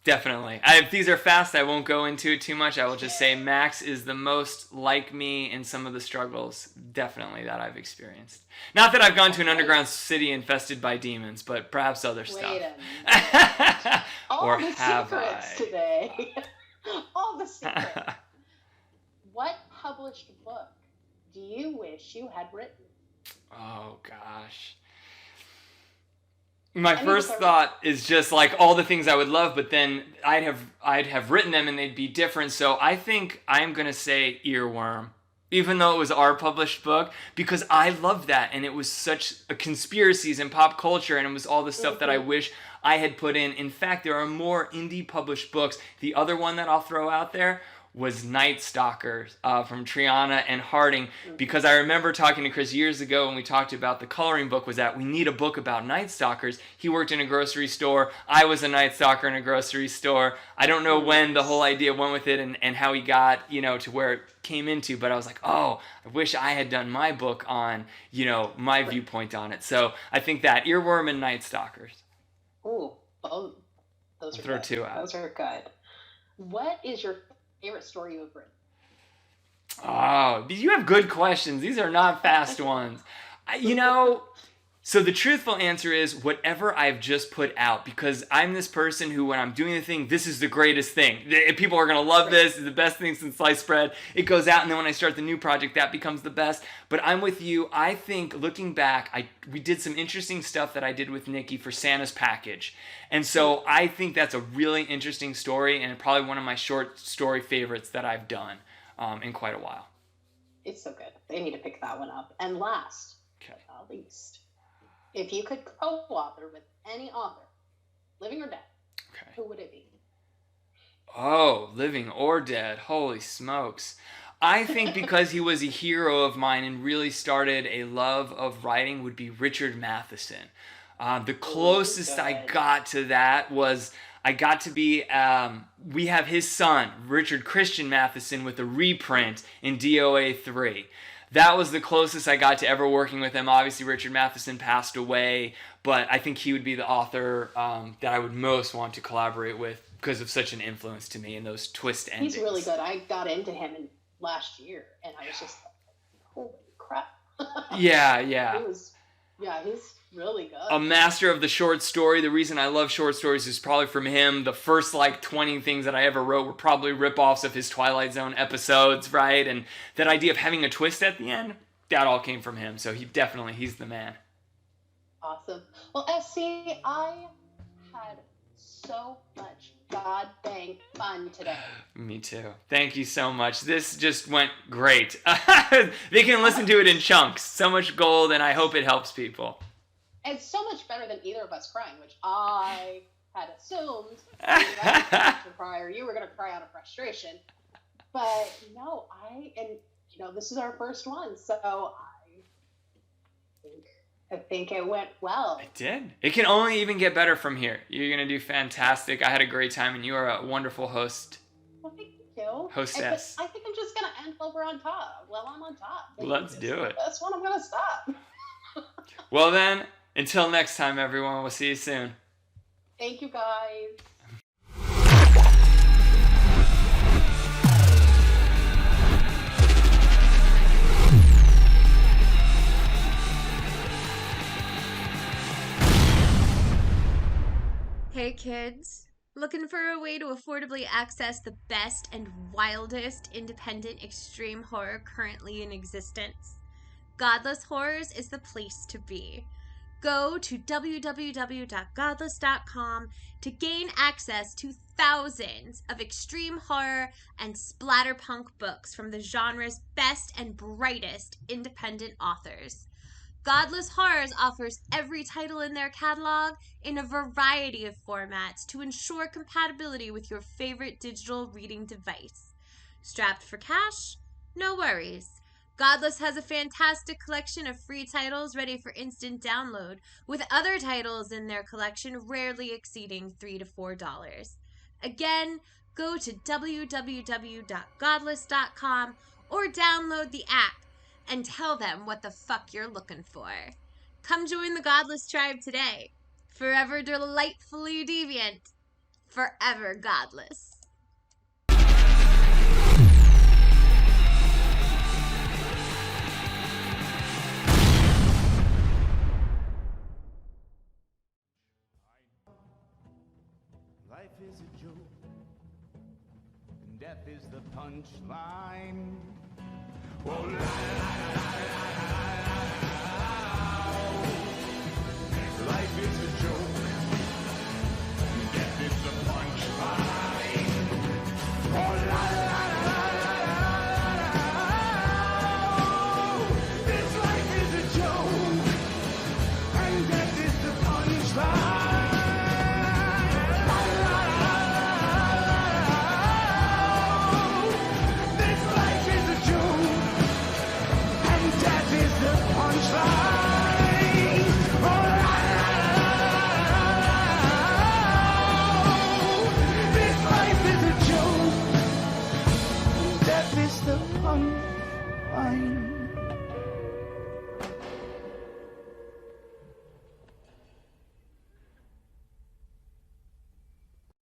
Definitely. If these are fast, I won't go into it too much. I will just say Max is the most like me in some of the struggles, definitely, that I've experienced. Not that I've gone to an underground city infested by demons, but perhaps other stuff. All the secrets today. All the secrets. What published book do you wish you had written? Oh, gosh. My first thought is just like all the things I would love, but then I'd have written them and they'd be different. So I think I'm going to say Earworm, even though it was our published book, because I love that. And it was such a conspiracies in pop culture, and it was all the stuff that I wish I had put in. In fact, there are more indie published books. The other one that I'll throw out there was Night Stalkers from Triana and Harding, because I remember talking to Chris years ago when we talked about the coloring book, was that we need a book about Night Stalkers. He worked in a grocery store. I was a Night Stalker in a grocery store. I don't know when the whole idea went with it and how he got, to where it came into, but I was like, oh, I wish I had done my book on, my viewpoint on it. So I think that Earworm and Night Stalkers. Ooh, those are throw good. Two out. Those are good. What is your favorite story you've written? Oh, you have good questions. These are not fast ones. So the truthful answer is whatever I've just put out, because I'm this person who, when I'm doing the thing, this is the greatest thing. People are going to love this. It's the best thing since sliced bread. It goes out, and then when I start the new project, that becomes the best. But I'm with you. I think, looking back, we did some interesting stuff that I did with Nikki for Santa's package. And so I think that's a really interesting story, and probably one of my short story favorites that I've done in quite a while. It's so good. They need to pick that one up. And last, but not least, if you could co-author with any author, living or dead, who would it be? Oh, living or dead. Holy smokes. I think because he was a hero of mine and really started a love of writing would be Richard Matheson. The closest I got to that was I got to be, we have his son, Richard Christian Matheson, with a reprint in DOA 3. That was the closest I got to ever working with him. Obviously, Richard Matheson passed away, but I think he would be the author that I would most want to collaborate with because of such an influence to me and those twist endings. He's really good. I got into him last year, and I was just like, holy crap. Yeah. He's really good. A master of the short story. The reason I love short stories is probably from him. The first 20 things that I ever wrote were probably rip-offs of his Twilight Zone episodes, right? And that idea of having a twist at the end, that all came from him. So he's the man. Awesome. Well, SC, I had so much god dang fun today. Me too. Thank you so much. This just went great. They can listen to it in chunks. So much gold, and I hope it helps people. It's so much better than either of us crying, which I had assumed prior you were going to cry out of frustration. But no, this is our first one, so I think it went well. It did. It can only even get better from here. You're going to do fantastic. I had a great time, and you are a wonderful host. Well, thank you. Hostess. I think I'm just going to end while we're on top. Well, I'm on top. Let's do it. That's when I'm going to stop. Well then, until next time, everyone. We'll see you soon. Thank you, guys. Hey kids, looking for a way to affordably access the best and wildest independent extreme horror currently in existence? Godless Horrors is the place to be. Go to www.godless.com to gain access to thousands of extreme horror and splatterpunk books from the genre's best and brightest independent authors. Godless Horrors offers every title in their catalog in a variety of formats to ensure compatibility with your favorite digital reading device. Strapped for cash? No worries. Godless has a fantastic collection of free titles ready for instant download, with other titles in their collection rarely exceeding $3 to $4. Again, go to www.godless.com or download the app and tell them what the fuck you're looking for. Come join the Godless tribe today. Forever delightfully deviant. Forever godless. Life is a joke, and death is the punchline. Oh, la, la, la, la, la. Life is a joke, and death is the punchline. Oh, la, la, la, la, la. This life is a joke, and death is the punchline. Death is the punchline.